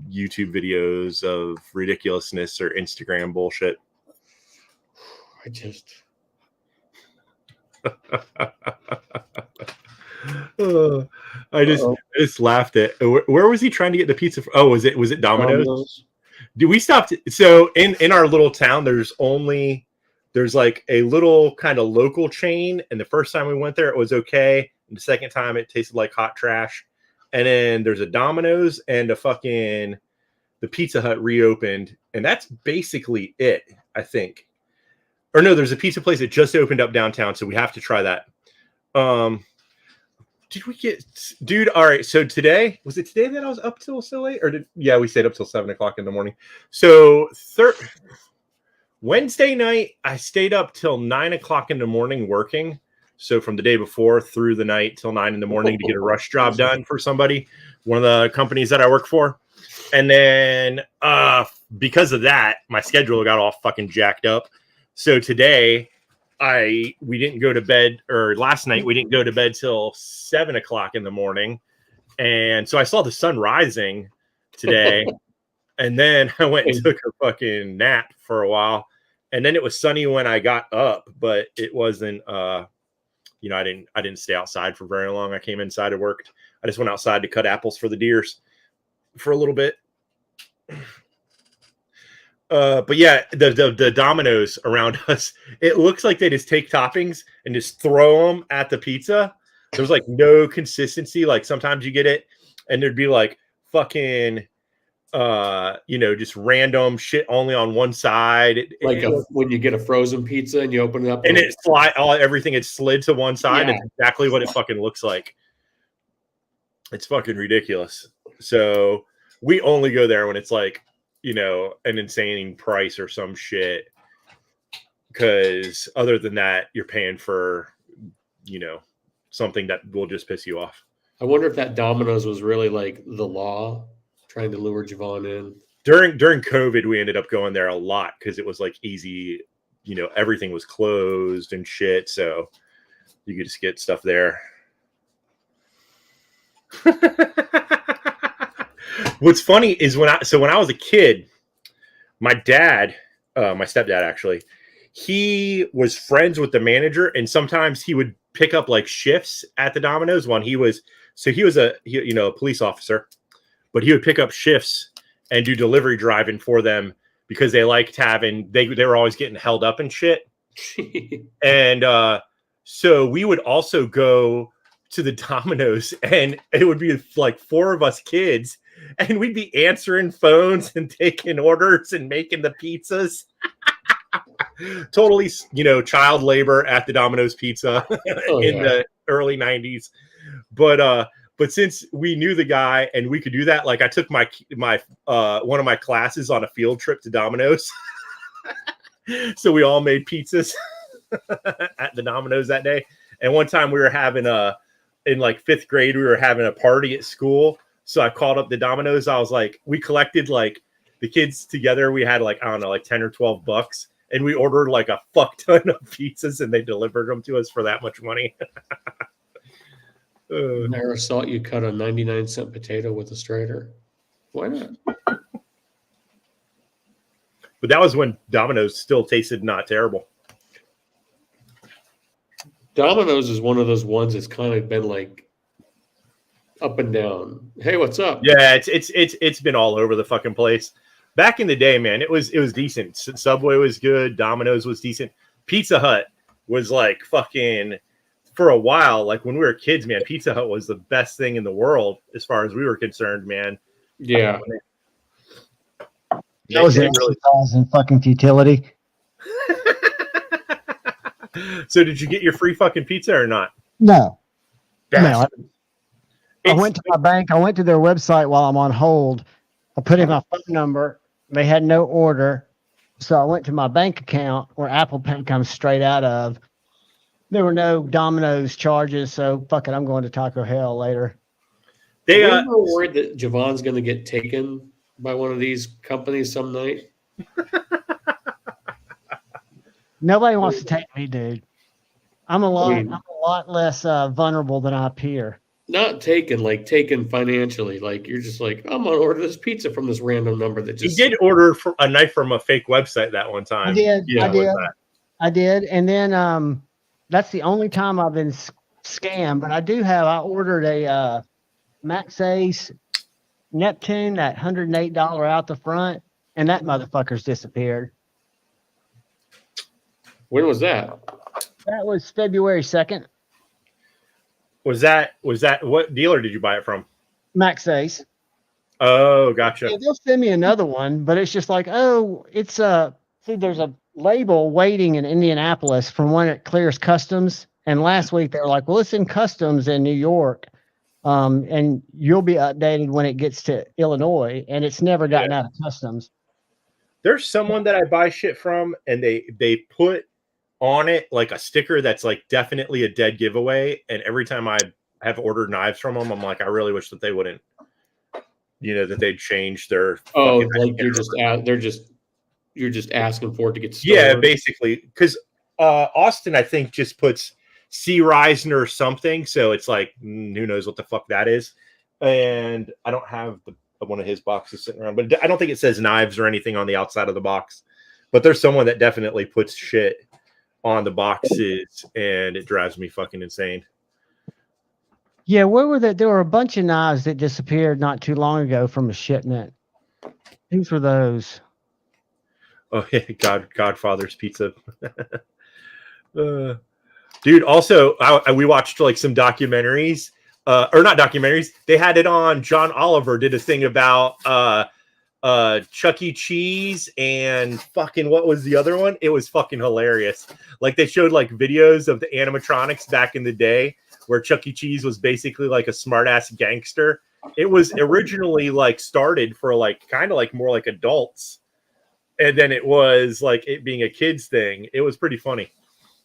YouTube videos of ridiculousness or Instagram bullshit. I just laughed at. Where was he trying to get the pizza from? Oh, was it Domino's? Did we stopped? So in our little town, there's like a little kind of local chain, and the first time we went there, it was okay. And the second time, it tasted like hot trash. And then there's a Domino's and the Pizza Hut reopened, and that's basically it, I think. Or no, there's a pizza place that just opened up downtown, so we have to try that. Did we get, dude? All right. So was it today that I was up till so late, or we stayed up till 7 o'clock in the morning. So Wednesday night, I stayed up till 9 o'clock in the morning working. So from the day before through the night till 9 in the morning to get a rush job done for somebody, one of the companies that I work for. And then because of that, my schedule got all fucking jacked up. So today we didn't go to bed, or last night we didn't go to bed till 7 o'clock in the morning. And so I saw the sun rising today. And then I went and took a fucking nap for a while. And then it was sunny when I got up, but it wasn't, I didn't stay outside for very long. I came inside and worked. I just went outside to cut apples for the deers for a little bit. But yeah, the Domino's around us, it looks like they just take toppings and just throw them at the pizza. There's like no consistency. Like sometimes you get it and there'd be like fucking, just random shit only on one side. When you get a frozen pizza and you open it up and everything is slid to one side. Yeah. It's exactly what it fucking looks like. It's fucking ridiculous. So we only go there when it's like, an insane price or some shit. Because other than that, you're paying for, something that will just piss you off. I wonder if that Domino's was really like the law, trying to lure Javon in. During COVID, we ended up going there a lot because it was like easy, everything was closed and shit. So you could just get stuff there. What's funny is when I was a kid, my dad, my stepdad actually, he was friends with the manager, and sometimes he would pick up like shifts at the Domino's when he was a police officer, but he would pick up shifts and do delivery driving for them because they liked they were always getting held up and shit. And so we would also go to the Domino's, and it would be like 4 of us kids, and we'd be answering phones and taking orders and making the pizzas. Totally, child labor at the Domino's Pizza in the early 90s. But since we knew the guy and we could do that, like I took my one of my classes on a field trip to Domino's. So we all made pizzas at the Domino's that day. And one time we were having in like 5th grade, we were having a party at school. So I called up the Domino's. I was like, we collected like the kids together. We had like, I don't know, like 10 or 12 bucks. And we ordered like a fuck ton of pizzas and they delivered them to us for that much money. Never saw you cut a 99-cent potato with a strider. Why not? But that was when Domino's still tasted not terrible. Domino's is one of those ones that's kind of been like up and down. Hey, what's up? Yeah, it's been all over the fucking place. Back in the day, man, it was decent. Subway was good. Domino's was decent. Pizza Hut was like fucking for a while. Like when we were kids, man, Pizza Hut was the best thing in the world as far as we were concerned, man. Yeah. That was an exercise in fucking futility. So did you get your free fucking pizza or not? No. Bastard. No. I went to my bank. I went to their website while I'm on hold. I put in my phone number. They had no order. So I went to my bank account where Apple Pay comes straight out of. There were no Domino's charges. So fuck it. I'm going to Taco Hell later. They are worried that Javon's going to get taken by one of these companies some night. Nobody wants to take me, dude. I'm a lot less vulnerable than I appear. Not taken, like taken financially. Like you're just like, I'm gonna order this pizza from this random number that just. You did order a knife from a fake website that one time. I did. Yeah, I did. And then that's the only time I've been scammed. But I ordered a Max Ace Neptune, that $108 out the front, and that motherfucker's disappeared. When was that? That was February 2nd. Was that what dealer did you buy it from? Max Ace. Oh, gotcha. Yeah, they'll send me another one, but it's just like, it's there's a label waiting in Indianapolis from when it clears customs. And last week they were like, well, it's in customs in New York. And you'll be updated when it gets to Illinois, and it's never gotten out of customs. There's someone that I buy shit from, and they put on it like a sticker that's like definitely a dead giveaway. And every time I have ordered knives from them, I'm like, I really wish that they wouldn't, that they'd change their. Oh, like you're just asking for it to get stolen. Yeah, basically, because Austin, I think, just puts C. Reisner or something, so it's like who knows what the fuck that is. And I don't have one of his boxes sitting around, but I don't think it says knives or anything on the outside of the box. But there's someone that definitely puts shit on the boxes, and it drives me fucking insane. Yeah, where were there were a bunch of knives that disappeared not too long ago from a shipment. Whose were those? Oh yeah, Godfather's Pizza. Dude, also we watched like some documentaries, or not documentaries. They had it on. John Oliver did a thing about Chuck E. Cheese and fucking what was the other one? It was fucking hilarious. Like they showed like videos of the animatronics back in the day where Chuck E. Cheese was basically like a smart ass gangster. It was originally like started for like kind of like more like adults. And then it was like it being a kid's thing. It was pretty funny.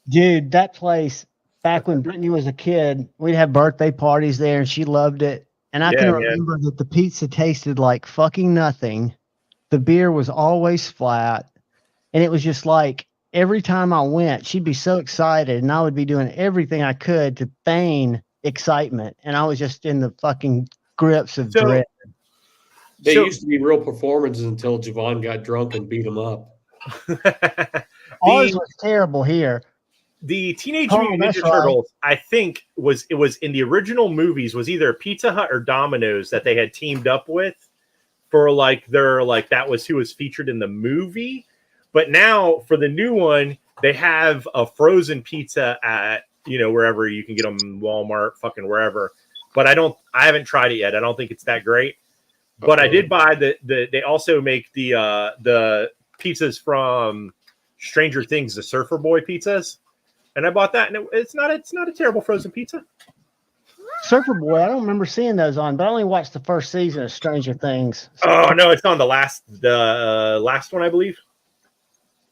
Dude, that place, back when Brittany was a kid, we'd have birthday parties there and she loved it. And I can remember that the pizza tasted like fucking nothing. The beer was always flat. And it was just like every time I went, she'd be so excited and I would be doing everything I could to feign excitement. And I was just in the fucking grips of dread. They used to be real performances until Javon got drunk and beat him up. Ours was terrible here. The Teenage Mutant Ninja Turtles, I think, was in the original movies was either Pizza Hut or Domino's that they had teamed up with for like that was who was featured in the movie. But now for the new one, they have a frozen pizza at wherever you can get them, Walmart, fucking wherever. But I haven't tried it yet. I don't think it's that great. But I did buy they also make the pizzas from Stranger Things, the Surfer Boy pizzas. And I bought that, and it's not a terrible frozen pizza. Surfer Boy, I don't remember seeing those on, but I only watched the first season of Stranger Things. Oh no, it's on the last one, I believe.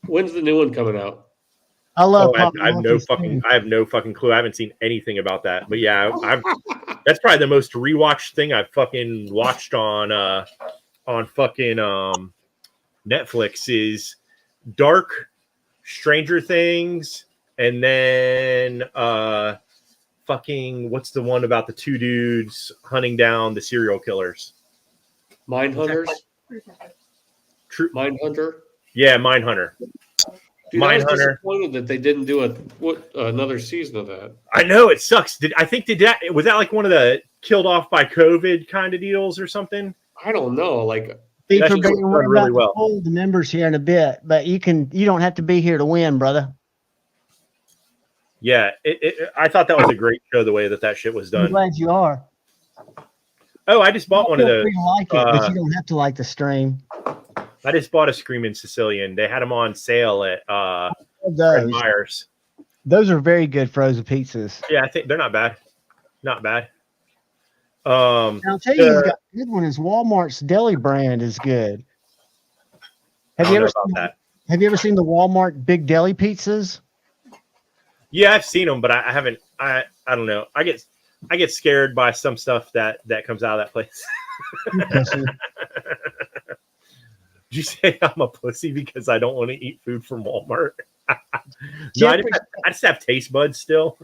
When's the new one coming out? I love. I have no fucking clue. I haven't seen anything about that. But yeah, that's probably the most rewatched thing I've fucking watched on fucking Netflix is Dark, Stranger Things. And then fucking what's the one about the two dudes hunting down the serial killers? Mindhunters? Mindhunter? Yeah, Mindhunter. Dude, I was Mindhunter. disappointed that they didn't do another season of that. I know it sucks. Was that like one of the killed off by COVID kind of deals or something? I don't know. Like, Beef That for shit being was done really well. Pull the members here in a bit, but you don't have to be here to win, brother. Yeah, I thought that was a great show the way that shit was I'm done. glad you are. Oh, I just bought one of Feel those. free to like it, but you don't have to like the stream. I just bought a Screaming Sicilian. They had them on sale at Fred Those Meyer's. those are very good frozen pizzas. Yeah, I think they're not bad. Not bad. And I'll tell you, he's got a good one. His Walmart's deli brand is good. Have you ever seen the Walmart big deli pizzas? Yeah, I've seen them, but I haven't. I don't know. I get scared by some stuff that comes out of that place. Did you say I'm a pussy because I don't want to eat food from Walmart? No, I just have taste buds still.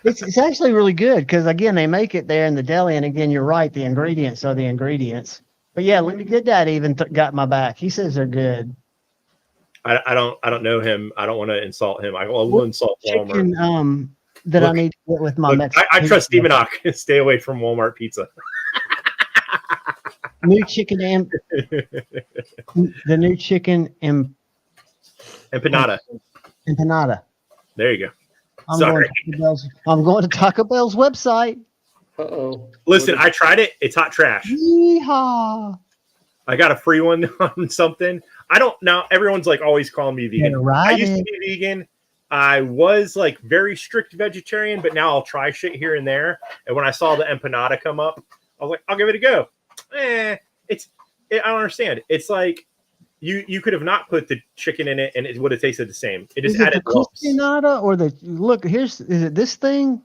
It's actually really good because, again, they make it there in the deli. And, again, you're right. The ingredients are the ingredients. But, yeah, Lenny Good Dad even got my back. He says they're good. I don't know him. I don't want to insult him. I will insult Walmart. Chicken, I need to get with my Mexican. I trust Stephen Ock. Stay away from Walmart pizza. New chicken and the new chicken Empanada. Empanada. There you go. I'm going to Taco Bell's website. Uh-oh. Listen, I tried it. It's hot trash. Yeehaw. I got a free one on something. I don't now. Everyone's like always calling me vegan. I used to be vegan. I was like very strict vegetarian, but now I'll try shit here and there. And when I saw the empanada come up, I was like, I'll give it a go. I don't understand. It's like you could have not put the chicken in it and it would have tasted the same. It just added lumps. Empanada or is it this thing?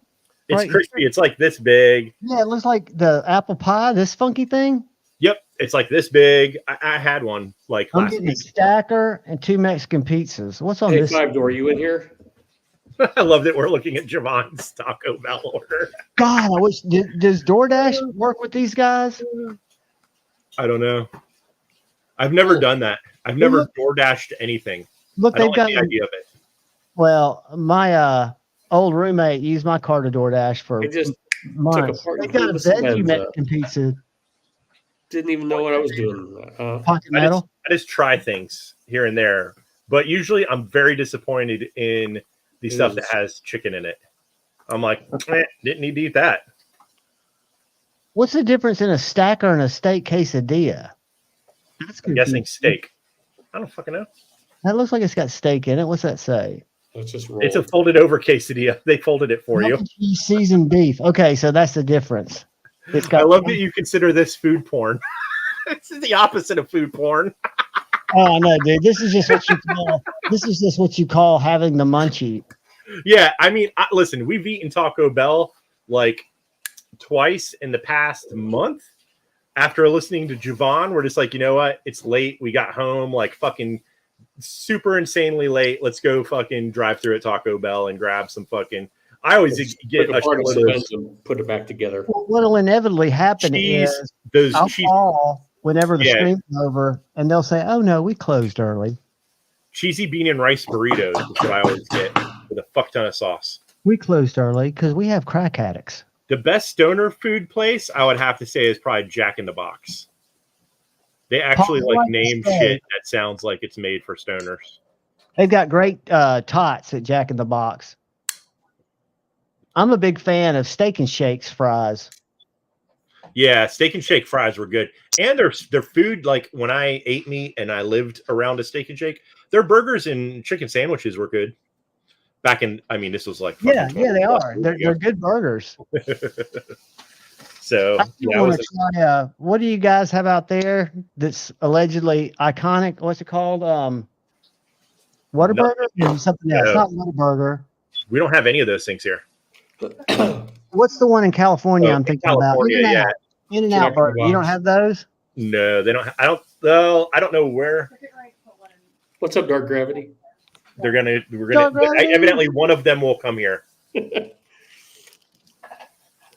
It's right crispy. here? It's like this big. Yeah, it looks like the apple pie, this funky thing. Yep. It's like this big. I had one like I'm last getting week. a stacker and 2 Mexican pizzas. What's on this? Five Door, you in here? I love that we're looking at Javon's Taco Bell order. God, I wish. Does DoorDash work with these guys? I don't know. I've never done that. I've never DoorDashed anything. Look, I don't they've got like the idea of it. Well, my old roommate used my car to DoorDash for months. They got a veggie Mexican pizza. Didn't even know what I was doing. Pocket metal. I just try things here and there, but usually I'm very disappointed in the stuff that has chicken in it. I'm like, didn't need to eat that. What's the difference in a stacker and a steak quesadilla? I'm guessing steak. I don't fucking know. That looks like it's got steak in it. What's that say? It's a folded over quesadilla. They folded it for you. Seasoned beef. Okay, so that's the difference. I love that you consider this food porn. This is the opposite of food porn. Oh no, dude! This is just what you call having the munchie. Yeah, I mean, listen, we've eaten Taco Bell like twice in the past month. After listening to Javon, we're just like, you know what? It's late. We got home like fucking super insanely late. Let's go fucking drive through at Taco Bell and grab some fucking. I always get a part of and put it back together. Well, what'll inevitably happen is I'll call whenever the stream's over, and they'll say, "Oh no, we closed early." Cheesy bean and rice burritos is what I always get with a fuck ton of sauce. We closed early because we have crack addicts. The best stoner food place I would have to say is probably Jack in the Box. They actually name shit that sounds like it's made for stoners. They've got great tots at Jack in the Box. I'm a big fan of Steak and Shake's fries. Yeah, Steak and Shake fries were good. And their food, like when I ate meat and I lived around a Steak and Shake, their burgers and chicken sandwiches were good. Back in, I mean, this was like they are. They're good burgers. So I want to try. What do you guys have out there that's allegedly iconic? What's it called? Whataburger? No. Something else. Not Whataburger. We don't have any of those things here. What's the one in California I'm thinking about? In-N-Out Burger. You don't have those? No, they don't. I don't know where. What's up, Dark Gravity? We're gonna. Evidently, one of them will come here.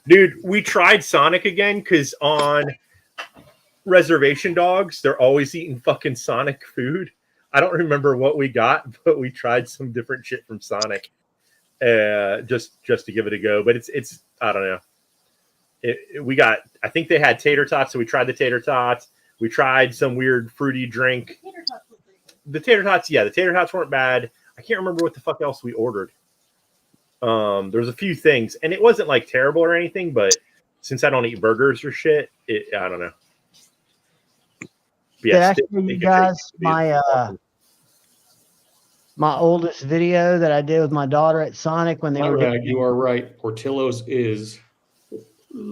Dude, we tried Sonic again because on Reservation Dogs, they're always eating fucking Sonic food. I don't remember what we got, but we tried some different shit from Sonic, just to give it a go. But it's I don't know. We got, I think they had tater tots, so we tried the tater tots. We tried some weird fruity drink. The tater tots, yeah, the tater tots weren't bad. I can't remember what the fuck else we ordered. There's a few things, and it wasn't like terrible or anything, but since I don't eat burgers or shit, I don't know. Did I show you guys my oldest video that I did with my daughter at Sonic when they were doing, you are right. Portillo's is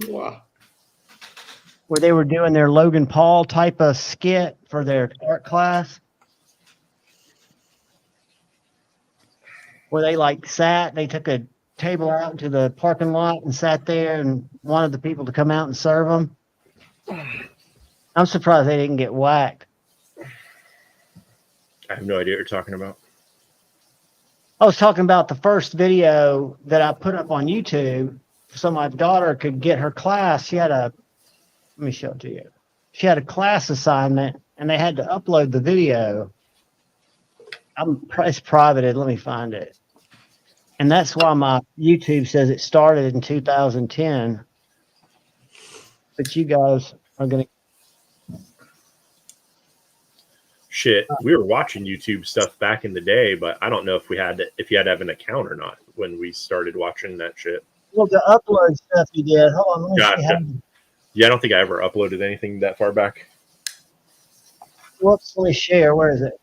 wow. where they were doing their Logan Paul type of skit for their art class, where they like sat, they took a table out into the parking lot and sat there and wanted the people to come out and serve them. I'm surprised they didn't get whacked. I have no idea what you're talking about. I was talking about the first video that I put up on YouTube so my daughter could get her class. She had let me show it to you. She had a class assignment and they had to upload the video. It's privated. Let me find it. And that's why my YouTube says it started in 2010. But you guys are going to. Shit, we were watching YouTube stuff back in the day, but I don't know if you had to have an account or not when we started watching that shit. Well, the upload stuff you did. Hold on, let me see how. Yeah, I don't think I ever uploaded anything that far back. Whoops, let me share. Where is it?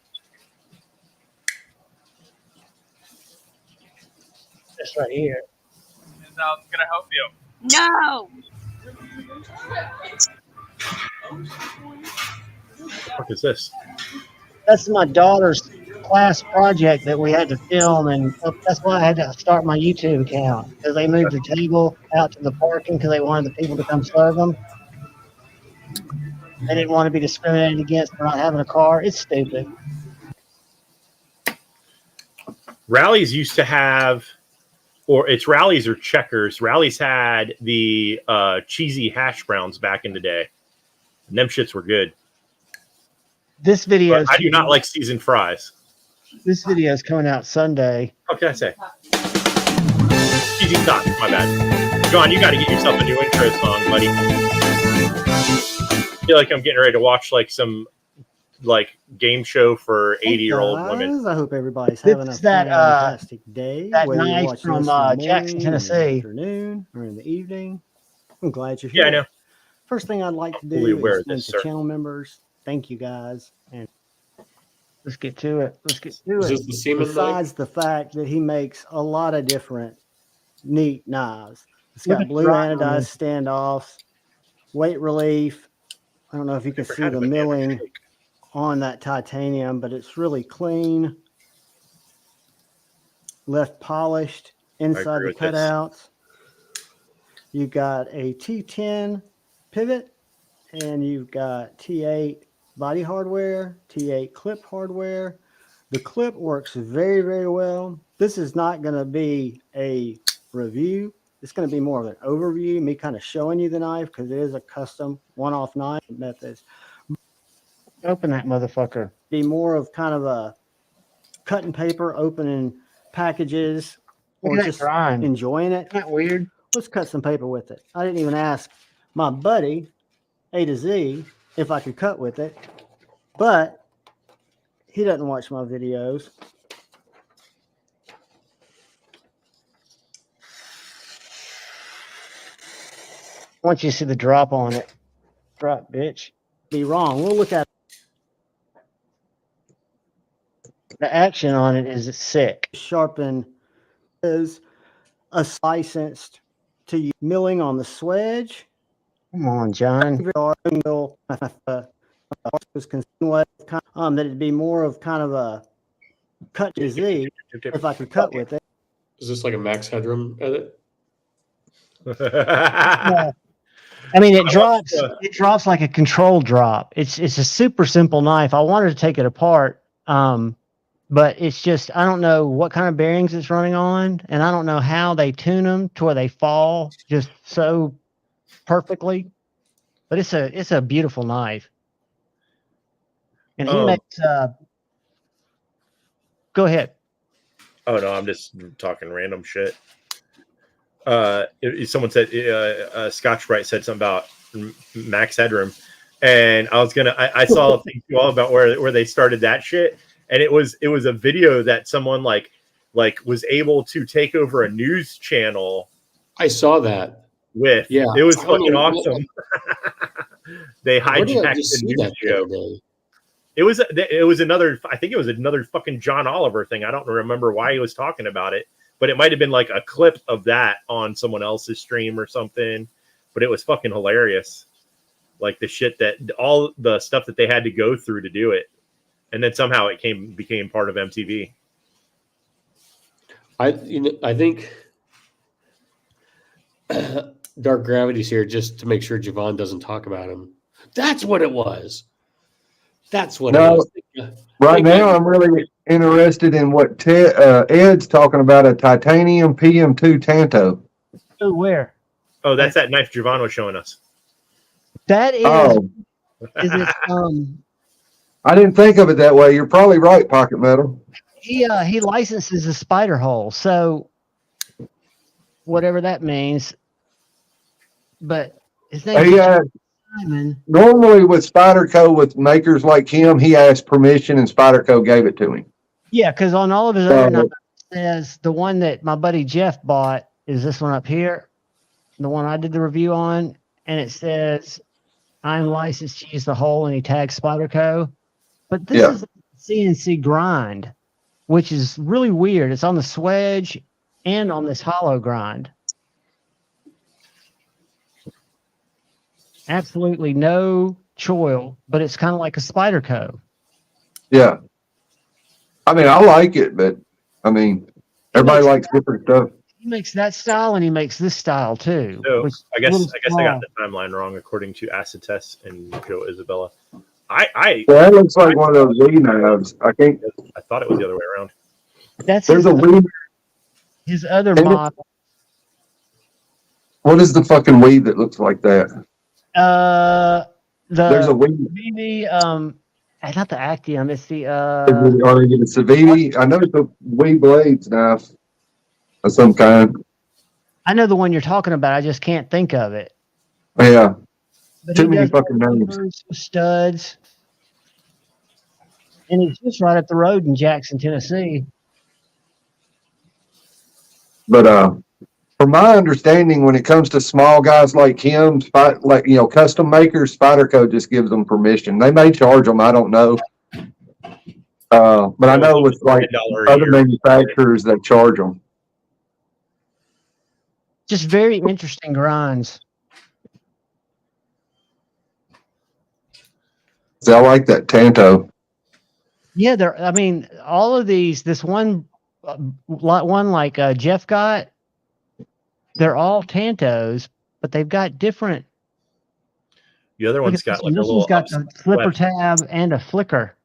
Just right here. And I'm gonna help you. No. What is this? That's my daughter's class project that we had to film, and that's why I had to start my YouTube account, because they moved the table out to the parking because they wanted the people to come serve them. They didn't want to be discriminated against for not having a car. It's stupid. Rallies used to have, or it's Rallies or Checkers. Rallies had the cheesy hash browns back in the day. And them shits were good. This video. I do not like seasoned fries. This video is coming out Sunday. What can I say? Cheesy tots, my bad. John, you got to get yourself a new intro song, buddy. I feel like I'm getting ready to watch like some game show for 80-year-old women. I hope everybody's having a fantastic day. That night from Jackson, Tennessee. Afternoon or in the evening. I'm glad you're here. Yeah, I know. First thing I'd like to do is thank the channel members. Thank you guys, and let's get to it. Is this the semen Besides the fact that he makes a lot of different neat knives. It's got blue anodized standoffs, weight relief. I don't know if you can see the milling on that titanium, but it's really clean. Left polished inside the cutouts. You got a T10 pivot, and you've got T8 body hardware, T8 clip hardware. The clip works very, very well. This is not going to be a review. It's going to be more of an overview, me kind of showing you the knife, because it is a custom one-off knife methods. Open that motherfucker. Be more of kind of a cutting paper, opening packages, or just enjoying it. Isn't that weird? Let's cut some paper with it. I didn't even ask my buddy, A to Z, if I could cut with it, but he doesn't watch my videos. Once you see the drop on it, drop, bitch. Be wrong. We'll look at the action on it. Is sick. Sharpen is licensed to use milling on the swedge. Come on, John. That it'd be more of kind of a cut to Z if I could cut with it. Is this like a Max Headroom edit? Yeah. I mean, it drops like a control drop. It's a super simple knife. I wanted to take it apart, but it's just, I don't know what kind of bearings it's running on, and I don't know how they tune them to where they fall just so perfectly. But it's a beautiful knife, and he makes Go ahead. Oh no, I'm just talking random shit. Someone said Scotch Brite said something about max headroom, and I saw a thing too all about where they started that shit, and it was a video that someone like was able to take over a news channel. I saw that. It was fucking awesome. They hijacked the news show. It was another. I think it was another fucking John Oliver thing. I don't remember why he was talking about it, but it might have been like a clip of that on someone else's stream or something. But it was fucking hilarious, like the shit that all the stuff that they had to go through to do it, and then somehow it became part of MTV. I think Dark Gravity's here just to make sure Javon doesn't talk about him. That's what it was. That's what it was. Right now, I'm really interested in what Ed's talking about, a titanium PM2 Tanto. Oh, where? Oh, that's that knife Javon was showing us. That is. Oh. Is it? I didn't think of it that way. You're probably right, Pocket Metal. He licenses a spider hole, so whatever that means. But his name is Simon. Normally with Spyderco, with makers like him, he asked permission and Spyderco gave it to him. Yeah, because on all of his other knives, it says the one that my buddy Jeff bought is this one up here, the one I did the review on, and it says I'm licensed to use the hole, and he tags Spyderco. But this is a CNC grind, which is really weird. It's on the swedge and on this hollow grind. Absolutely no choil, but it's kind of like a Spyderco. Yeah. I mean, I like it, but I mean, everybody likes different stuff. He makes that style and he makes this style too. So I guess I got the timeline wrong according to Acid Test and Joe Isabella. That looks like one of those weed knives. I thought it was the other way around. There's a weed. His other model. What is the fucking weed that looks like that? There's a weed. Not the Actium. It's the It's the VD. I know it's a weed blades knife of some kind. I know the one you're talking about. I just can't think of it. Yeah. But too many fucking names. Studs. And he's just right up the road in Jackson, Tennessee. But from my understanding, when it comes to small guys like him, custom makers, Spyderco just gives them permission. They may charge them, I don't know. But I know with like other manufacturers that charge them. Just very interesting grinds. So I like that Tanto. Yeah, all of these. This one like Jeff got. They're all Tantos, but they've got different. The other one's got like a little. This one's got a flipper tab and a flicker.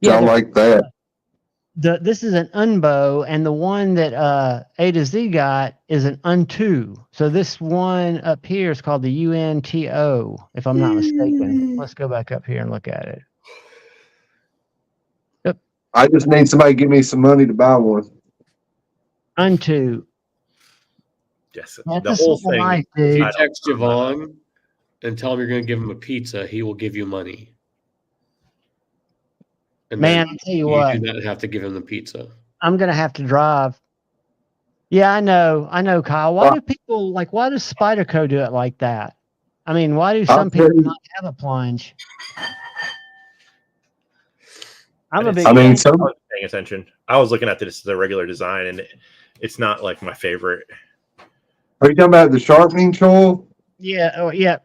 Yeah, I like that. This is an Unbow, and the one that A to Z got is an Unto. So this one up here is called the UNTO, if I'm not mistaken. Let's go back up here and look at it. Yep. I just need somebody to give me some money to buy one. Unto. Yes, the whole thing. If you text Javon and tell him you're going to give him a pizza, he will give you money. And man, I tell you what, you do not have to give him the pizza. I'm gonna have to drive. Yeah, I know, Kyle. Why do people why does Spyderco do it like that? I mean, why do some people not have a plunge? I was paying attention. I was looking at this as a regular design, and it's not like my favorite. Are you talking about the sharpening tool? Yeah. Oh, yeah.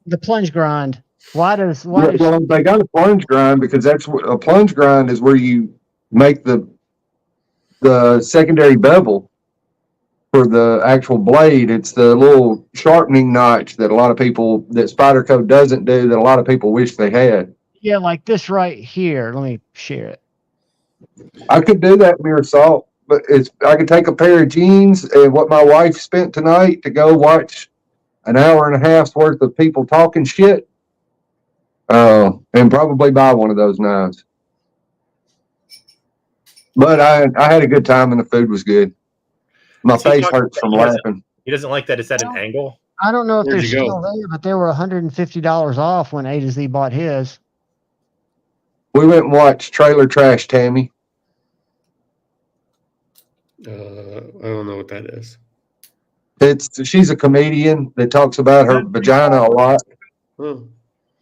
The plunge grind. Why does they got a plunge grind because that's what a plunge grind is, where you make the secondary bevel for the actual blade. It's the little sharpening notch that Spyderco doesn't do, that a lot of people wish they had. Yeah, like this right here. Let me share it. I could do that, Mere Salt, but I could take a pair of jeans and what my wife spent tonight to go watch an hour and a half's worth of people talking shit. and probably buy one of those knives. But I had a good time and the food was good. My Is he face talking hurts that from he doesn't- laughing. He doesn't like that it's at an angle. I don't know if Where'd they're you go? still there, but they were $150 off when A to Z bought his. We went and watched Trailer Trash Tammy. I don't know what that is. She's a comedian that talks about her vagina a lot, Huh.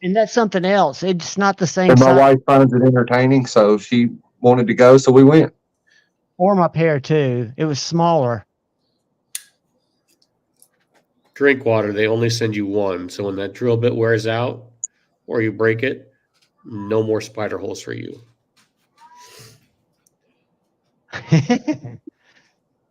And that's something else. It's not the same and my size. wife finds it entertaining, so she wanted to go, so we went. Or my pair too. It was smaller. Drink water, they only send you one. So when that drill bit wears out or you break it, no more spider holes for you.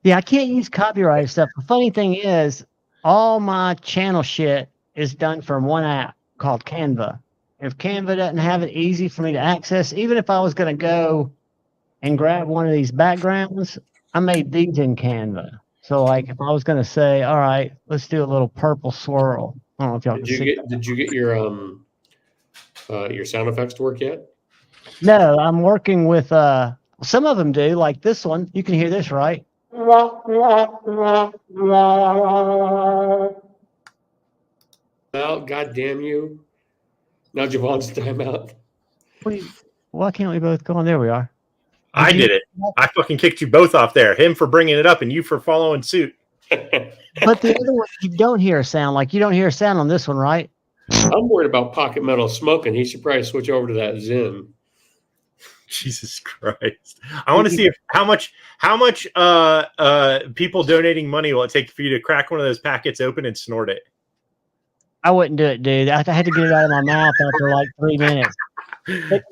Yeah, I can't use copyright stuff. The funny thing is, all my channel shit is done from one app called Canva. If Canva doesn't have it easy for me to access, even if I was going to go and grab one of these backgrounds, I made these in Canva. So, like, if I was going to say, all right, let's do a little purple swirl. I don't know if y'all can see. Did you get your sound effects to work yet? No, I'm working with some of them do, like this one. You can hear this, right? Well, God damn you. Now Javon's timeout. Why can't we both go on? There we are. I did it. I fucking kicked you both off there. Him for bringing it up and you for following suit. But the other one, you don't hear a sound. Like, you don't hear a sound on this one, right? I'm worried about Pocket Metal smoking. He should probably switch over to that Zen. Jesus Christ! I want to see how much people donating money will it take for you to crack one of those packets open and snort it. I wouldn't do it, dude. I had to get it out of my mouth after like 3 minutes.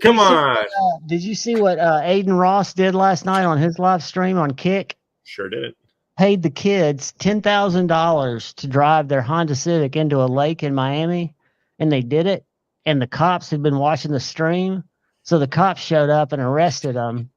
Come on. Did you see what Aiden Ross did last night on his live stream on Kick? Sure did. Paid the kids $10,000 to drive their Honda Civic into a lake in Miami, and they did it. And the cops had been watching the stream, so the cops showed up and arrested them.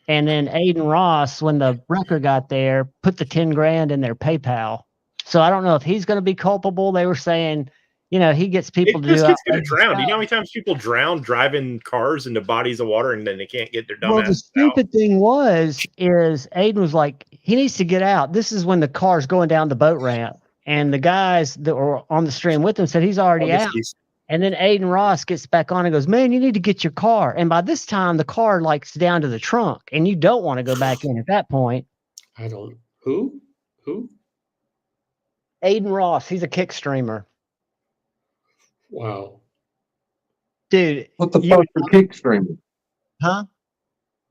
And then Aiden Ross, when the wrecker got there, put the 10 grand in their PayPal. So I don't know if he's going to be culpable. They were saying, you know, he gets people to do. This kid's going to drown. Do you know how many times people drown driving cars into bodies of water and then they can't get their dumb ass the stupid thing is Aiden was like, he needs to get out. This is when the car's going down the boat ramp. And the guys that were on the stream with him said he's already out. And then Aiden Ross gets back on and goes, man, you need to get your car. And by this time, the car likes down to the trunk. And you don't want to go back in at that point. I don't. Who? Aiden Ross. He's a Kick streamer. Wow. Dude. What the fuck are Kick streaming? Huh?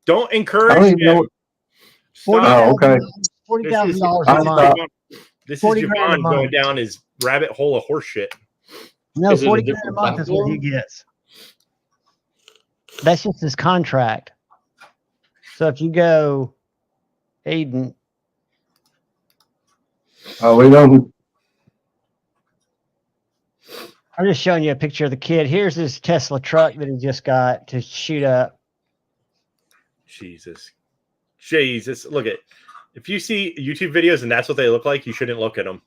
Don't I encourage don't even know. him. Oh, okay. $40,000 a month. This is Javon going down his rabbit hole of horse shit. No, Is it a $40,000 different a month is what he platform? gets. That's just his contract. So if you go, Aiden, Oh, we don't. I'm just showing you a picture of the kid. Here's his Tesla truck that he just got to shoot up. Jesus. Look at. If you see YouTube videos and that's what they look like, you shouldn't look at them.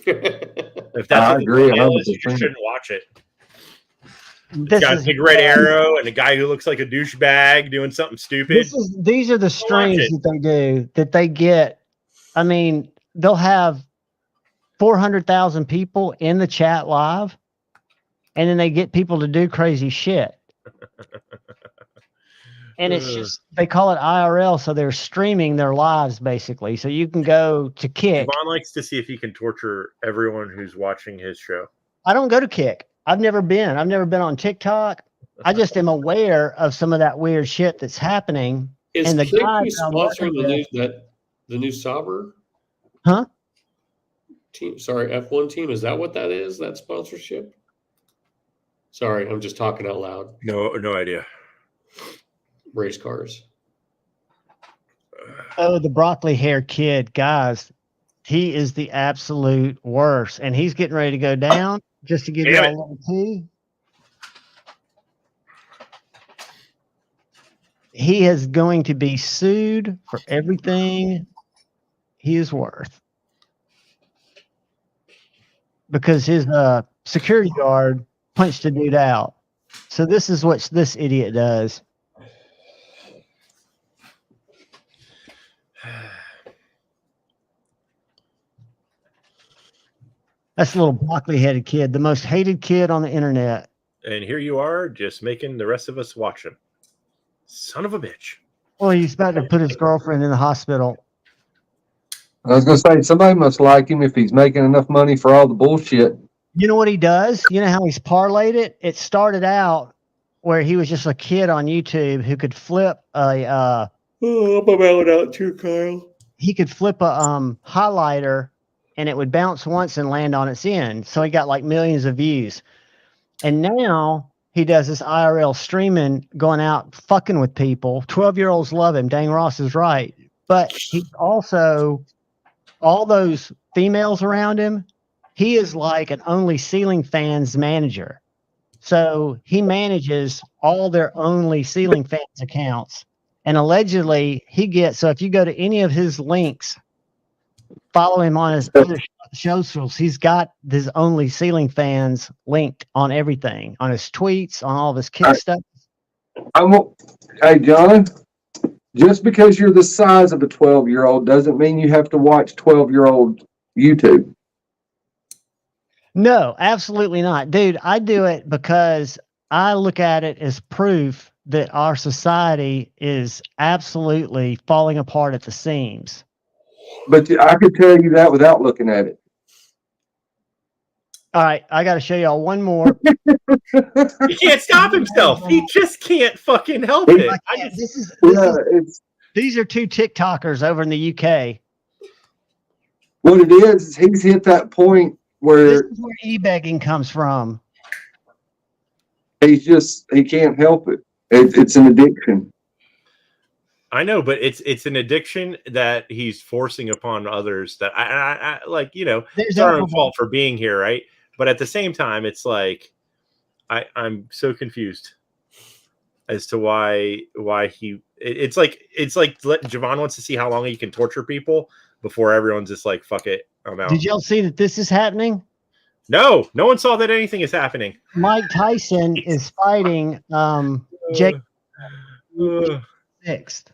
If that's I what agree, the deal is, you 100%. just shouldn't watch it. It's This got a is big red arrow and a guy who looks like a douchebag doing something stupid. these are the streams that they do that they get. I mean, they'll have 400,000 people in the chat live, and then they get people to do crazy shit. And it's just, they call it IRL, so they're streaming their lives basically. So you can go to Kick. Javon likes to see if he can torture everyone who's watching his show. I don't go to Kick. I've never been on TikTok. I just am aware of some of that weird shit that's happening. Is and the Kick guy who's sponsoring the new Sauber? Huh? Team, sorry, F1 team. Is that what that is? That sponsorship? Sorry, I'm just talking out loud. No idea. Race cars. Oh, the broccoli hair kid, guys. He is the absolute worst. And he's getting ready to go down. Just to give you a little tea. He is going to be sued for everything he is worth. Because his security guard punched a dude out. So this is what this idiot does. That's a little broccoli-headed kid, the most hated kid on the internet. And here you are, just making the rest of us watch him. Son of a bitch. Well, he's about to put his girlfriend in the hospital. I was going to say, somebody must like him if he's making enough money for all the bullshit. You know what he does? You know how he's parlayed it? It started out where he was just a kid on YouTube who could flip a Oh, I'm about out too, Kyle. he could flip a highlighter and it would bounce once and land on its end. So he got like millions of views. And now he does this IRL streaming, going out fucking with people. 12-year-olds love him. Dang, Ross is right. But he's also, all those females around him, he is like an Only Ceiling Fans manager. So he manages all their Only Ceiling Fans accounts. And allegedly he gets, so if you go to any of his links, follow him on his other socials, he's got his Only Ceiling Fans linked on everything, on his tweets, on all of his kick stuff. Hey, John, just because you're the size of a 12-year-old doesn't mean you have to watch 12-year-old YouTube. No, absolutely not. Dude, I do it because I look at it as proof that our society is absolutely falling apart at the seams. But I could tell you that without looking at it. All right, I got to show y'all one more. He can't stop himself. He just can't fucking help it. These are two TikTokers over in the UK. What it is he's hit that point where This is where e-begging comes from. he can't help it. It's an addiction. I know, but it's an addiction that he's forcing upon others that I like, you know, it's our own fault for being here, right? But at the same time, it's like I'm so confused as to why he it's like Javon wants to see how long he can torture people before everyone's just like, fuck it, I'm out. Did y'all see that this is happening? No one saw that anything is happening. Mike Tyson is fighting Jake Sixth.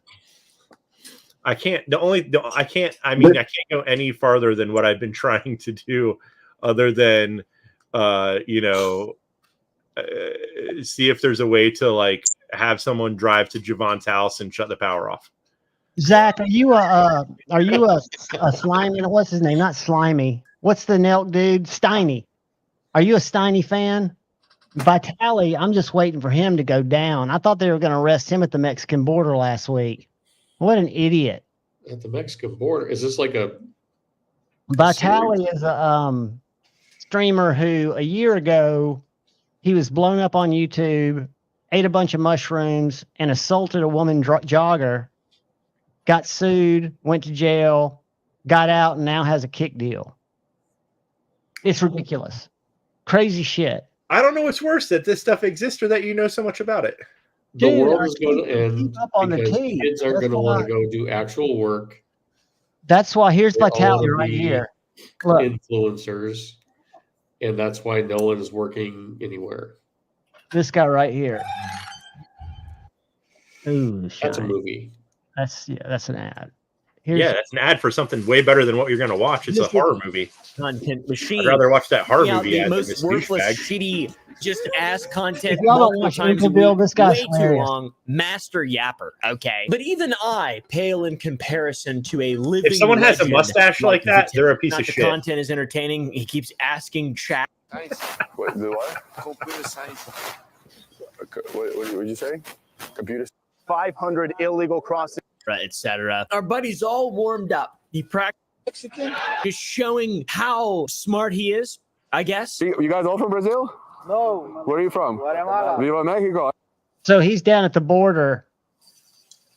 I can't go any farther than what I've been trying to do, other than see if there's a way to like have someone drive to Javon's house and shut the power off. Zach, are you a slimy? What's his name? Not slimy. What's the Nelk dude? Steiny. Are you a Steiny fan? Vitali, I'm just waiting for him to go down. I thought they were going to arrest him at the Mexican border last week. What an idiot. At the Mexican border? Is this like a... Vitali is a streamer who a year ago, he was blown up on YouTube, ate a bunch of mushrooms, and assaulted a woman jogger, got sued, went to jail, got out, and now has a kick deal. It's ridiculous. Crazy shit. I don't know what's worse, that this stuff exists or that you know so much about it. The world is going to end because kids aren't going to want to go do actual work. That's why here's Vitali right here. Look. Influencers. And that's why no one is working anywhere. This guy right here. Ooh, that's a movie. That's an ad. That's an ad for something way better than what you're going to watch. It's a horror movie. Content machine. I'd rather watch that horror movie ad. The most worthless, shitty, just ass content. If y'all don't watch Unconventional, this guy's way too long. Master yapper. Okay, but even I pale in comparison to a living. If someone has a mustache like that, they're a piece of shit. The content is entertaining. He keeps asking chat. What? The what? Computer science. What did you say? Computer. 500 illegal crossings. Etc. Our buddy's all warmed up. He practiced is showing how smart he is, I guess. You guys all from Brazil? No. Where are you from? Guatemala. Viva Mexico. So he's down at the border.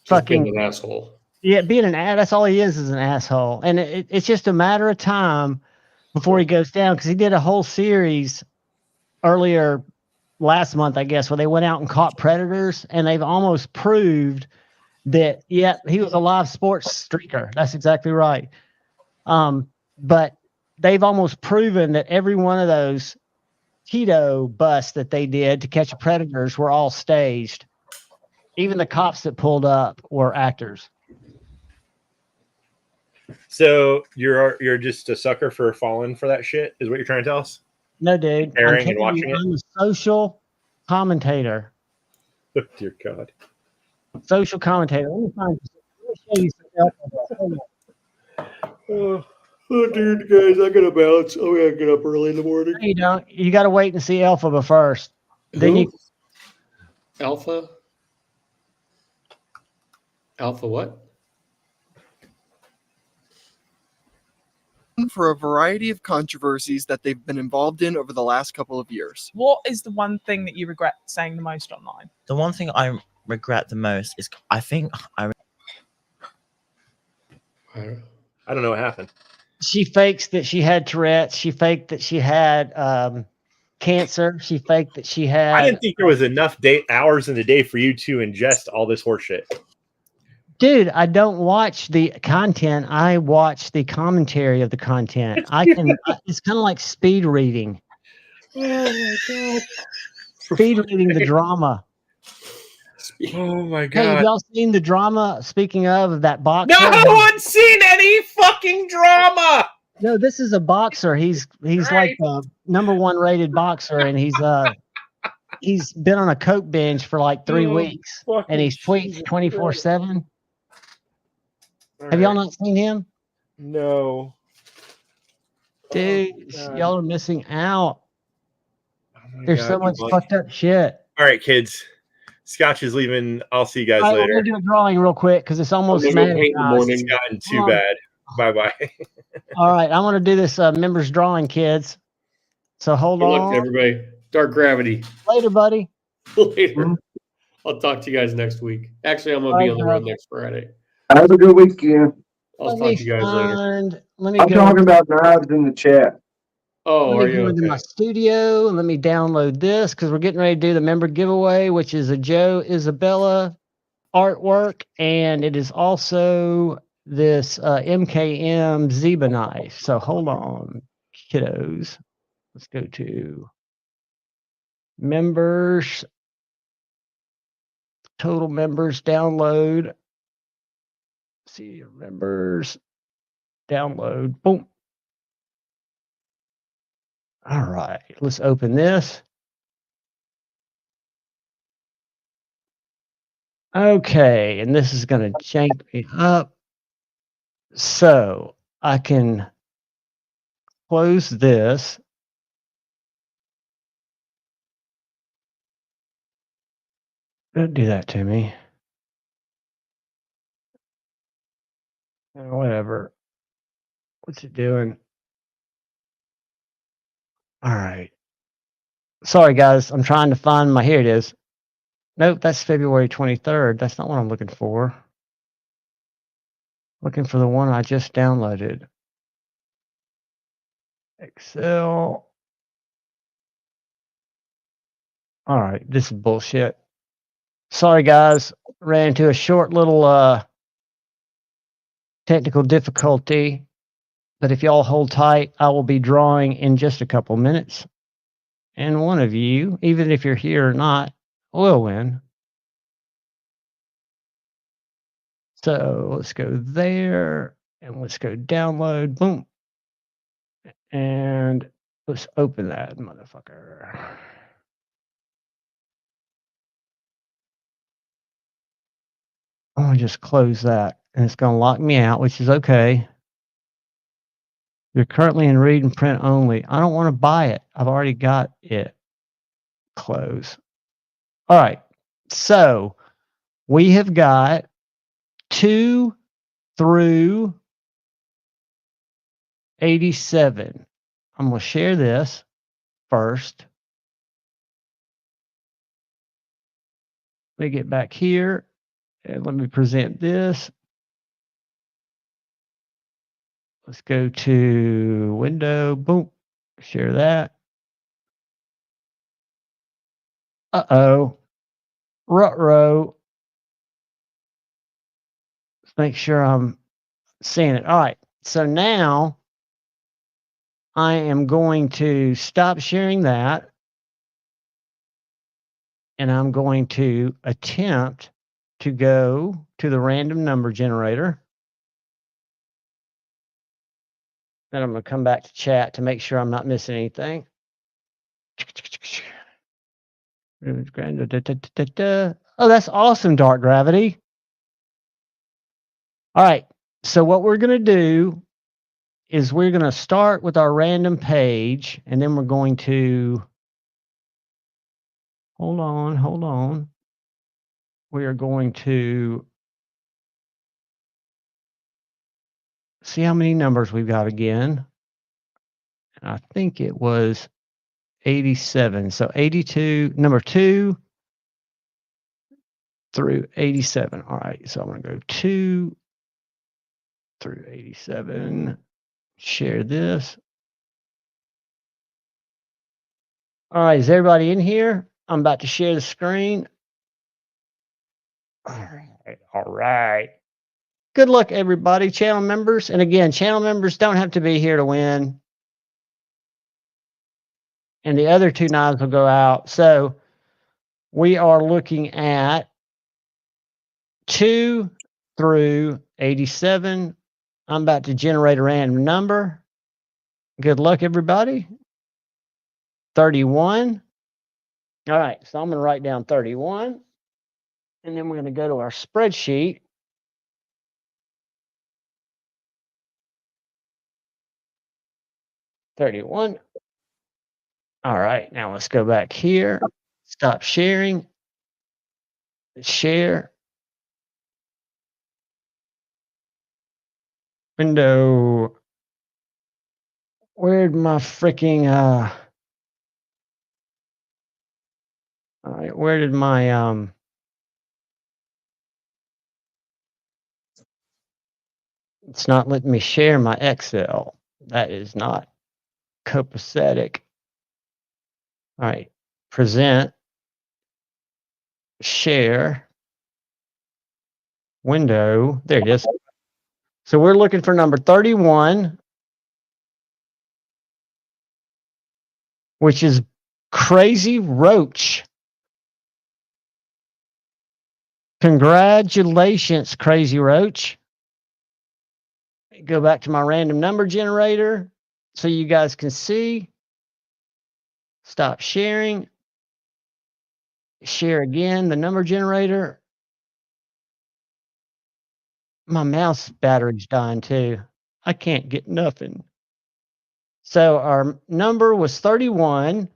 Just being an asshole. Yeah, being an ass. That's all he is an asshole. And it's just a matter of time before he goes down, because he did a whole series earlier last month, I guess, where they went out and caught predators, and they've almost proved that, yeah, he was a live sports streaker. That's exactly right. But they've almost proven that every one of those keto bust that they did to catch predators were all staged. Even the cops that pulled up were actors. So you're just a sucker for falling for that shit, is what you're trying to tell us? No, dude. I'm Caring and telling watching you, it? I'm a social commentator. Oh, dear God. Social commentator. Let me show you some Oh, dude, guys, I gotta bounce. Oh, I gotta get up early in the morning. No, you don't. You got to wait and see Alphaba first. Then Who? you Alpha? Alpha what? For a variety of controversies that they've been involved in over the last couple of years. What is the one thing that you regret saying the most online? The one thing I regret the most is I think I don't know what happened. she fakes that she had Tourette's. She faked that she had cancer. She faked that she had. I didn't think there was enough hours in the day for you to ingest all this horseshit. Dude, I don't watch the content. I watch the commentary of the content. I can. It's kind of like speed reading. Oh my God. Speed reading the drama. Oh my Hey, God. have y'all seen the drama? Speaking of that boxer. No one's seen any fucking drama. No, this is a boxer. He's like the #1 rated boxer, and he's been on a coke binge for like 3 weeks, and he's tweets 24/7. Have y'all not seen him? No. Dude, God. y'all are missing out. Oh my There's God, so much you're fucked up shit. All right, kids. Scotch is leaving. I'll see you guys All right, later. we're gonna do a drawing real quick because it's almost I'm gonna go Shenanigans. paint in the morning. It's gotten too Hold on. bad. Bye-bye. All right, I want to do this members drawing, kids. So hold Good luck to on. everybody. Dark gravity. Later, buddy. Later. I'll talk to you guys next week. Actually, I'm gonna be on the road next Friday. Have a good weekend. I'll talk to you guys later. Let me I'm go. talking about knives in the chat. Oh, Let are me you go into my okay? studio and let me download this because we're getting ready to do the member giveaway, which is a Joe Isabella artwork, and it is also this MKM Zeba knife. So hold on, kiddos. Let's go to members, total members, download. See your members, download. Boom. All right, let's open this. Okay, and this is going to jank me up. So I can close this. Don't do that to me. Whatever. What's it doing? All right. Sorry, guys. I'm trying to find my. Here it is. Nope, that's February 23rd. That's not what I'm looking for. Looking for the one I just downloaded. Excel. All right. This is bullshit. Sorry, guys. Ran into a short little technical difficulty. But if y'all hold tight, I will be drawing in just a couple minutes. And one of you, even if you're here or not, will win. So let's go there and let's go download. Boom. And let's open that motherfucker. I'm going to just close that. And it's going to lock me out, which is okay. You're currently in read and print only. I don't want to buy it. I've already got it. Close. All right. So we have got 2 through 87. I'm going to share this first. Let me get back here and let me present this. Let's go to window. Boom. Share that. Uh-oh. Ruh-roh. Let's make sure I'm seeing it. All right. So now I am going to stop sharing that. and I'm going to attempt to go to the random number generator. Then I'm going to come back to chat to make sure I'm not missing anything. Oh, that's awesome, Dark Gravity. All right. So what we're going to do is we're going to start with our random page, and then we're going to hold on. We are going to see how many numbers we've got again. And I think it was 87. So 82, number 2 through 87. All right. So I'm going to go 2 through 87. Share this. All right. Is everybody in here? I'm about to share the screen. All right. Good luck, everybody, channel members. And again, channel members don't have to be here to win. And the other 2 knives will go out. So we are looking at 2 through 87. I'm about to generate a random number. Good luck, everybody. 31. All right, so I'm going to write down 31. And then we're going to go to our spreadsheet. $31. All right, now let's go back here. Stop sharing. Share. Window. Where'd my freaking all right, where did my it's not letting me share my Excel. That is not copacetic. All right, present, share, window. There it is. So we're looking for number 31, which is Crazy Roach. Congratulations, Crazy Roach. Go back to my random number generator so you guys can see. Stop sharing. Share again the number generator. My mouse battery's dying too. I can't get nothing. So our number was 31,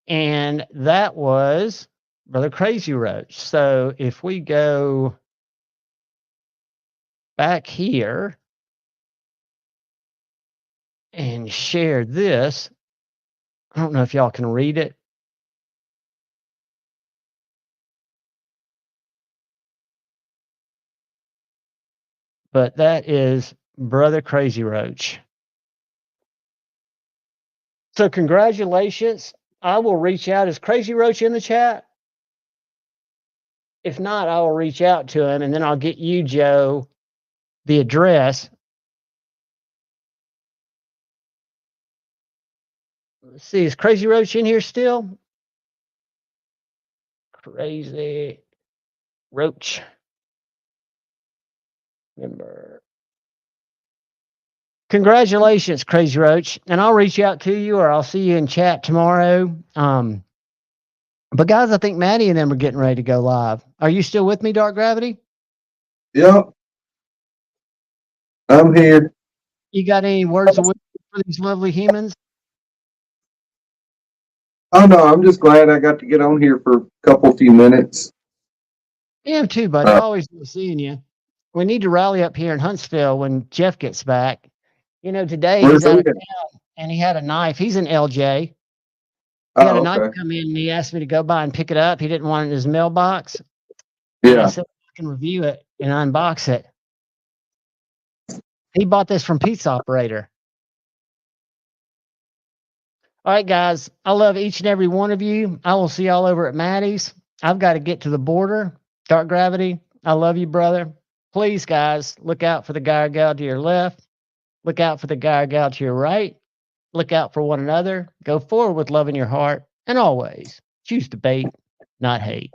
and that was Brother Crazy Roach. So if we go back here and share this, I don't know if y'all can read it. But that is Brother Crazy Roach. So congratulations. I will reach out. Is Crazy Roach in the chat? If not, I will reach out to him, and then I'll get you, Joe, the address. Let's see. Is Crazy Roach in here still? Crazy Roach. Member. Congratulations, Crazy Roach. And I'll reach out to you, or I'll see you in chat tomorrow. But guys, I think Maddie and them are getting ready to go live. Are you still with me, Dark Gravity? Yep. I'm here. You got any words of wisdom for these lovely humans? Oh no, I'm just glad I got to get on here for a few minutes. Yeah, too, buddy. Always love seeing you. We need to rally up here in Huntsville when Jeff gets back. You know, today he's out of town and he had a knife. He's in LJ. He had a knife come in and he asked me to go by and pick it up. He didn't want it in his mailbox. Yeah. And I said, I can review it and unbox it. He bought this from Pizza Operator. All right, guys. I love each and every one of you. I will see y'all over at Maddie's. I've got to get to the border. Dark Gravity, I love you, brother. Please, guys, look out for the guy or gal to your left. Look out for the guy or gal to your right. Look out for one another. Go forward with love in your heart. And always Choose debate, not hate.